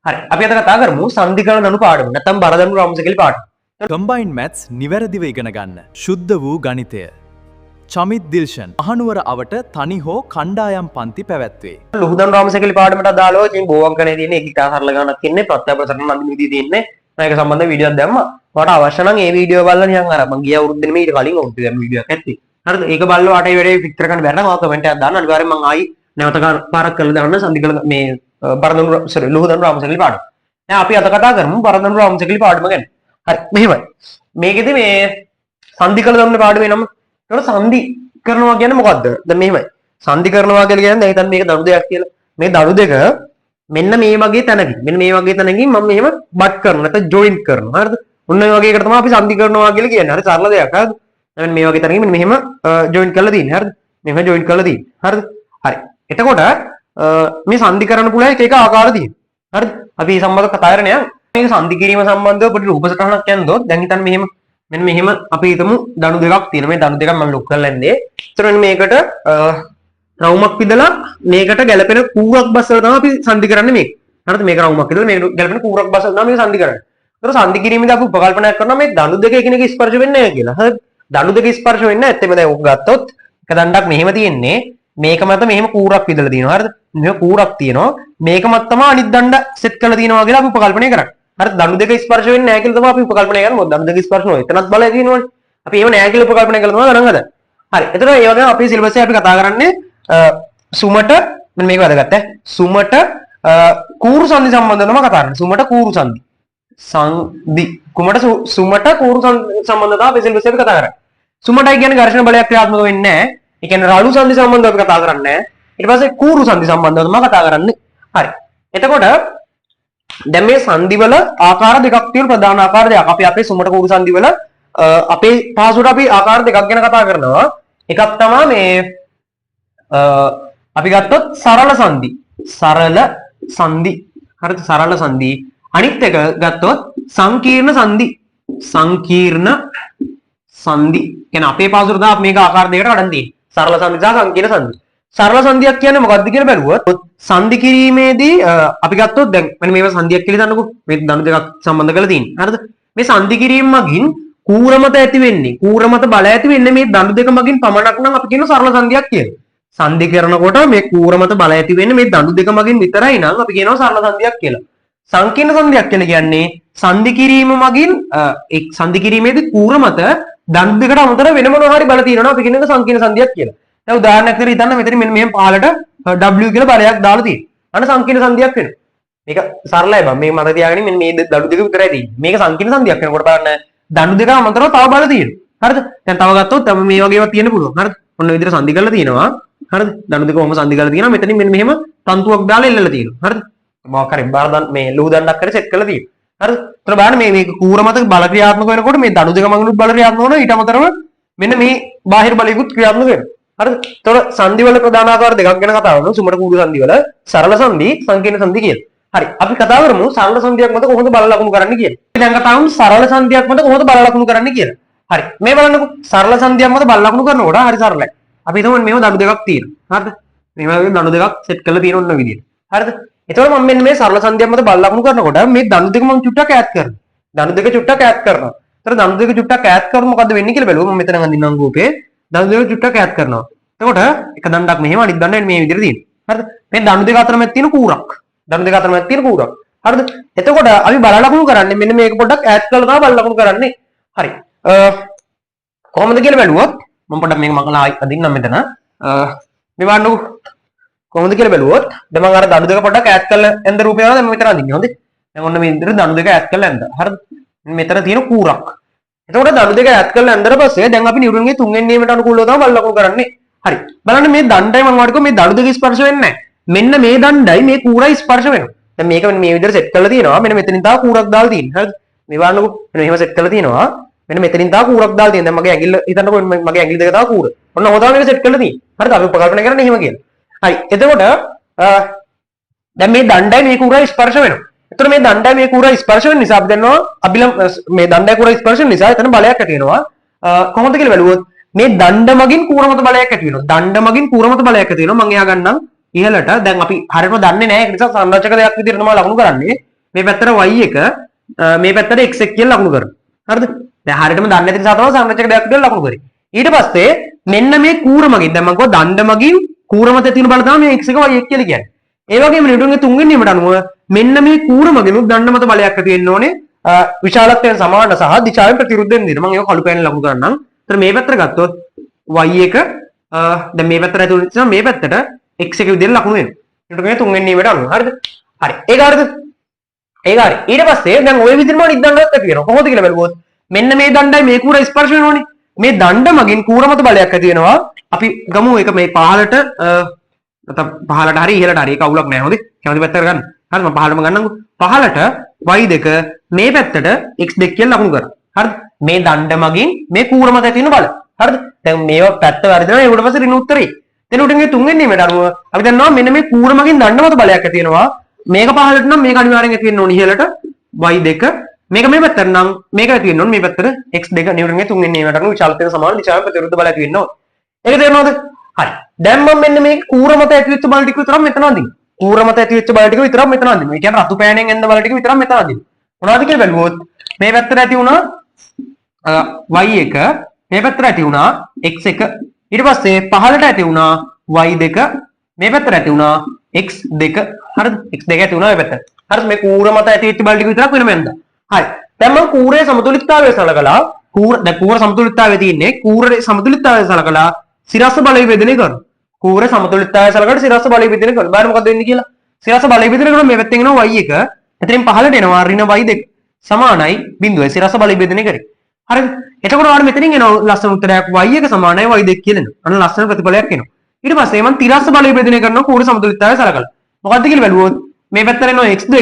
හරි. අපි අද කතා කරමු සන්ධිකරණ දනු පාඩම. නැත්නම් බරදනු රාමසකලි පාඩම. කම්බයින්ඩ් මැත්ස් නිවැරදිව ඉගෙන ගන්න. ශුද්ධ වූ ගණිතය. චමිත් දිල්ෂන් මහනුවර අවට තනි හෝ කණ්ඩායම් පන්ති පැවැත්වේ. ලුහුදන් රාමසකලි පාඩමට අදාළව ඉතින් බෝවංකනේ තියෙන්නේ ඒක ඉතා සරල ගණනක් ඉන්නේ ප්‍රත්‍යපසරණ අඳින විදිය තියෙන්නේ. මම ඒක සම්බන්ධව වීඩියෝක් දැම්මා. ඔයාලට අවශ්‍ය නම් ඒ වීඩියෝ බලලා නිකන් අර මම ගිය අවුරුද්දේ මේ ඊට කලින් අවුරුද්දේ දැම්ම වීඩියෝ එකක් ඇත්තේ. හරිද? ඒක බලලා වාට ඒ වැඩේ පිටර ගන්න බැරි නම් ඔයා කමෙන්ට් එකක් දාන්න. අනිවාර්යෙන් මම ආයි නැවත පාරක් කරලා දාන්න සන්ධිකල මේ බරදනු ලුහුදන් රාමසකලි පාඩම. දැන් අපි අද කතා කරමු බරදනු රාමසකලි පාඩම ගැන. හරි මෙහෙමයි. මේකෙදි මේ සන්ධිකල දන්න පාඩමේ නම. ඒකට සන්ධි කරනවා කියන්නේ මොකද්ද? දැන් මෙහෙමයි. සන්ධි කරනවා කියලා කියන්නේ දැන් හිතන්න මේක දණු දෙකක් කියලා. මේ දණු දෙක මෙන්න මේ වගේ තැනකින් මෙන්න මේ වගේ තැනකින් මම මෙහෙම බට් කරනවා නැත්නම් ජොයින්ට් කරනවා. හරිද? ඔන්න ඔය වගේ එකට තමයි අපි සන්ධි කරනවා කියලා කියන්නේ. හරි සරල දෙයක්. හරිද? දැන් මේ වගේ තැනකින් මෙහෙම ජොයින්ට් කරලා තියෙන්නේ. හරිද? මෙහෙම ජොයින්ට් කරලා තියෙන්නේ. හරිද? හරි. එතකොට මේ සන්ධි කරන්න පුළුවන් එක එක ආකාර තියෙනවා. හරිද? අපි මේ සම්බන්ධව කතා කරන්නේ යන්. මේක සන්ධි කිරීම සම්බන්ධව පොඩි රූප සටහනක් කියනදොත් දැන් හිතන්න මෙහෙම මෙන්න මෙහෙම අපි හිතමු දණු දෙකක් තියෙනවා. මේ දණු දෙකක් මම ලොක් කරලා ඉන්නේ. ඒතර මේකට රවුමක් විදලා මේකට ගැලපෙන කූරක් බස්සලා තමයි අපි සන්ධි කරන්නේ මේක. හරිද? මේක රවුමක් විදලා මේකට ගැලපෙන කූරක් බස්සලා තමයි මේක සන්ධි කරන්නේ. ඒතර සන්ධි කිරීමේදී අපි උපකල්පනයක් කරනවා මේ දණු දෙක එකිනෙක ස්පර්ශ වෙන්නේ නැහැ කියලා. හරිද? දණු දෙක ස්පර්ශ වෙන්නේ නැත්නම් දැන් ඔක ගත්තොත් එක දණ්ඩක් මෙහෙම තියෙන්නේ. මේක මත මෙහෙම කූරක් විදලා තියෙනවා. හරිද? මෙහෙම කූරක් තියෙනවා. මේක මත තමයි අනිත් දණ්ඩ සෙට් කරලා තියෙනවා කියලා අපි උපකල්පනය කරන්නේ. හරි දණු දෙක ස්පර්ශ වෙන්නේ නැහැ කියලා තමයි අපි උපකල්පනය කරන්නේ. මොකද දණු දෙක ස්පර්ශ නොවේ. එතනත් බලය තියෙනවනේ. අපි ඒව නැහැ කියලා උපකල්පනය කළා තමයි ගණන් හදන්නේ. හරි. එතකොට ඒ වගේම අපේ සිලබස් එකේ අපි කතා කරන්නේ සුමට මෙන්න මේක වැදගත් ඈ. සුමට කූරු සංදි සම්බන්ධව තමයි කතා කරන්නේ. සුමට කූරු සංදි. සංදි. සුමට කූරු සම්බන්ධව අපි සිලබස් එකේ කතා කරන්නේ. සුමටයි කියන්නේ ඝර්ෂණ බලයක් ක්‍රියාත්මක වෙන්නේ නැහැ. ඒ කියන්නේ රළු සංදි සම්බන්ධව අපි කතා කරන්නේ නැහැ. ඊට පස්සේ කූරු සංදි සම්බන්ධව තමයි කතා කරන්නේ. හරි. එතකොට දැන් මේ සංදිවල ආකාර දෙකක් තියෙන ප්‍රධාන ආකාර දෙකක්. අපි අපේ සුමට කූරු සංදිවල අපේ පහසුවට අපි ආකාර දෙකක් ගැන කතා කරනවා. එකක් තමයි මේ අපි ගත්තොත් සරල සංදි. සරල සංදි. හරිද? සරල සංදි. අනිත් එක ගත්තොත් සංකීර්ණ සංදි. සංකීර්ණ සංදි. කියන්නේ අපේ පහසුවට තමයි මේක ආකාර දෙකකට කඩන් තියෙන්නේ. සරල සංදි සහ සංකීර්ණ සංදි. සරල සංදියක් කියන්නේ මොකක්ද කියලා බැලුවොත් සංදි කිරීමේදී අපි ගත්තොත් දැන් මෙන්න මේව සංදියක් කියලා දන්නකො මේ දණු දෙකක් සම්බන්ධ කරලා තියෙන්නේ. හරිද? මේ සංදි කිරීම මගින් කූර මත ඇති වෙන්නේ කූර මත බල ඇති වෙන්නේ මේ දණු දෙක මගින් පමණක් නම් අපි කියන සරල සංදියක් කියලා. සංදි කරනකොට මේ කූර මත බල ඇති වෙන්නේ මේ දණු දෙක මගින් විතරයි නම් අපි කියනවා සරල සංදියක් කියලා. සංකීර්ණ සංදියක් කියන්නේ සංදි කිරීම මගින් ඒ සංදි කිරීමේදී කූර මත දණු දෙකට අමතර වෙන මොනවා හරි බල තියෙනවා අපි කියන එක සංකීර්ණ සංදියක් කියලා. දැන් උදාහරණයක් විදිහට හිතන්න මෙතන මෙන්න මෙහෙම පහලට W කියලා බලයක් දාලා තියෙනවා. අන්න සංකීර්ණ සංදියක් වෙනවා. මේක සරලයි බං. මේක මත තියාගෙන මෙන්න මේ දණු දෙක විතරයි තියෙන්නේ. මේක සංකීර්ණ සංදියක් වෙනකොට බලන්න දණු දෙක අමතරව තව බල තියෙනවා. හරිද? දැන් තව ගත්තොත් තව මේ වගේ ඒවා තියෙන්න පුළුවන්. හරිද? ඔන්න විදිහට සංදි කරලා තියෙනවා. හරිද? දණු දෙක ඔහොම සංදි කරලා තියෙනවා. මෙතනින් මෙන්න මෙහෙම තන්තුවක් දාලා එල්ලලා තියෙනවා. හරිද? මොකක් හරි බාරදන් මේ ලුහු දණ්ඩක් කරේ සෙට් කරලා තියෙනවා. හරිද? ඒතර බලන්න මේ කූර මත බල ක්‍රියාත්මක වෙනකොට මේ දණු දෙක මගින් බල ක්‍රියාත්මක වෙනවා. ඊට අමතරව මෙන්න මේ බාහිර බලයකුත් ක්‍රියාත්මක වෙනවා. හරිද? ඒතකොට සංදිවල ප්‍රධාන ආකාර දෙකක් ගැන කතා කරනවා. සුමට කූරු සංදිවල සරල සංදි, සංකීර්ණ සංදි කියලා. හරි. අපි කතා කරමු සරල සංදියක් මත කොහොමද බල ලකුණු කරන්නේ කියලා. අපි දැන් කතා කරමු සරල සංදියක් මත කොහොමද බල ලකුණු කරන්නේ කියලා. හරි. මේ බලන්නකො සරල සංදියක් මත බල ලකුණු කරනකොට හරි සරලයි. අපි හිතමු මේව දණු දෙකක් තියෙනවා. හරිද? මේ වගේ දණු දෙකක් සෙට් කරලා තියෙන ඔන්න විදියට. හරිද? එතකොට මම මෙන්න මේ සරල සංදියක් මත බල ලකුණු කරනකොට මේ දණු දෙක මම චුට්ටක් ඈඩ් කරනවා. දණු දෙක චුට්ටක් ඈඩ් කරනවා. ඒතර දණු දෙක චුට්ටක් ඈඩ් කරොත් මොකද්ද වෙන්නේ කියලා බලුවා. මම මෙතන අඳින්නම් රූපේ. දණු දෙක චුට්ටක් ඈඩ් කරනවා. එතකොට එක දණ්ඩක් මෙහෙම අනිත් දණ්ඩ මේ විදිහට තියෙනවා. හරිද? මේ දණු දෙක අතර මැද තියෙන කූරක්. දණු දෙක අතර මැද තියෙන කූරක්. හරිද? එතකොට අපි බල ලකුණු කරන්නේ මෙන්න මේක පොඩ්ඩක් ඈඩ් කරලා තමයි බල ලකුණු කරන්නේ. හරි. කොහොමද කියලා බැලුවොත් මම පොඩ්ඩක් මේක මකලා අදින්නම් මෙතන. මේ වන්නු කොහොමද කියලා බැලුවොත් දැන් මම අර දණු දෙක පොඩ්ඩක් ඈඩ් කරලා එන්ද රූපය යනවා දැන් මම මෙතන අදින්නේ. හොඳේ. දැන් ඔන්න මේ විදිහට දණු දෙක ඈඩ් කරලා එන්ද. හරිද? මෙතන තියෙන කූරක්. එතකොට දණු දෙක ඈඩ් කරලා ඇන්දර පස්සේ දැන් අපි නිව්ටන්ගේ තුන්වෙනි නියමයට අනුකූලව තමයි බල ලකුණු කරන්නේ. හරි. බලන්න මේ දණ්ඩයි මම වාඩිකෝ මේ දණු දෙක ස්පර්ශ වෙන්නේ නැහැ. මෙන්න මේ දණ්ඩයි මේ කූරයි ස්පර්ශ වෙනවා. දැන් මේක මේ විදිහට සෙට් කරලා තියෙනවා. මෙන්න මෙතනින් තාම කූරක් දාලා තියෙනවා. හරිද? මේ වන්නකෝ මෙන්න මෙහෙම සෙට් කරලා තියෙනවා. මෙන්න මෙතනින් තාම කූරක් දාලා තියෙනවා. දැන් මගේ ඇඟිල්ල හිතන්නකෝ මගේ ඇඟිලි දෙක තාම කූර. ඔන්න හොදාම මේක සෙට් කරලා තියෙනවා. හරිද? අපි උපකල්පනය කරන්නේ එහෙම කියලා. හරි. එතකොට දැන් මේ දණ්ඩයි මේ කූරයි ස්පර්ශ වෙනවා. එතකොට මේ දණ්ඩයි මේ කූරයි ස්පර්ශ වෙන නිසා අපි දන්නවා අභිලම් මේ දණ්ඩයි කූරයි ස්පර්ශ වෙන නිසා එතන බලයක් ඇති වෙනවා. කොහොමද කියලා බැලුවොත් මේ දණ්ඩ මගින් කූර මත බලයක් ඇති වෙනවා. දණ්ඩ මගින් කූර මත බලයක් ඇති වෙනවා. මම එයා ගන්නම් ඉහළට. දැන් අපි හරියටම දන්නේ නැහැ. ඒක නිසා සංරචක දෙයක් විදිහට තමයි ලකුණු කරන්නේ. මේ පැත්තට y එක මේ පැත්තට x එක කියලා ලකුණු කරනවා. හරිද? දැන් හරියටම දන්නේ නැති නිසා තමයි සංරචක දෙයක් කියලා ලකුණු කරේ. ඊට පස්සේ මෙන්න මේ කූර මගින් දැන් මම කිව්වා දණ්ඩ මගින් කූර මත තියෙන බල තමයි මේ x එක y එක කියලා කියන්නේ. ඒ වගේම නිව්ටන්ගේ තුන්වෙනි නියමයට අනුව මෙන්න මේ කූර මගින් දණ්ඩ මත බලයක් ඇති වෙන්න ඕනේ විශාලත්වයෙන් සමාන සහ දිශාවෙන් ප්‍රතිවිරුද්ධ වෙන විදිහට. මම ඒක කළු පෑනෙන් ලකුණු කරන්නම්. ඒතර මේ පැත්තට ගත්තොත් y එක දැන් මේ පැත්තට ඇතුළු නිසා මේ පැත්තට x එක විදිහට ලකුණු වෙනවා. නිව්ටන්ගේ තුන්වෙනි නියමයට අනුව. හරිද? හරි. ඒක හරිද? ඒක හරි. ඊට පස්සේ දැන් ওই විදිහටම අනිත් දණ්ඩවත් ඇති වෙනවා. කොහොමද කියලා බලුවොත් මෙන්න මේ දණ්ඩයි මේ කූර ස්පර්ශ වෙනවනේ. මේ දණ්ඩ මගින් කූර මත බලයක් ඇති වෙනවා. අපි ගමු ඒක මේ පහළට නැත්නම් පහළට හරි ඉහළට හරි ඒක අවුලක් නැහැ. හොඳේ. කැමති පැත්තට ගන්න. හරිද? මම පහළටම ගන්නම්කෝ. පහළට y2 මේ පැත්තට x2 කියලා ලකුණු කරා. හරිද? මේ දණ්ඩ මගින් මේ කූර මත ඇති වෙන බල. හරිද? දැන් මේව පැත්ත වැරදිනවා. ඒකට පස්සේ ඍණ උත්තරේ. එතන උඩින් තුන්වෙනි නියමයට අනුව අපි දන්නවා මෙන්න මේ කූර මගින් දණ්ඩ මත බලයක් ඇති වෙනවා. මේක පහළට නම් මේක අනිවාර්යෙන් ඇති වෙන්න ඕනේ ඉහළට y2 මේක මේ පැත්තට නම් මේක ඇති වෙන්න ඕනේ මේ පැත්තට x2 නිව්ටන්ගේ තුන්වෙනි නියමයට අනුව විශාලත්වයෙන් සමාන දිශාවෙන් ප්‍රතිවිරුද්ධ බල ඇති වෙන්න ඕනේ. ඒක තේරෙනවද? හරි. දැන් මම මෙන්න මේ කූර මත ඇති වෙච්ච බල ටික විතරක් මෙතන අඳිනවා. කූර මත ඇති වෙච්ච බල ටික විතරක් මෙතන අඳිනවා. ඒ කියන්නේ රතු පෑණෙන් එන්න බල ටික විතරක් මෙතන අඳිනවා. මොනවද කියලා බලුවොත් මේ පැත්තට ඇති වුණා y1 මේ පැත්තට ඇති වුණා x1 ඊට පස්සේ පහළට ඇති වුණා y2 මේ පැත්තට ඇති වුණා x2 හරිද? x2 ඇති වුණා මේ පැත්තට. හරිද? මේ කූර මත ඇති වෙච්ච බල ටික විතරක් වෙනම යනවා. හරි. දැන් මම කූරේ සමතුලිතතාවය සලකලා දැන් කූර සමතුලිතතාවයේ තියෙන්නේ කූරේ සමතුලිතතාවය සලකලා සිරස්ස බලය විභජනය කරනවා. කූරේ සමතුලිතතාවය සලකලා සිරස්ස බලය විභජනය කරනවා. බලන්න මොකද වෙන්නේ කියලා. සිරස්ස බලය විභජනය කරනවා මේ පැත්තෙන් එනවා y1 එතනින් පහළට එනවා ඍණ y2 සමානයි බිඳුවයි සිරස්ස බලය විභජනය කරේ. හරිද? එතකොට ඔයාලට මෙතනින් එනවා ලස්සන උත්තරයක් y1 සමානයි y2 කියලා එනවා. අන්න ලස්සන ප්‍රතිඵලයක් එනවා. ඊට පස්සේ මම තිරස්ස බලය විභජනය කරනවා කූර සමතුලිතතාවය සලකලා. මොකද්ද කියලා බැලුවොත් මේ පැත්තට එනවා x2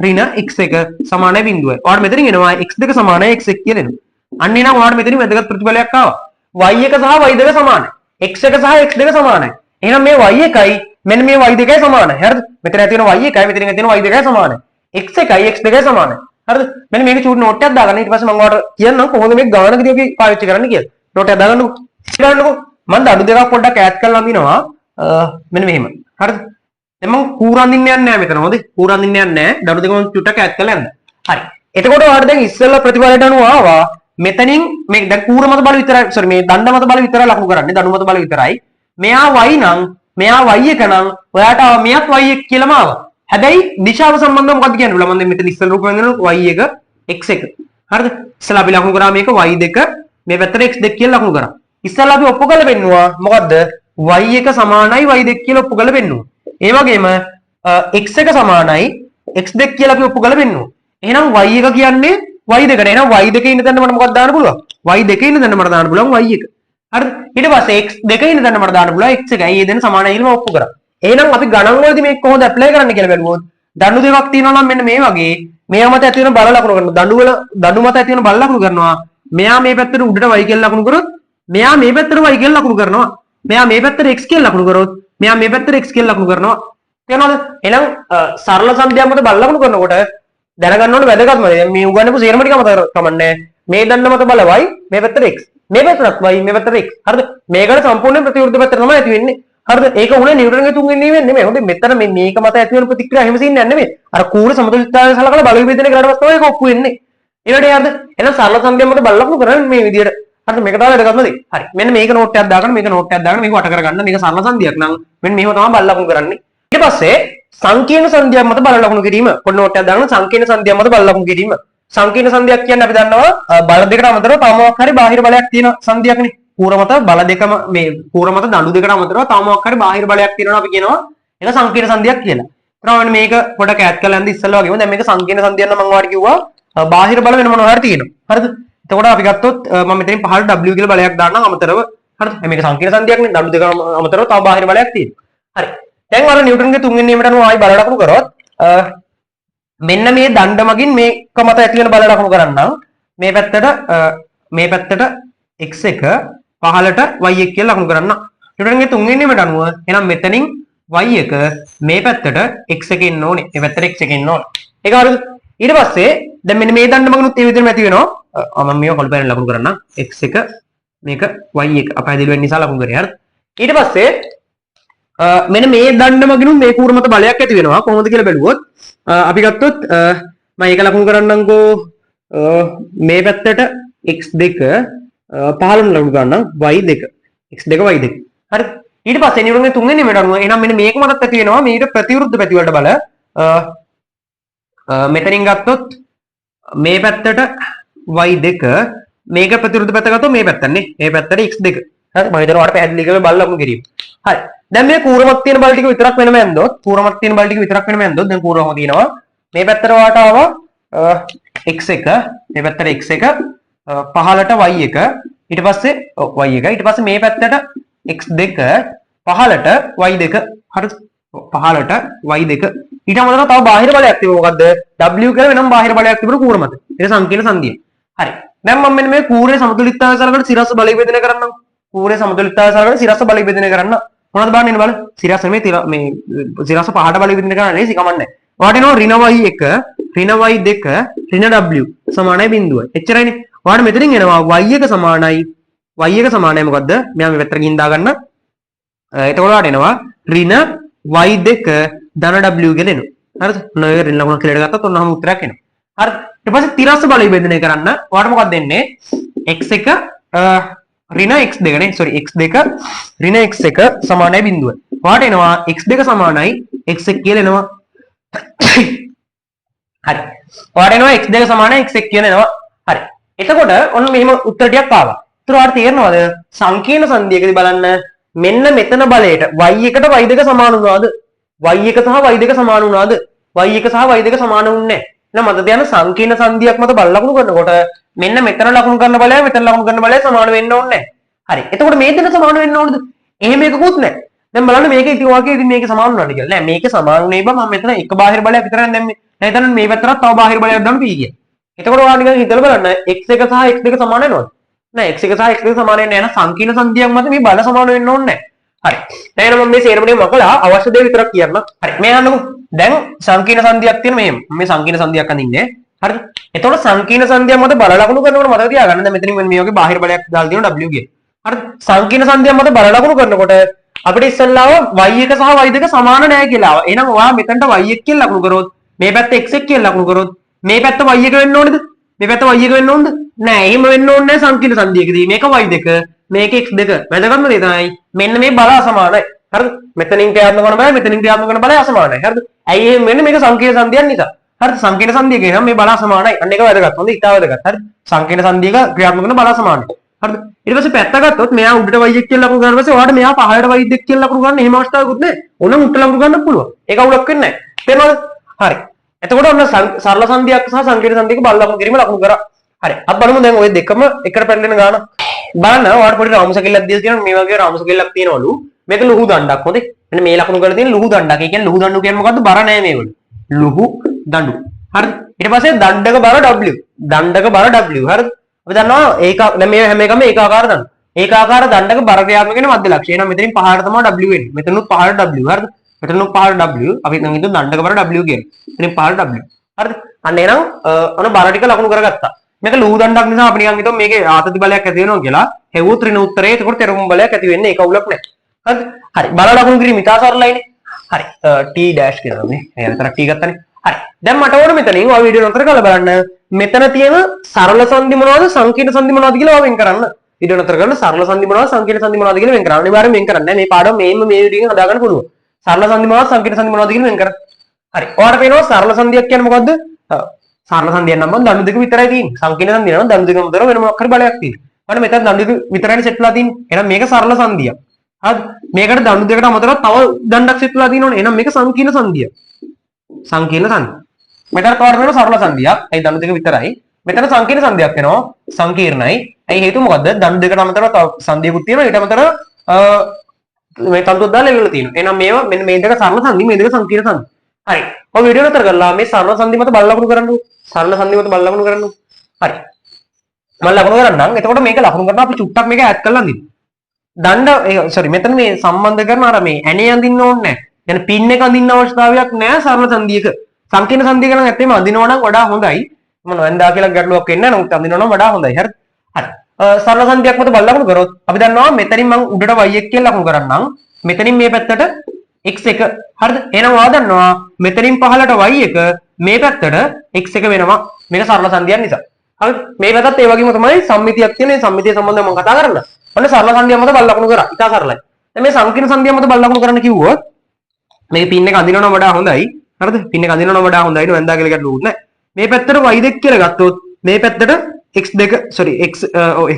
ඍණ x1 සමානයි බිඳුවයි. ඔයාලට මෙතනින් එනවා x2 සමානයි x1 කියලා එනවා. අන්න එනවා ඔයාලට මෙතනින් වැදගත් ප්‍රතිඵලයක් ආවා. y1 සහ y2 සමානයි. x1 සහ x2 සමානයි. එහෙනම් මේ y1යි මෙන්න මේ y2යි සමානයි. හරිද? මෙතන ඇති වෙන y1යි මෙතන ඇති වෙන y2යි සමානයි. x1යි x2යි සමානයි. හරිද? මෙන්න මේක චූටි නෝට් එකක් දාගන්න. ඊට පස්සේ මම ඔයාලට කියන්නම් කොහොමද මේ ගානකදී අපි පාවිච්චි කරන්න කියලා. නෝට් එකක් දාගන්නකෝ. ඊළඟට මම දඩු දෙකක් පොඩ්ඩක් ඈඩ් කරලා අඳිනවා. මෙන්න මෙහෙම. හරිද? දැන් මම කූරන් දින්න යන්නේ නැහැ මෙතන. හොඳේ. කූරන් දින්න යන්නේ නැහැ. දඩු දෙක මම චුට්ටක් ඈඩ් කරලා යන්න. හරි. එතකොට ඔයාලට දැන් ඉස්සෙල්ලා ප්‍රතිඵලයට අනුව ආවා. මෙතනින් මේ දැන් කූර මත බල විතරයි සෝරි මේ දණ්ඩ මත බල විතරයි ලකුණු කරන්නේ. දණු මත බල විතරයි. මෙයා y නම් මෙයා y1 නම් ඔයාට ආව මෙයත් y1 කියලාම ආවා. හැබැයි දිශාව සම්බන්ධව මොකක්ද කියන්නේ? මම දැන් මෙතන ඉස්සෙල්ලා රූප වෙනනවා y1 x1. හරිද? ඉස්සෙල්ලා අපි ලකුණු කරා මේක y2 මේ පැත්තට x2 කියලා ලකුණු කරා. ඉස්සෙල්ලා අපි ඔප්පු කරලා පෙන්නුවා මොකද්ද? y1 සමානයි y2 කියලා ඔප්පු කරලා පෙන්නුවා. ඒ වගේම x1 සමානයි x2 කියලා අපි ඔප්පු කරලා පෙන්නුවා. එහෙනම් y1 කියන්නේ y2 නේ. එහෙනම් y2 ඉන්න තැන මට මොකක්ද දාන්න පුළුවන්? y2 ඉන්න තැන මට දාන්න පුළුවන් y1. හරිද? ඊට පස්සේ x2 ඉන්න තැන මට දාන්න පුළුවන් x1. ඒ දෙන්න සමානයි කියලා ඔප්පු කරා. එහෙනම් අපි ගණන් වලදී මේක කොහොමද ඇප්ලයි කරන්න කියලා බැලුවොත් දණු දෙකක් තියෙනවා නම් මෙන්න මේ වගේ මෙයා මත ඇති වෙන බල ලකුණු කරනවා. දණු මත ඇති වෙන බල ලකුණු කරනවා. මෙයා මේ පැත්තට උඩට y කියලා ලකුණු කරොත් මෙයා මේ පැත්තට y කියලා ලකුණු කරනවා. මෙයා මේ පැත්තට x කියලා ලකුණු කරොත් මෙයා මේ පැත්තට x කියලා ලකුණු කරනවා. තේරෙනවද? එහෙනම් සරල සංඛ්‍යා මත බල ලකුණු කරනකොට දැනගන්න ඕනේ වැදගත්ම දේ. මේ උගන්නපු සේරම ටික මත කමන්නේ. මේ දන්න මත බල y මේ පැත්තට x මේ පැත්තට y මේ පැත්තට x. හරිද? මේකට සම්පූර්ණ ප්‍රතිවිරුද්ධ පැත්තට තමයි ඇති වෙන්නේ. හරිද? ඒක උනේ නිව්ටන්ගේ තුන්වෙනි නියමයෙන් නෙමෙයි. හොඳේ මෙතන මේක මත ඇති වෙන ප්‍රතික්‍රියා එහෙම සින්නේ නෙමෙයි. අර කූර සමතුලිතතාවය සලකලා බල විභජනය කරලා පස්සේ තමයි ඒක ඔප්පු වෙන්නේ. ඒකට හරිද? එහෙනම් සරල සංඛ්‍යා මත බල ලකුණු කරන්නේ මේ විදියට. හරිද? මේක තමයි වැදගත්ම දේ. හරි. මෙන්න මේක නෝට් එකක් දාගන්න මේක නෝට් එකක් දාගන්න මේක වට කරගන්න. මේක සරල සංඛ්‍යාවක් නම් මෙන්න මෙහෙම තමයි බල ලකුණු කරන්නේ. ඊට පස්සේ සංකීර්ණ සංඛ්‍යාවක් මත බල ලකුණු කිරීම. පොඩි නෝට් එකක් දාගන්න සංකීර්ණ සංඛ්‍යාවක් මත බල ලකුණු කිරීම. සංකීර්ණ සංඛ්‍යාවක් කියන්නේ අපි දන්නවා බල දෙකට අමතරව තව මොකක් හරි බාහිර බලයක් තියෙන සංඛ්‍යාවක්නේ. කූර මත බල දෙකම මේ කූර මත දඬු දෙකට අමතරව තව මොකක් හරි බාහිර බලයක් තියෙනවා අපි කියනවා ඒක සංකීර්ණ සංඛ්‍යාවක් කියලා. ඊට මේක පොඩක් ඈඩ් කරලා යන්න ඉස්සෙල්ලා වගේම දැන් මේක සංකීර්ණ සංඛ්‍යාවක් නම් මම ඔයාලට කිව්වා බාහිර බල වෙන මොනවා හරි තියෙනවා. හරිද? එතකොට අපි ගත්තොත් මම මෙතනින් පහළ w කියලා බලයක් දාන්නම් අමතරව. හරිද? මේක සංකීර්ණ සංඛ්‍යාවක්නේ දඬු දෙක අමතරව තව බාහිර බලයක් තියෙනවා. හරි. දැන් අර නිව්ටන්ගේ තුන්වෙනි නියමයට අනුව ආයි බල ලකුණු කරොත් මෙන්න මේ දණ්ඩ මගින් මේක මත ඇති වෙන බල ලකුණු කරන්නම් මේ පැත්තට x1 පහළට y1 කියලා ලකුණු කරන්න. නිව්ටන්ගේ තුන්වෙනි නියමයට අනුව එහෙනම් මෙතනින් y1 මේ පැත්තට x1 ඉන්න ඕනේ. මේ පැත්තට x1 ඉන්න ඕනේ. ඒක හරිද? ඊට පස්සේ දැන් මෙන්න මේ දණ්ඩ මගිනුත් ඒ විදිහටම ඇති වෙනවා. මම මේක කොළ පැන ලකුණු කරන්න. x1 මේක y1 අපහැදිලි වෙන්න නිසා ලකුණු කරේ. හරිද? ඊට පස්සේ මෙන්න මේ දණ්ඩ මගිනුත් මේ කූර මත බලයක් ඇති වෙනවා. කොහොමද කියලා බැලුවොත් අපි ගත්තොත් මම ඒක ලකුණු කරන්නම්කෝ මේ පැත්තට x2 15 ලකුණු ගන්නම් y2 x2 y2 හරි ඊට පස්සේ නියුටන්ගේ තුන්වෙනි නියමයට අනුව එහෙනම් මෙන්න මේක මතත් ඇති වෙනවා මේකට ප්‍රතිවිරුද්ධ පැති වලට බල මෙතනින් ගත්තොත් මේ පැත්තට y2 මේක ප්‍රතිවිරුද්ධ පැත්ත ගත්තොත් මේ පැත්තනේ මේ පැත්තට x2 හරි මම හිතනවා ඔයාලට පැහැදිලි කරලා බල ලකුණු කිරීම හරි දැන් මේ කූරමක් තියෙන බල ටික විතරක් වෙනම ඇන්දොත් කූරමක් තියෙන බල ටික විතරක් වෙනම ඇන්දොත් දැන් කූරම තියෙනවා මේ පැත්තට වාට ආවා x1 මේ පැත්තට x1 15ට y1 ඊට පස්සේ y1 ඊට පස්සේ මේ පැත්තට x2 15ට y2 හරි 15ට y2 ඊට අමතරව තව බාහිර බලයක් තිබුණා මොකද්ද w කියලා වෙනම බාහිර බලයක් තිබුණා කූර මත ඒක සංකීර්ණ සංදිය හරි දැන් මම මෙන්න මේ කූරේ සමතුලිතතාවය සලකන සිරස්ස බලය බෙදෙන කරන්නම් කූරේ සමතුලිතතාවය සලකන සිරස්ස බලය බෙදෙන කරන්න මොනවද බලන්න ඉන්න බල සිරස්ස මේ සිරස්ස පහට බලය බෙදෙන කරන්නේ සිකමන්නේ ඔයාට එනවා ඍණ y1 ඍණ y2 ඍණ w සමානයි බිඳුවයි එච්චරයිනේ ඔයාට මෙතනින් එනවා y1 සමානයි මොකද්ද මෙයා මේ පැත්තට ගිහින් දාගන්න එතකොට ඔයාට එනවා ඍණ y2 ධන w කියලා එනවා හරිද ඔන්න ඔය ඍණ ලකුණ කියලා ගත්තොත් ඔන්නම උත්තරයක් එනවා හරි ඊට පස්සේ තිරස්ස බලය බෙදෙන කරන්න ඔයාට මොකක්ද දෙන්නේ x1 ඍණ x2 නේ සෝරි x2 ඍණ x1 සමානයි බිඳුවයි ඔයාට එනවා x2 සමානයි x1 කියලා එනවා හරි ඔයාට එනවා x2 සමානයි x1 කියලා එනවා හරි එතකොට ඔන්න මෙහෙම උත්තර ටිකක් ආවා ඒතර ඔයාලට තේරෙනවද සංකීර්ණ සංදියකදී බලන්න මෙන්න මෙතන බලයට y1ට y2 සමාන වුණාද y1 සහ y2 සමාන වුණාද y1 සහ y2 සමාන වුණේ නැහැ මත දැන සංකීර්ණ සංදියක් මත බල ලකුණු කරනකොට මෙන්න මෙතන ලකුණු කරන බලය මෙතන ලකුණු කරන බලය සමාන වෙන්න ඕනේ නැහැ හරි එතකොට මේ දෙක සමාන වෙන්න ඕනද එහෙම එකකුත් නැහැ දැන් බලන්න මේක ඉතින් වාක්‍යයේ ඉතින් මේක සමාන වුණාද කියලා නෑ මේක සමාන වුණේ බා මම මෙතන එක බාහිර බලයක් විතරක් දැම්මේ නැත්නම් මේ පැත්තට තව බාහිර බලයක් දාන්න පී කියන එතකොට ඔයාලා නිකන් හිතලා බලන්න x1 සහ x2 සමාන වෙනවද නෑ x1 සහ x2 සමාන වෙන්නේ නැහැ සංකීර්ණ සංදියක් මත මේ බල සමාන වෙන්න ඕනේ නැහැ හරි දැන් මම මේ සේරමණේ මකලා අවශ්‍ය දේ විතරක් කියන්න හරි මේ අහන්නකෝ දැන් සංකීර්ණ සංදියක් තියෙන මේ සංකීර්ණ සංදියක් අඳින්නේ හරිද එතකොට සංකීර්ණ සංදියක් මත බල ලකුණු කරනකොට මතක තියාගන්න දැන් මෙතනින් මේ වගේ බාහිර බලයක් දාලා තියෙනවා w කියන හරිද සංකීර්ණ සංදියක් මත බල ලකුණු කරනකොට අපිට ඉස්සෙල්ලාව y1 සහ y2 සමාන නැහැ කියලා ආවා. එහෙනම් ඔයා මෙතනට y1 කියලා ලකුණු කරොත් මේ පැත්ත x1 කියලා ලකුණු කරොත් මේ පැත්ත y1 වෙන්න ඕනේද? මේ පැත්ත y1 වෙන්න ඕනද? නෑ එහෙම වෙන්න ඕනේ නැහැ සංකීර්ණ සංදියකදී. මේක y2 මේක x2. වැදගත්ම දේ තමයි මෙන්න මේ බල අසමානයි. හරිද? මෙතනින් ක්‍රියාත්මක කරන බලය මෙතනින් ක්‍රියාත්මක කරන බලය අසමානයි. හරිද? ඇයි එහෙම වෙන්නේ? මේක සංකීර්ණ සංදියක් නිසා. හරිද? සංකීර්ණ සංදියක නම් මේ බල අසමානයි. අන්න ඒක වැදගත්. හොඳ ඉතාල වැදගත්. හරිද? සංකීර්ණ සංදියක ක්‍රියාත්මක කරන බල අසමානයි. හරිද ඊට පස්සේ පැත්ත ගත්තොත් මෙයා උඩට y1 කියලා ලකුණු ගන්න පස්සේ ඔයාලට මෙයා පහළට y2 කියලා ලකුණු ගන්න එහෙම අවස්ථාවකුත් නැහැ. ඕනම් උඩට ලකුණු ගන්න පුළුවන්. ඒක අවුලක් වෙන්නේ නැහැ. තේරෙනවද? හරි. එතකොට ඔන්න සරල සංදියක් සහ සංකීර්ණ සංදියක බල ලකුණු කිරීම ලකුණු කරා. හරි. අපි බලමු දැන් ওই දෙකම එකට පැටලෙන ගාන. බලන්න ඔයාලට පොඩි රාමුසකෙල්ලක් දීලා තියෙනවා මේ වගේ රාමුසකෙල්ලක් තියෙනවලු. මේක ලුහු දණ්ඩක් හොඳේ. මෙන්න මේ ලකුණු කරලා තියෙන ලුහු දණ්ඩක්. ඒ කියන්නේ ලුහු දණ්ඩු කියන්නේ මොකද්ද? බර නැහැ මේවල. ලුහු දණ්ඩු. හරිද? ඊට පස්සේ දණ්ඩක බර w. දණ්ඩක බර w. හරිද? අපි දන්නවා ඒක දැන් මේ හැම එකම ඒකාකාර දන්න. ඒකාකාර දණ්ඩක බර ක්‍රියාත්මක වෙන මධ්‍ය ලක්ෂය. එහෙනම් මෙතනින් පහළට තමයි w වෙන්නේ. මෙතනුත් පහළට w. හරිද? මෙතනුත් පහළට w. අපි දැන් හිතුව දණ්ඩක බර w කියලා. මෙතනින් පහළට w. හරිද? අන්න එහෙනම් ඔන්න බර ටික ලකුණු කරගත්තා. මේක ලුහු දණ්ඩක් නිසා අපි නිකන් හිතුව මේකේ ආතති බලයක් ඇති වෙනවා කියලා. හෙව්වොත් ඍණ උත්තරේ ඒකට තෙරපුම් බලයක් ඇති වෙන්නේ. ඒක අවුලක් නැහැ. හරිද? හරි. බල ලකුණු කිරීම ඉතා සරලයිනේ. හරි. t dash කියලා මේ. ඒ විතරක් t ගත්තානේ. හරි. දැන් මට ඕන මෙතනින් ඔය වීඩියෝ නතර කරලා බලන්න. මෙතන තියෙන සරල සංදි මොනවද සංකීර්ණ සංදි මොනවද කියලා වෙන් කරන්න. වීඩියෝ නතර කරලා සරල සංදි මොනවද සංකීර්ණ සංදි මොනවද කියලා වෙන් කරන්න. අනිවාර්යෙන් වෙන් කරන්න. මේ පාඩම මේ වීඩියෝ එකෙන් හදාගන්න පුළුවන්. සරල සංදි මොනවද සංකීර්ණ සංදි මොනවද කියලා වෙන් කරන්න. හරි. ඔයාලට පේනවා සරල සංදියක් කියන්නේ මොකද්ද? සරල සංදියක් නම් මම දණ්ඩු දෙක විතරයි තියෙන්නේ. සංකීර්ණ සංදිය නම් දණ්ඩු දෙකම විතර වෙන මොකක් හරි බලයක් තියෙනවා. මම මෙතන දණ්ඩු දෙක විතරයිනේ සෙට්ලා තියෙන්නේ. එහෙනම් මේක සරල සංදියක්. හරිද? මේකට දණ්ඩු දෙකට අමතරව තව දණ්ඩක් සෙට්ලා තියෙනවනේ. එහෙනම් මේක සංකීර්ණ සංදියක්. සංකීර්ණ සංදිය. මෙතන තවර වෙන සරල සංදියක්. ඒ දණ්ඩු දෙක විතරයි. මෙතන සංකීර්ණ සංදියක් වෙනවා. සංකීර්ණයි. ඒ හේතුව මොකද්ද? දණ්ඩු දෙකට අමතරව තව සංදියකුත් තියෙනවා. ඊට අමතරව මේ තන්තුවක් දාලා එල්ලලා තියෙනවා. එහෙනම් මේවා මෙන්න මේ දෙක සරල සංදි මේ දෙක සංකීර්ණ සංදි. හරි. ඔය වීඩියෝ නතර කරලා මේ සරල සංදි මත බල ලකුණු කරන්නු. සරල සංදි මත බල ලකුණු කරන්නු. හරි. මම ලකුණු කරන්නම්. එතකොට මේක ලකුණු කරනවා අපි චුට්ටක් මේක ඈඩ් කරලා අඳින්න. දණ්ඩ සෝරි මෙතන මේ සම්බන්ධ කරන අර මේ ඇනේ අඳින්න ඕනේ නැහැ. يعني පින් එක අඳින්න අවශ්‍යතාවයක් නැහැ සරල සංදියක. සංකීර්ණ සංදියක නම් ඇත්තටම අඳිනවා නම් වඩා හොඳයි. මම නොවන්දා කියලා ගැටලුවක් වෙන්නේ නැහැ. නමුත් අඳිනවා නම් වඩා හොඳයි. හරි. හරි. සරල සංදියක් මත බල ලකුණු කරොත් අපි දන්නවා මෙතනින් මම උඩට y1 කියලා ලකුණු කරන්නම්. මෙතනින් මේ පැත්තට x1 හරිද? එහෙනම් ඔයා දන්නවා මෙතනින් පහළට y එක මේ පැත්තට x එක වෙනවා. මේක සරල සංදියක් නිසා. හරිද? මේ පැත්තත් ඒ වගේම තමයි සම්මිතියක් තියෙන. මේ සම්මිතිය සම්බන්ධව මම කතා කරන්න. ඔන්න සරල සංදිය මත බල ලකුණු කරා. ඉතා සරලයි. දැන් මේ සංකීර්ණ සංදිය මත බල ලකුණු කරන්න කිව්වොත් මේක පින් එක අඳිනවනම් වඩා හොඳයි. හරිද? පින් එක අඳිනවනම් වඩා හොඳයි. වෙනදා කියලා ගැටලුවක් නැහැ. මේ පැත්තට y2 කියලා ගත්තොත් මේ පැත්තට x2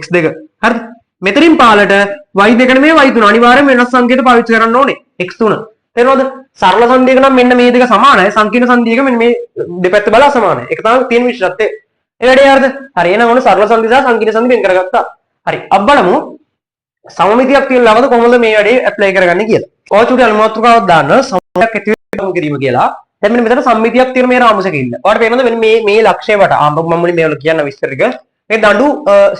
x2 හරිද? මෙතනින් පාලට y2 නෙමෙයි y3 අනිවාර්යෙන් වෙනස් සංකේත පාවිච්චි කරන්න ඕනේ. x3 තේරෙනවද? සරල සංදියක නම් මෙන්න මේ දෙක සමානයි. සංකීර්ණ සංදියක මෙන්න මේ දෙපැත්ත බල අසමානයි. ඒක තමයි තියෙන විශේෂත්වය. ඒ වැඩේ හරිද? හරි එහෙනම් ඔන්න සරල සංදිය සහ සංකීර්ණ සංදිය වෙන් කරගත්තා. හරි. අපි බලමු සමමිතියක් තියෙන ළමද කොහොමද මේ වැඩේ ඇප්ලයි කරගන්නේ කියලා. ඔය චුටි අලුමාත්‍රකාවක් දාන්න සමමිතියක් ඇති වෙන කිරීම කියලා. දැන් මෙන්න මෙතන සම්මිතියක් තියෙන මේ රාමුසක ඉන්න. ඔයාලට පේනවද මෙන්න මේ ලක්ෂය වට මම මුලින් මේවල කියන්න විස්තර ටික. මේ දඬු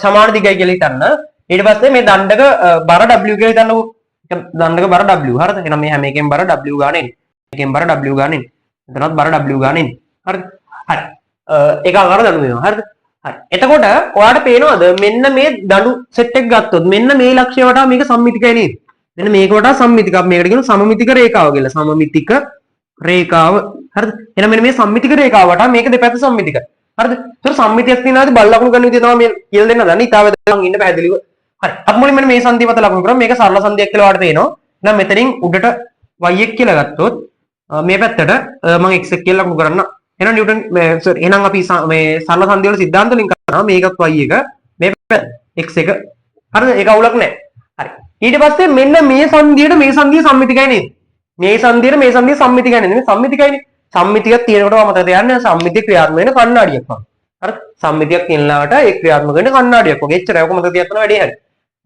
සමාන දිගයි කියලා හිතන්න. ඊට පස්සේ මේ දණ්ඩක බර w කියලා හිතන්නකෝ. දණ්ඩක බර w. හරිද? එහෙනම් මේ හැම එකෙන් බර w ගන්න එන්නේ. එකෙන් බර w ගන්න එන්නේ. එතනත් බර w ගන්න එන්නේ. හරිද? හරි. ඒක අකාර දඬු වෙනවා. හරිද? හරි. එතකොට ඔයාලට පේනවද මෙන්න මේ දඬු සෙට් එක ගත්තොත් මෙන්න මේ ලක්ෂය වටා මේක සම්මිතිකයි නේද? මෙන්න මේක වටා සම්මිතිකක්. මේකට කියනවා සමමිතික රේඛාව කියලා. සමමිතික රේඛාව. හරිද? එහෙනම් මෙන්න මේ සම්මිතික රේඛාව වටා මේක දෙපැත්ත සම්මිතිකයි. හරිද? ඒතර සම්මිතියක් තියෙනවාද බල ලකුණු ගන්න විදිය තමයි මේ කියලා දෙන්න දන්නේ. ඊට වැදගත් ඉන්න පැහැදිලිව. හරි. අපි මුලින්ම මේ සංදිය මත ලකුණු කරමු. මේක සරල සංදියක් කියලා ඔයාලට තේරෙනවා. එහෙනම් මෙතනින් උඩට y1 කියලා ගත්තොත් මේ පැත්තට මම x1 කියලා ලකුණු කරන්න. එහෙනම් නිව්ටන් එහෙනම් අපි මේ සරල සංදිය වල සිද්ධාන්ත වලින් කරනවා. මේකත් y1 මේ x1 හරිද? ඒක අවුලක් නැහැ. හරි. ඊට පස්සේ මෙන්න මේ සංදියට මේ සංදිය සම්මිතිකයි නේද? මේ සංදියට මේ සංදිය සම්මිතිකයි නේද? මේ සම්මිතිකයිනේ. සම්මිතියක් තියෙනකොට මතක තියාගන්න සම්මිතිය ක්‍රියාත්මක වෙන කණ්ණාඩියක් වගේ. හරි? සම්මිතියක් තියෙනලාට ඒ ක්‍රියාත්මක වෙන කණ්ණාඩියක් වගේ. එච්චරයි. ඔක මතක තියාගන්න වැඩේ හරි.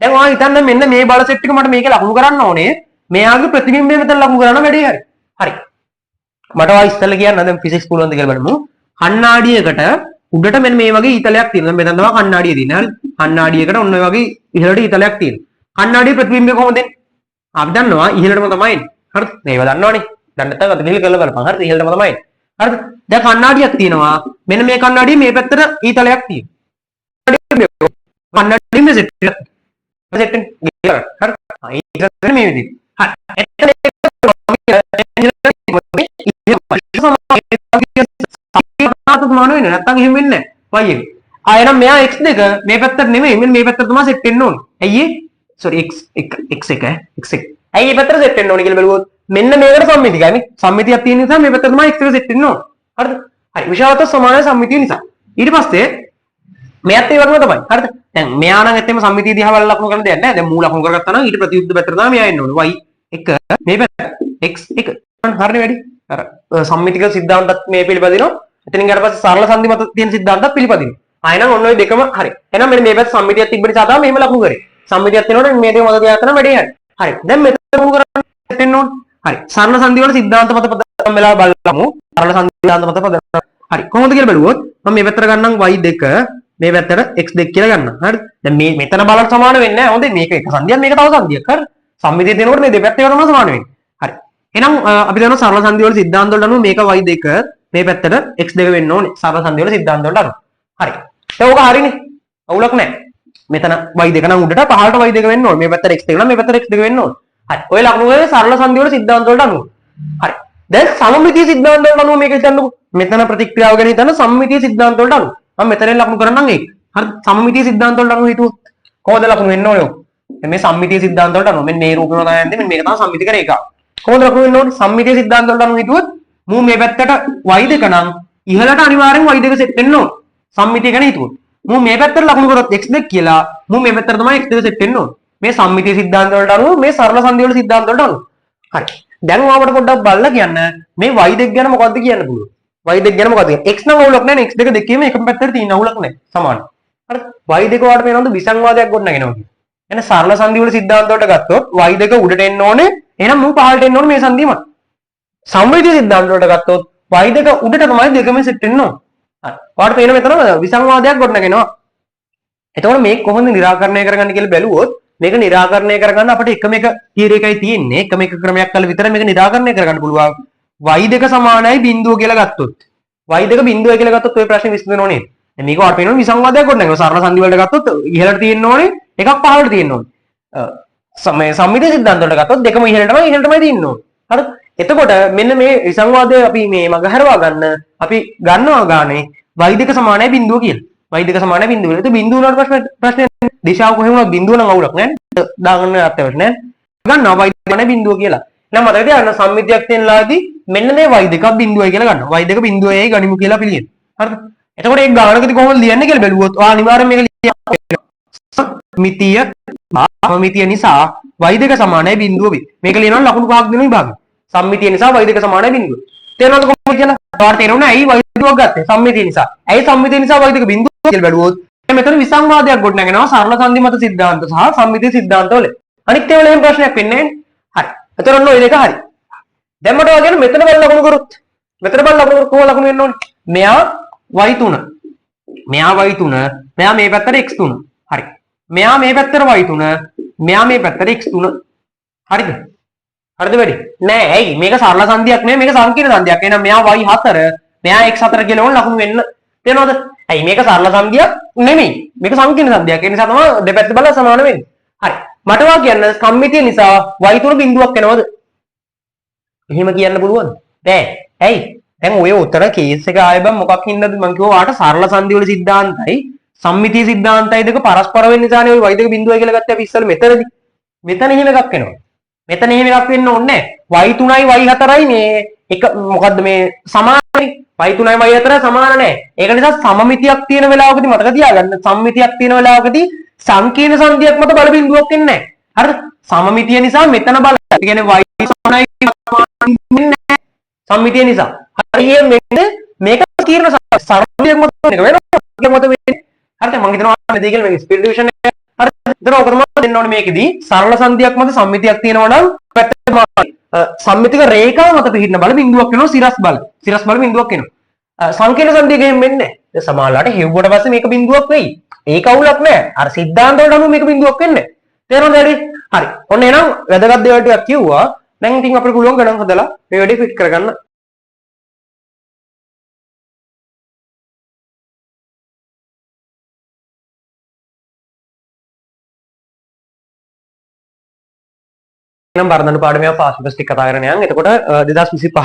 දැන් ඔයා හිතන්න මෙන්න මේ බල සෙට් එක මට මේක ලකුණු කරන්න ඕනේ. මෙයාගේ ප්‍රතිබිම්බය මෙතන ලකුණු කරන්න වැඩේ හරි. හරි. මට ඔයා ඉස්සෙල්ලා කියන්න දැන් ෆිසික්ස් පුළුවන්ද කියලා බලමු. කණ්ණාඩියකට උඩට මෙන්න මේ වගේ ඊතලයක් තියෙනවා. මෙතන තමයි කණ්ණාඩිය තියෙන්නේ. හරි? කණ්ණාඩියකට ඔන්න ඔය වගේ ඉහළට ඊතලයක් තියෙනවා. කණ්ණාඩියේ ප්‍රතිබිම්බය කොහොමද එන්නේ? අපි දන්නවා ඉහළටම තමයි එන්නේ. හරිද? මේව දන්නවනේ. දැන් නැත්නම් අත ගිහින් කරලා බලපන්. හරිද? ඉහළටම තමයි එන්නේ. හරිද? දැන් කණ්ණාඩියක් තියෙනවා. මෙන්න මේ කණ්ණාඩියේ මේ පැත්තට ඊතලයක් තියෙනවා. කණ්ණාඩියේ මේ සෙට් එක. සෙට් එක ගිහලා. හරි? ඊට මේ විදිහට. හරි. සමාන වෙන්නේ නැත්නම් එහෙම වෙන්නේ නැහැ. y එක. ආයෙනම් මෙයා x2 මේ පැත්තට නෙමෙයි මෙන්න මේ පැත්තට තමයි සෙට් වෙන්න ඕනේ. ඇයි ඒ? sorry x1 x1. ඇයි මේ පැත්තට සෙට් වෙන්න ඕනේ කියලා බලුවොත් මෙන්න මේකට සම්මිතිකයි නේ. සම්මිතියක් තියෙන නිසා මේ පැත්තට තමයි x1 සෙට් වෙන්න ඕනේ. හරිද? හරි. විශාලත්ව සමානයි සම්මිතිය නිසා. ඊට පස්සේ මෙයත් ඒ වගේම තමයි. හරිද? දැන් මෙයා නම් ඇත්තම සම්මිතිය දිහා බලලා ලකුණු කරන්න දෙයක් නැහැ. දැන් මූල ලකුණු කරගත්තා නම් ඊට ප්‍රතිවිරුද්ධ පැත්තට තමයි මෙයා එන්න ඕනේ. y1 මේ පැත්ත x1. හරිනේ වැඩි. අර සම්මිතික සිද්ධාන්තත් මේ පිළිපදිනවා. එතනින් ඊට පස්සේ සරල සංදි මත තියෙන සිද්ධාන්තත් පිළිපදිනවා. ආයෙනම් ඔන්න ඔය දෙකම හරි. එහෙනම් මෙන්න මේ පැත්ත සම්මිතියක් තිබ්බ නිසා තමයි මෙහෙම ලකුණු කරේ. සම්මිතියක් තියෙනකොට මේ දෙක මත තියාගන්න වැඩේ හරි. හරි. දැන් මෙතන ලකුණු කරන්න දෙන්න ඕනේ. හරි. සරල සංදි වල සිද්ධාන්ත මත පදනම් වෙලා බලමු. සරල සංදිාන්ත මත පදනම්. හරි. කොහොමද කියලා බලුවොත් මම මේ පැත්තට ගන්නම් y2 මේ පැත්තට x2 කියලා ගන්නම්. හරි. දැන් මේ මෙතන බලන්න සමාන වෙන්නේ නැහැ. හොඳයි. මේක එක සංදියක් මේක තව සංදියක්. හරි. සම්මිතිය තියෙනකොට මේ දෙපැත්ත එකටම සමාන වෙන්නේ. හරි. එහෙනම් අපි දන්නවා සරල සංදි වල සිද්ධාන්ත වලට අනුව මේක y2 මේ පැත්තට x2 වෙන්න ඕනේ. සරල සංදි වල සිද්ධාන්ත වලට අනුව. හරි. දැන් ඕක හරිනේ. අවුලක් නැහැ. මෙතන y2 නම් උඩට පහළට y2 වෙන්න ඕනේ. මේ පැත්තට x2 නම් මේ පැත්තට x2 වෙන්න ඕනේ. හරි. ඔය ලකුණු වල සරල සංදි වල සිද්ධාන්ත වලට අනුව. හරි. දැන් සමමිතිය සිද්ධාන්ත වලට අනුව මේක හිතන්නකෝ. මෙතන ප්‍රතික්‍රියාව ගැන හිතන සමමිතිය සිද්ධාන්ත වලට අනුව. මම මෙතනින් ලකුණු කරන්නම් ඒක. හරි. සමමිතිය සිද්ධාන්ත වලට අනුව හිතුවොත් කොහොමද ලකුණු වෙන්න ඕනේ? මේ සම්මිතිය සිද්ධාන්ත වලට අනුව මෙන්න මේ රූපෙම තමයි යන්නේ. මෙන්න මේක තමයි සම්මිතික රේඛාව. කොහොමද ලකුණු වෙන්න ඕනේ? සම්මිතිය සිද්ධාන්ත වලට අනුව හිතුවොත් මූ මේ පැත්තට y2 නම් ඉහළට අනිවාර්යෙන් y2 සෙට් වෙන්න ඕනේ. සම්මිතිය ගැන හිතුවොත්. මූ මේ පැත්තට ලකුණු කරොත් x2 කියලා මූ මේ පැත්තට තමයි x2 සෙට් වෙන්න ඕනේ. මේ සම්මිතිය සිද්ධාන්ත වලට අනුව මේ සරල සංදි වල සිද්ධාන්ත වලට අනුව. හරි. දැන් ඔයාලට පොඩ්ඩක් බලලා කියන්න මේ y2 ගැන මොකද්ද කියන්න පුළුවන්. y2 ගැන මොකද්ද? x නම් අවුලක් නැහැ නේ. x2 දෙකේම එකම පැත්තට තියෙන අවුලක් නැහැ. සමානයි. හරි. y2 ඔයාලට පේනවද විසංවාදයක් ගොඩනගෙනවා කියන්නේ. එහෙනම් සරල සංදි වල සිද්ධාන්ත වලට ගත්තොත් y2 උඩට එන්න ඕනේ. එහෙනම් මූ පහළට එන්න ඕනේ මේ සංදියම. සම්මිතිය සිද්ධාන්ත වලට ගත්තොත් y2 උඩට තමයි දෙකම සෙට් වෙන්න ඕනේ. හරි. ඔයාලට පේන මෙතන විසංවාදයක් ගොඩනගෙනවා. එතකොට මේක කොහොමද निराකරණය කරගන්නේ කියලා බැලුවොත් මේක निराකරණය කරගන්න අපිට එකම එක තියරි එකයි තියෙන්නේ. එකම එක ක්‍රමයක් කරලා විතර මේක निराකරණය කරගන්න පුළුවන්. y2 සමානයි බිඳුව කියලා ගත්තොත්. y2 බිඳුවයි කියලා ගත්තොත් ඔය ප්‍රශ්නේ විසඳෙනව නේද? දැන් මේක ඔයාලට පේනවා විසංවාදයක් ගොඩනගෙනවා. සරල සංදි වලට ගත්තොත් ඉහළට තියෙන්න ඕනේ එකක් පහළට තියෙන්න ඕනේ. සම්මිතිය සිද්ධාන්ත වලට ගත්තොත් දෙකම ඉහළටමයි තියෙන්න ඕනේ. හරිද? එතකොට මෙන්න මේ විසංවාදය අපි මේ මගහරවා ගන්න අපි ගන්නවා ගානේ වෛදික සමානයි බිඳුව කියලා. වෛදික සමානයි බිඳුව. ඒක බිඳුව වලට ප්‍රශ්නේ දිශාව කොහෙම වුණත් බිඳුව නම් අවුලක් නෑ. දාගන්න අත්‍යවශ්‍ය නෑ. ගන්නවා වෛදික සමානයි බිඳුව කියලා. එහෙනම් මතක තියාගන්න සම්මිතියක් තියෙනලාදී මෙන්න මේ වෛදික බිඳුවයි කියලා ගන්නවා. වෛදික බිඳුවයි ගනිමු කියලා පිළිගන්න. හරිද? එතකොට ඒක ගානකදී කොහොමද ලියන්නේ කියලා බැලුවොත් ඔයා අනිවාර්යයෙන් මේක ලියන්න. සම්මිතිය සමමිතිය නිසා වෛදික සමානයි බිඳුව වේ. මේක ලියනවා ලකුණු පහක් දෙන විභාගෙ. සම්මිතිය නිසා වෛදික සමානයි බිඳුව. තේරෙනවද කොහොමද කියලා? ඔයාලට තේරුණා ඇයි වෛදිකයක් ගත්තේ? සම්මිතිය නිසා. ඇයි සම්මිතිය නිසා වෛදික බිඳුව කියලා බැලුවොත් මෙතන විසංවාදයක් ගොඩනගෙනවා සරල සංදි මත සිද්ධාන්ත සහ සම්මිතිය සිද්ධාන්ත වල. අනිත් ඒවා එහෙම ප්‍රශ්නයක් වෙන්නේ නැහැ. හරි. එතකොට ඔන්න ඔය දෙක හරි. දැන් මට ඔයාගෙන මෙතන බලලා ලකුණු කරොත්. මෙතන බලලා කොහොම ලකුණු වෙන්න ඕනේ? මෙයා y3. මෙයා y3. මෙයා මේ පැත්තට x3. හරි. මෙයා මේ පැත්තට y3. මෙයා මේ පැත්තට x3. හරිද? හරිද වැඩි? නෑ ඇයි? මේක සරල සංදියක් නෙමෙයි මේක සංකීර්ණ සංදියක්. එහෙනම් මෙයා y4 මෙයා x4 කියලා ඕන ලකුණු වෙන්න. තේරෙනවද? ඇයි මේක සරල සංදියක් නෙමෙයි. මේක සංකීර්ණ සංදියක්. ඒ නිසා තමයි දෙපැත්ත බලලා සමාන වෙන්නේ. හරි. මට වා කියන්න සම්මිතිය නිසා y3 බිඳුවක් එනවද? එහෙම කියන්න පුළුවන්ද? බෑ. ඇයි? දැන් ඔය උතර කේස් එක ආයෙ බම් මොකක් හින්දාද මම කිව්වා වාට සරල සංදි වල සිද්ධාන්තයි සම්මිතිය සිද්ධාන්තයි දෙක පරස්පර වෙන්න නිසානේ ওই වෛදික බිඳුවයි කියලා ගත්තේ අපි ඉස්සෙල්ලා මෙතනදී. මෙතන එහෙම එකක් එනවා. මෙතන එහෙම එකක් වෙන්න ඕනේ නැහැ. y3යි y4යි මේ එක මොකද්ද මේ සමානයි. y3යි y4යි සමාන නැහැ. ඒක නිසා සමමිතියක් තියෙන වෙලාවකදී මතක තියාගන්න සම්මිතියක් තියෙන වෙලාවකදී සංකීර්ණ සංදියක් මත බල බිඳුවක් එන්නේ නැහැ. හරිද? සමමිතිය නිසා මෙතන බල. ඒ කියන්නේ y සමානයි නැහැ. සම්මිතිය නිසා. හරියට මේක සංකීර්ණ සංදියක් මත එක වෙනවා. මත වෙන්නේ. හරිද? මම හිතනවා මේ දෙකේ මේක ස්පීඩ් ඩිවිෂන් එක හරි එතන ඔක තමයි දෙන්න ඕනේ මේකෙදී සරල සංදියක් මත සම්මිතියක් තියෙනවා නම් පැත්තට සම්මිතික රේඛාව මත පිහිටන බල බිඳුවක් වෙනවා සිරස් බල බිඳුවක් වෙනවා සංකීර්ණ සංදියක එහෙම වෙන්නේ නැහැ සමානලාට හෙව්වට පස්සේ මේක බිඳුවක් වෙයි ඒක අවුලක් නැහැ අර සිද්ධාන්ත වලට අනුව මේක බිඳුවක් වෙන්නේ තේරෙනවද හරි ඔන්න එහෙනම් වැදගත් දේවල් ටිකක් කිව්වා දැන් ඉතින් අපිට පුළුවන් ගණන් හදලා මේ වැඩේ ෆිට කරගන්න බරදඬු පාඩමේ ෆාස්ට් ෆස්ට් ටික කතා කරගෙන යන්. එතකොට 2025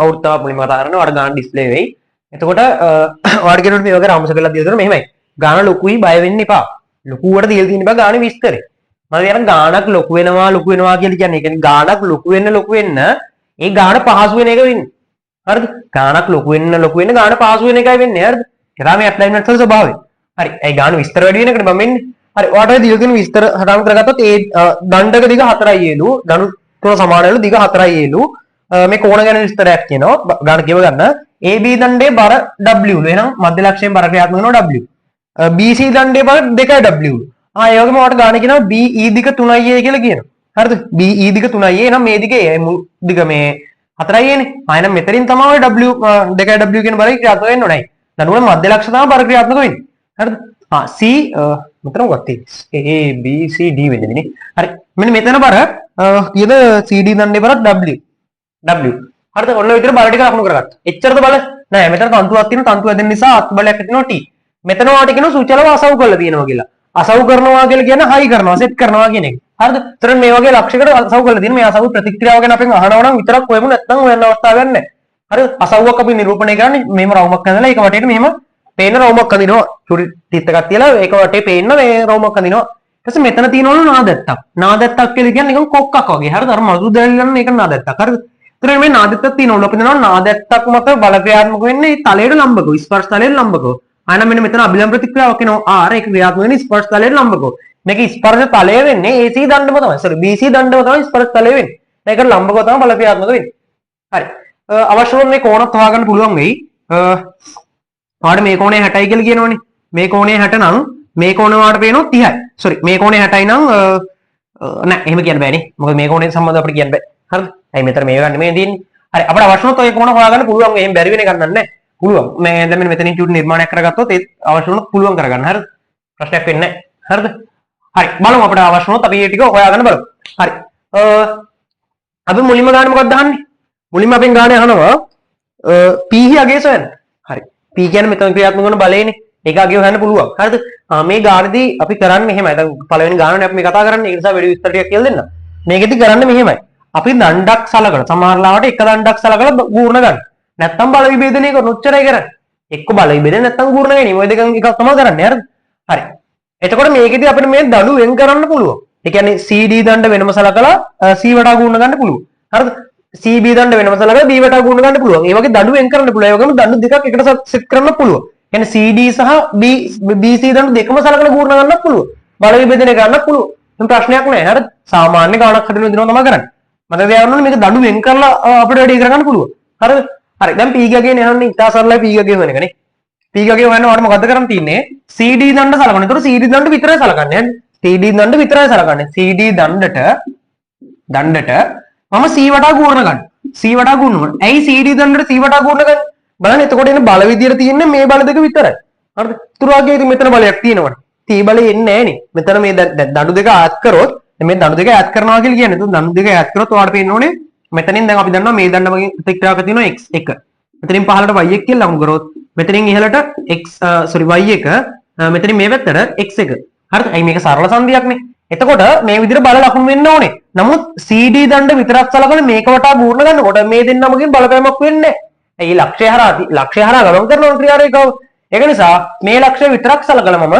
අවුරුද්ද මුලින්ම කතා කරනවා. ඔයාලට ගාන ඩිස්ප්ලේ වෙයි. එතකොට ඔයාලට කියනකොට මේ වගේ රාමස කරලා දීලා දෙනවා මෙහෙමයි. ගාන ලොකුයි බය වෙන්න එපා. ලොකුවට දීලා තියෙන බා ගාන විස්තරේ. මම කියන ගානක් ලොකු වෙනවා කියලා කියන්නේ. ඒ කියන්නේ ගානක් ලොකු වෙන්න ඒ ගාන පහසු වෙන එක වෙන්නේ. හරිද? ගානක් ලොකු වෙන්න ගාන පහසු වෙන එකයි වෙන්නේ. හරිද? ඒ තමයි ඇට්ලයින්මන්ට් වල ස්වභාවය. හරි. ඒ ගාන විස්තර වැඩි වෙන එකට මම එන්නේ. හරි ඔයාලට දීලා තියෙන විස්තර හදාම කරගත්තොත් ඒ දණ්ඩක දිග 4යි ඒලු දණු තුන සමානලු දිග 4යි ඒලු මේ කෝණ ගැන විස්තරයක් කියනවා ගාන කියව ගන්න AB දණ්ඩේ බර W ලු එහෙනම් මධ්‍ය ලක්ෂයෙන් බර ක්‍රියාත්මක වෙනවා W BC දණ්ඩේ බර 2යි W ඒ වගේම ඔයාලට ගාන කියනවා BE දිග 3යි A කියලා කියනවා හරිද BE දිග 3යි A එහෙනම් මේ දිගේ දිග මේ 4යි A නේ එහෙනම් මෙතනින් තමයි W 2යි W කියන බරයි ක්‍රියාත්මක වෙන්න ඕනේ දණුවේ මධ්‍ය ලක්ෂ තමයි බර ක්‍රියාත්මක වෙන්නේ හරිද C මෙතන ගත්තේ A B C D වෙන්නේ නේ. හරි. මෙන්න මෙතන බර කීයද CD දණ්ඩේ බර W. හරිද? ඔන්න ඔය විදිහට බල ටික ලකුණු කරගත්තා. එච්චරද බල නෑ. මෙතන තන්තුවක් තියෙනවා. තන්තු ඇදෙන නිසා අත් බලයක් ඇතිවෙනවා T. මෙතන වාට කියනවා සුචලව අසව් කරලා තියෙනවා කියලා. අසව් කරනවා කියලා කියන්නේ හයි කරනවා, සෙට් කරනවා කියන එක. හරිද? ඒතර මේ වගේ ලක්ෂයකට අසව් කරලා තියෙන මේ අසව් ප්‍රතික්‍රියාව ගැන අපෙන් අහනවා නම් විතරක් කොහෙම නැත්නම් හොයන්න අවස්ථාවක් නැහැ. හරිද? අසව්වක් අපි නිරූපණය කරන්නේ මෙහෙම රවුමක් හදලා ඒක වටේට මෙහෙම පේන රවුමක් අඳිනවා චුරි තිත් එකක් තියලා ඒක වටේ පේන්න මේ රවුමක් අඳිනවා ඊට පස්සේ මෙතන තියෙනවලු නාදැත්තක් කියලා කියන්නේ නිකන් කොක්කක් වගේ හරිද අර මසු දැල්ලන මේක නාදැත්තක් හරිද ඒතර මේ නාදැත්තක් තියෙනවලු අපි දන්නවා නාදැත්තක් මත බල ක්‍රියාත්මක වෙන්නේ තලයට ලම්බකව ස්පර්ශ තලයට ලම්බකව ආයෙත් මෙන්න මෙතන අභිලම්බ ප්‍රතික්‍රියාවක් එනවා R ඒක ක්‍රියාත්මක වෙන්නේ ස්පර්ශ තලයට ලම්බකව මේක ස්පර්ශ තලය වෙන්නේ AC දණ්ඩම තමයි සෝරි BC දණ්ඩම තමයි ස්පර්ශ තලය වෙන්නේ ඒකට ලම්බකව තමයි බල ක්‍රියාත්මක වෙන්නේ හරි අවශ්‍ය වුණ මේ කෝණත් හොයාගන්න පුළුවන් වෙයි ඔයාලට මේ කෝණය 60යි කියලා කියනවනේ. මේ කෝණය 60 නම් මේ කෝණය ඔයාලට පේනවා 30යි. සෝරි මේ කෝණය 60යි නම් නෑ එහෙම කියන්න බෑනේ. මොකද මේ කෝණයට සම්බන්ධව අපිට කියන්න බෑ. හරිද? ඇයි මෙතන මේ ගන්න මේ තියෙන්නේ. හරි අපිට අවශ්‍ය වුණොත් ඔය කෝණ හොයාගන්න පුළුවන්. එහෙම බැරි වෙන එකක් නෑ. පුළුවන්. මේ දැන් මෙතනින් චුට් නිර්මාණයක් කරගත්තොත් ඒ අවශ්‍ය වුණොත් පුළුවන් කරගන්න. හරිද? ප්‍රශ්නයක් වෙන්නේ නෑ. හරිද? හරි බලමු අපිට අවශ්‍ය වුණොත් අපි මේ ටික හොයාගන්න බලමු. හරි. අපි මුලින්ම ගන්න මොකක්ද අහන්නේ? මුලින්ම අපෙන් ගානේ අහනවා P අගේ සොයන්න. හරි. P කියන්නේ මෙතන ක්‍රියාත්මක වෙන බලයනේ. ඒක අගය හොයන්න පුළුවන්. හරිද? මේ ගානදී අපි කරන්නේ මෙහෙමයි. දැන් පළවෙනි ගානනේ අපි මේ කතා කරන්නේ. ඒ නිසා වැඩි විස්තර ටිකක් කියලා දෙන්න. මේකෙදි කරන්නේ මෙහෙමයි. අපි දණ්ඩක් සලකලා සමහර ලාවට එක දණ්ඩක් සලකලා ගූර්ණ ගන්න. නැත්තම් බල විභේදනය කරන උච්චරය කරන්නේ. එක්ක බල විභේදනය නැත්තම් ගූර්ණ ගැනීම. ඔය දෙකෙන් එකක් තමයි කරන්නේ. හරිද? හරි. එතකොට මේකෙදි අපිට මේ දඩු වෙන් කරන්න පුළුවන්. ඒ කියන්නේ CD දණ්ඩ වෙනම සලකලා C වටා ගූර්ණ ගන්න පුළුවන්. හරිද? CB දණ්ඩ වෙනම සලකලා B වටා ගූර්ණ ගන්න පුළුවන්. ඒ වගේ දඩු වෙන් කරන්න පුළුවන්. ඒ වගේම දණ්ඩු දෙකක් එකට සෙට් කරන්න පුළුවන්. කියන්නේ CD සහ BC දණ්ඩු දෙකම සලකලා ගූර්ණ ගන්නත් පුළුවන්. බල විභේදනය කරන්නත් පුළුවන්. එහෙනම් ප්‍රශ්නයක් නැහැ. හරිද? සාමාන්‍ය ගාණක් හදන විදිහම තමයි කරන්නේ. මතක තියාගන්න ඕනේ මේක දඩු වෙන් කරලා අපිට වැඩි කරගන්න පුළුවන්. හරිද? හරි. දැන් P ගගේ නහන්නේ ඉතා සරලයි P ගගේ වෙන එකනේ. P ගගේ හොයන්න ඔයාලට මොකද්ද කරන්න තියෙන්නේ? CD දණ්ඩ සලකන්න. ඒතකොට CD දණ්ඩ විතරයි සලකන්නේ. CD දණ්ඩ විතරයි සලකන්නේ. CD දණ්ඩට මම C වටා ගූර්ණ ගන්න. C වටා ගූර්ණ කරනවා. ඇයි CD දණ්ඩට C වටා ගූර්ණ ගන්නේ? බලන්න එතකොට එන බල විදියට තියෙන්නේ මේ බල දෙක විතරයි. හරිද? තුරාගේ ඉතින් මෙතන බලයක් තියෙනවනේ. T බලය එන්නේ නැහැ නේ. මෙතන මේ දඬු දෙක ඈඩ් කරොත් මේ දඬු දෙක ඈඩ් කරනවා කියලා කියන්නේ. එතකොට දඬු දෙක ඈඩ් කරොත් ඔයාලට පේන්න ඕනේ මෙතනින් දැන් අපි දන්නවා මේ දණ්ඩමකින් ප්‍රතික්‍රියාවක තියෙනවා x1. මෙතනින් පහළට y1 කියලා ලකුණු කරොත් මෙතනින් ඉහළට y1 මෙතනින් මේ පැත්තට x1. හරිද? අයි මේක සරල සංදියක් නේ. එතකොට මේ විදිහට බල ලකුණු වෙන්න ඕනේ. නමුත් CD දණ්ඩ විතරක් සලකන මේක වටා ගූර්ණ ගන්නකොට මේ දෙන්නමකින් බලපෑමක් වෙන්නේ නැහැ. ඒ ලක්ෂ්‍ය හරහා ගමන් කරන ක්‍රියාරේඛාව. ඒක නිසා මේ ලක්ෂ්‍ය විතරක් සලකලා මම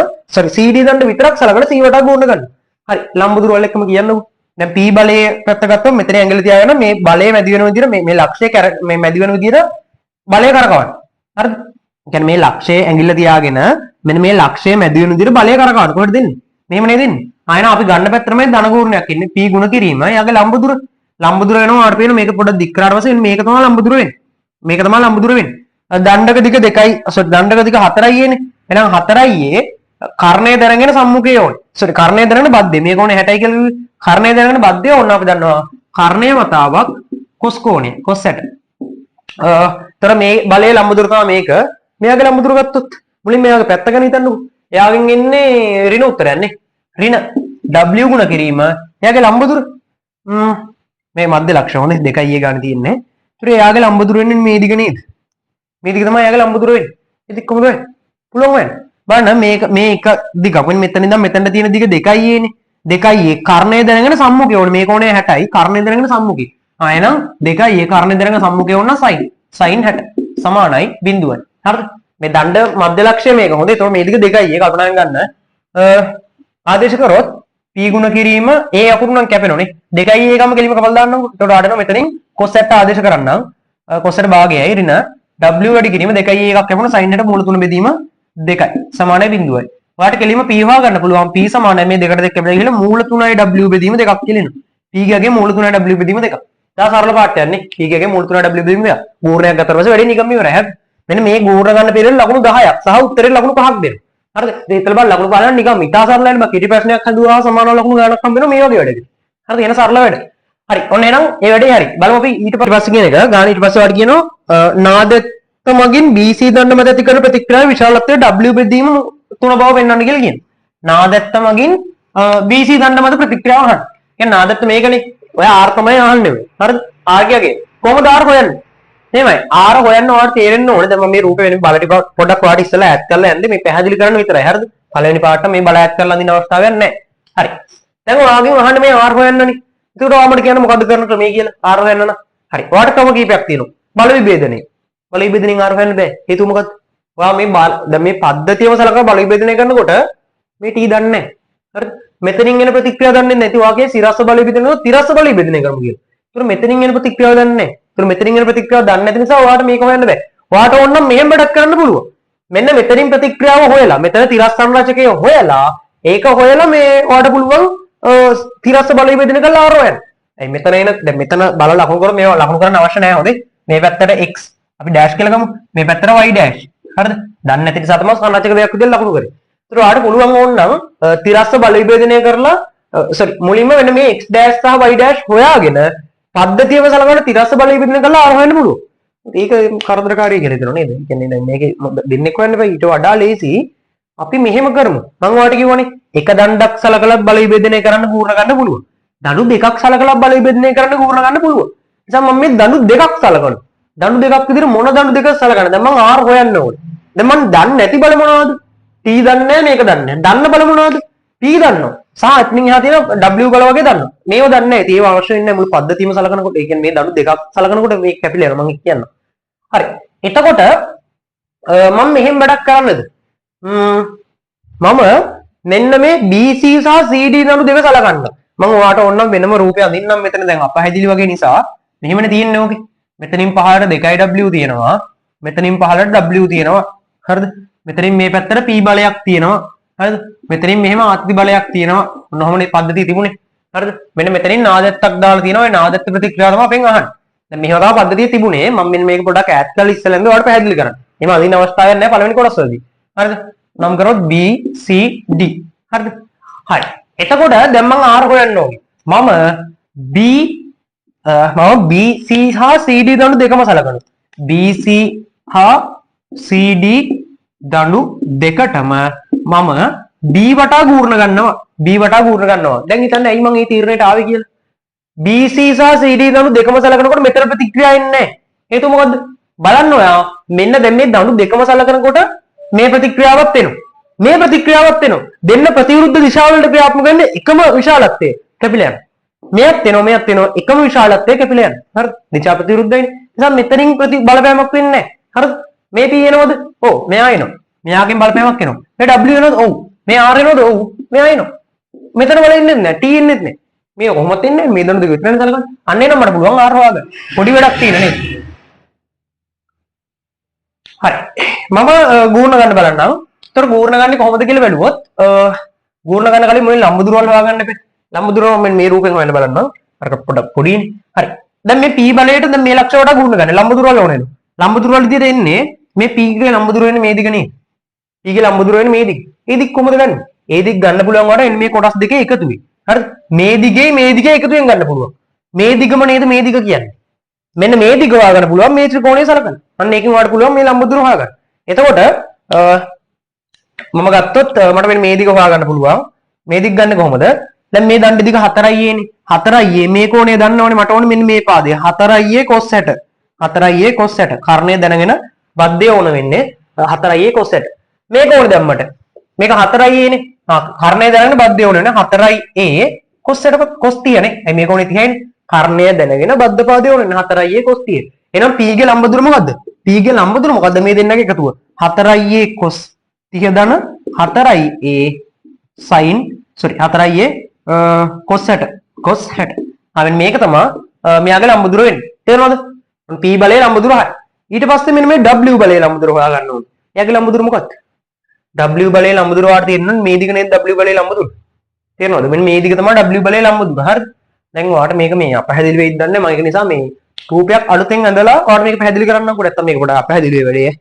CD දණ්ඩ විතරක් සලකලා C වටා ගූර්ණ ගන්න. හරි. ලම්බුදුර වල එකම කියන්නකෝ. දැන් P බලයේ පැත්ත ගත්තොත් මෙතන ඇඟිලි තියාගෙන මේ බලය මැදි වෙන විදිහට මේ ලක්ෂ්‍ය මේ මැදි වෙන විදිහට බලය කරකවන්න. හරිද? ඒ කියන්නේ මේ ලක්ෂ්‍යයේ ඇඟිල්ල තියාගෙන මෙන්න මේ ලක්ෂ්‍යයේ මැදි වෙන විදිහට බලය කරකවන්න. කොහෙද දෙන්නේ? මෙහෙම නේද දෙන්නේ? ආයෙන අපි ගන්න පැත්තටමයි ධන ගූර්ණයක් ඉන්නේ. P ගුණ කිරීම. යාගේ ලම්බුදුර වෙනවා. ආට පේන මේක පොඩ්ඩක් දික් කරාට පස්සේ මේක තමයි ලම්බුදුර වෙන්නේ. මේක තමයි ලම්බුදුර වෙන්නේ. දණ්ඩක දිග 2යි දණ්ඩක දිග 4යි එන්නේ. එහෙනම් 4යි කර්ණය දැනගෙන සම්මුඛයේ ඕනේ. කර්ණය දැනගෙන බද්ධය. මේක ඕනේ 60යි කියලා. කර්ණය දැනගෙන බද්ධය ඕන අපි දන්නවා. කර්ණය වතාවක් කොස් කෝණය. කොස් 60. තර මේ බලයේ ලම්බුදුර තමයි මේක. මෙයාගේ ලම්බුදුර ගත්තොත් මුලින් මෙයාගේ පැත්ත ගැන හිතන්නකෝ. එයාගෙන් එන්නේ ඍණ උත්තරයක් නේ. ඍණ W ගුණ කිරීම. එයාගේ ලම්බුදුර මේ මධ්‍ය ලක්ෂණ ඕනේ 2යි ගන්න තියෙන්නේ. ඒතර එයාගේ ලම්බුදුර වෙන්නේ මේ දිග නේද? මේ දිග තමයි එයාගේ ලම්බුදුර වෙන්නේ. ඉතින් කොහොමද වෙන්නේ? පුළුවන් වෙන්නේ. බලන්න මේ එක දිගක්. මෙතන ඉඳන් මෙතනට තියෙන දිග 2යි එන්නේ. 2යි කර්ණය දැනගෙන සම්මුඛය ඕනේ. මේක ඕනේ 60යි. කර්ණය දැනගෙන සම්මුඛය. එහෙනම් 2යි කර්ණය දැනගෙන සම්මුඛය ඕන sin 60 සමානයි බිඳුවයි. හරිද? මේ දණ්ඩ මධ්‍ය ලක්ෂ්‍ය මේක. හොඳයි. ඒතකොට මේ දිග 2යි. ඒක කල්පනාවෙන් ගන්න. ආදේශ කරොත් P ගුණ කිරීම A අකුරු නම් කැපෙනෝනේ. 2යි එකම කෙලිම කපලා දාන්නකො. ඒතකොට ආඩන මෙතනින් cos 60 ආදේශ කරන්නම්. cos 60 භාගයයි ඍණ W වැඩි කිරීම 2යි එකක් කැපුණා sin 60 මූල 3 බෙදීම 2යි සමානයි බිඳුවයි. ඔයාලට කෙලිම P හොයා ගන්න පුළුවන්. P සමානයි මේ දෙකට දෙක කැපිලා ගිහලා මූල 3යි W බෙදීම 2ක් කියලා එනවා. P ගගේ මූල 3යි W බෙදීම 2ක්. දා සරල පාඩයක් නේ. P ගගේ මූල 3යි W බෙදීම 2ක්. ගෝරණයක් ගත්තට පස්සේ වැඩි නිකම්ම ඉවරයි. හරි. මෙන්න මේ ගෝරණ ගන්න පෙරේල ලකුණු 10ක් සහ උත්තරේ ලකුණු 5ක් දෙනවා. හරිද? ඒ ඉතල බලන්න ලකුණු බලන්න නිකම් ඉතා සරලයි. මම කිටි ප්‍රශ්නයක් හදුවා සමාන ලකුණු ගණනක් හම්බ වෙනවා මේ වගේ වැඩකට. හරිද? එන සරල වැඩ. හරි. ඔන්න එහෙනම් ඒ වැඩේ හරි. බලමු අපි ඊට පස්සේ කියන එක. ගාන ඊට පස්සේ වාට කියනවා නාදත් මගින් BC දණ්ඩ මත ඇති කරන ප්‍රතික්‍රියාවේ විශාලත්වය W බෙදීම 3 බව පෙන්වන්න කියලා කියනවා. නාදත්ත මගින් BC දණ්ඩ මත ප්‍රතික්‍රියාව අහන්න. කියන්නේ නාදත්ත මේකනේ. ඔය R තමයි අහන්නේ. හරිද? R කියගේ කොහොමද R හොයන්නේ? එහෙමයි. R හොයන්න ඔයාලට තේරෙන්න ඕනේ. දැන් මම මේ රූපේ වෙන බල ටික පොඩ්ඩක් ඔයාලට ඉස්සලා ඈඩ් කරලා යන්නේ. මේ පැහැදිලි කරන්න විතරයි. හරිද? පළවෙනි පාඩට මේ බල ඈඩ් කරලා අඳින අවස්ථාවක් නැහැ. හරි. දැන් ඔයාගෙන් අහන්න මේ R හොයන්නනේ. ඒකට ඔයාමට කියන්න මොකද්ද කරන්න ක්‍රමය කියලා? R හොයන්න නම්. හරි. ඔයාලට ක්‍රම කීපයක් තියෙනවා. බල විභේදනය. බල විභේදනයෙන් R හොයන්න බෑ. හේතුව මොකද්ද? ඔයා මේ දැන් මේ පද්ධතියම සලකලා බල විභේදනය කරනකොට මේ T දන්නේ නැහැ. හරිද? මෙතනින් එන ප්‍රතික්‍රියාව දන්නේ නැති වාගේ සිරස්ස බල විභේදනය තිරස්ස බල විභේදනය කරමු කියලා. ඒතර මෙතනින් එන ප්‍රතික්‍රියාව දන්නේ නැහැ. ඒතර මෙතනින් එන ප්‍රතික්‍රියාව දන්නේ නැති නිසා ඔයාලට මේක හොයන්න බෑ. ඔයාලට ඕන නම් මෙහෙම වැඩක් කරන්න පුළුවන්. මෙන්න මෙතනින් ප්‍රතික්‍රියාව හොයලා මෙතන තිරස් සංරචකය හොයලා ඒක හොයලා මේ ඔයාලට පුළුවන් තිරස්ස බල විභේදනය කරලා R හොයන්න. ඇයි මෙතන එන දැන් මෙතන බල ලකුණු කරොත් මේවා ලකුණු කරන්න අවශ්‍ය නැහැ හොඳේ. මේ පැත්තට x අපි ඩෑෂ් කියලා ගමු. මේ පැත්තට y ඩෑෂ්. හරිද? දන්නේ නැති නිසා තමයි සංරචක දෙයක් විදිහට ලකුණු කරේ. ඒතර ඔයාලට පුළුවන් ඕන නම් තිරස්ස බල විභේදනය කරලා මුලින්ම වෙන මේ x ඩෑෂ් සහ y ඩෑෂ් හොයාගෙන පද්ධතියම සලකන තිරස්ස බල විභේදනය කරලා R හොයන්න පුළුවන්. ඒක කරදරකාරී කියලා හිතනවා නේද? ඒ කියන්නේ දැන් මේකේ දෙන්නෙක් හොයන්න බෑ. ඊට වඩා ලේසි අපි මෙහෙම කරමු. මම ඔයාලට කිව්වනේ එක දණ්ඩක් සලකලා බල විභේදනය කරන්න පූර්ණ ගන්න පුළුවන්. දණු දෙකක් සලකලා බල විභේදනය කරන්න පූර්ණ ගන්න පුළුවන්. නිසා මම මේ දණු දෙකක් සලකනවා. දණු දෙකක් විදිහට මොන දණු දෙකක් සලකන්නේ? දැන් මම R හොයන්න ඕනේ. දැන් මම දන්නේ නැති බල මොනවද? T දන්නේ නැහැ මේක දන්නේ නැහැ. දන්න බල මොනවද? P දන්නවා. සහ එතනින් එහා තියෙන W බල වගේ දන්නවා. මේව දන්නේ නැහැ. ඒව අවශ්‍ය වෙන්නේ මුළු පද්ධතියම සලකනකොට. ඒ කියන්නේ මේ දණු දෙකක් සලකනකොට මේක කැපිලා යනවා මම කියන්නම්. හරි. එතකොට මම මෙහෙම වැඩක් කරන්නද? මම මෙන්න මේ BC සහ CD දණු දෙක සලකන්න. මම ඔයාලට ඕනනම් වෙනම රූපයක් අඳින්නම් මෙතන දැන් අපහැදිලි වගේ නිසා මෙහෙමනේ තියෙන්නේ ඕකේ. මෙතනින් පහළට 2W තියෙනවා. මෙතනින් පහළට W තියෙනවා. හරිද? මෙතනින් මේ පැත්තට P බලයක් තියෙනවා. හරිද? මෙතනින් මෙහෙම ආත්ති බලයක් තියෙනවා. ඔන්නෝමනේ පද්ධතිය තිබුණේ. හරිද? මෙන්න මෙතනින් නාදත්තක් දාලා තියෙනවා. ඒ නාදත්ත ප්‍රතික්‍රියාව තමයි අපෙන් අහන්නේ. දැන් මෙහෙම තමයි පද්ධතිය තිබුණේ. මම මෙන්න මේක පොඩ්ඩක් ඈත් කරලා ඉස්සෙල්ලා ඔයාලට පැහැදිලි කරන්න. එහෙම අදින්න අවස්ථාවක් නැහැ පළවෙනි කොටස වලදී. හරිද? නම් කරොත් B C D. හරිද? හරි. එතකොට දැන් මම R හොයන්න ඕනේ. මම BC හා CD දණු දෙකම සලකනවා. BC හා CD දණු දෙකටම මම B වටා ගූර්ණ ගන්නවා. B වටා ගූර්ණ ගන්නවා. දැන් හිතන්න ඇයි මම මේ තීරණයට ආවේ කියලා. BC සහ CD දණු දෙකම සලකනකොට මෙතන ප්‍රතික්‍රියාවක් එන්නේ නැහැ. හේතුව මොකද්ද? බලන්න ඔයා මෙන්න දැන් මේ දණු දෙකම සලකනකොට මේ ප්‍රතික්‍රියාවක් එනවා. මේ ප්‍රතික්‍රියාවක් එනවා. දෙන්න ප්‍රතිවිරුද්ධ දිශාවලට ක්‍රියාත්මක වෙන්නේ එකම විශාලත්වය කැපිලා යනවා. මෙයත් එනවා එකම විශාලත්වය කැපිලා යනවා. හරිද? දිශා ප්‍රතිවිරුද්ධයිනේ. නිසා මෙතනින් බලපෑමක් වෙන්නේ නැහැ. හරිද? මේ P එනවද? ඔව්. මෙයා එනවා. මෙයාගෙන් බලපෑමක් එනවා. මේ W එනවද? ඔව්. මේ R එනවද? ඔව්. මෙයා එනවා. මෙතන වල ඉන්නේ නැහැ. T ඉන්නෙත් නැහැ. මේ කොහොමද ඉන්නේ? මේ දණු දෙක විතරනේ සලකන්නේ. අන්න එනම් මට පුළුවන් R හොයාගන්න. පොඩි වැඩක් තියෙන නේද? හරි. මම ගූර්ණ ගන්න බලන්නම්. ඒතර ගූර්ණ ගන්නේ කොහොමද කියලා බැලුවොත් ගූර්ණ ගන්න කලින් මුලින් ලම්බ දුරවල් හොයාගන්න එපේ. ලම්බ දුරවල් මම මේ රූපෙන් හොයන්න බලන්නම්. අර පොඩක් පොඩිනේ. හරි. දැන් මේ P බලයට දැන් මේ ලක්ෂ වඩා ගූර්ණ ගන්න. ලම්බ දුරවල් ඕනේ නේද? ලම්බ දුරවල් විදිහට එන්නේ මේ P ගේ ලම්බ දුර වෙන්නේ මේ දිග නේ. P ගේ ලම්බ දුර වෙන්නේ මේ දිග. ඒ දිග කොහොමද ගන්නේ? ඒ දිග ගන්න පුළුවන් වඩා එන්නේ මේ කොටස් දෙකේ එකතු වෙයි. හරිද? මේ දිගේ එකතුවෙන් ගන්න පුළුවන්. මේ දිගම නේද මේ දිග කියන්නේ. මෙන්න මේ දිග හොයාගන්න පුළුවන් මේ ත්‍රිකෝණය සලකන්න. අන්න ඒකෙන් ඔයාලට පුළුවන් මේ ලම්බ දුර හොයාගන්න. එතකොට මම ගත්තොත් මට මෙන්න මේ දිග හොයාගන්න පුළුවන්. මේ දිග ගන්න කොහොමද? දැන් මේ දණ්ඩ දිග 4i නේ. 4i මේ කෝණය දන්නවනේ මට ඕනේ මෙන්න මේ පාදය. 4i cos 60. 4i cos 60. කර්ණය දැනගෙන බද්ධය ඕන වෙන්නේ 4i cos 60. මේ කෝණය දැම්මට මේක 4i නේ. කර්ණය දැනගෙන බද්ධය ඕන වෙන්නේ 4i cos 60 cos 30 නේ. ඇයි මේ කෝණය 30යිනේ? කර්ණය දැනගෙන බද්ධ පාදය ඕන වෙන්නේ 4i cos 30. එහෙනම් P ගේ ලම්බ දුර මොකද්ද? P ගේ ලම්බ දුර මොකද්ද මේ දෙන්නගේ එකතුව? 4i cos 30 ධන 4i sin 4i cos 60 cos 60. මෙන්න මේක තමයි මෙයාගේ ලම්බ දුර වෙන්නේ. තේරෙනවද? P බලයේ ලම්බ දුර 6. ඊට පස්සේ මෙන්න මේ W බලයේ ලම්බ දුර හොයා ගන්න ඕනේ. එයාගේ ලම්බ දුර මොකක්ද? W බලයේ ලම්බ දුර වාට තියෙනවා මේ දිග නේද W බලයේ ලම්බ දුර. තේරෙනවද? මෙන්න මේ දිග තමයි W බලයේ ලම්බ දුර. හරිද? දැන් ඔයාලට මේක මේ අපහැදිලි වෙයිද දන්නේ නැහැ. මම ඒක නිසා මේ රූපයක් අලුතෙන් ඇඳලා ඔයාලට මේක පැහැදිලි කරන්නම්කො. නැත්තම් මේක පොඩ්ඩක් අපහැදිලි වෙයි වැඩේ.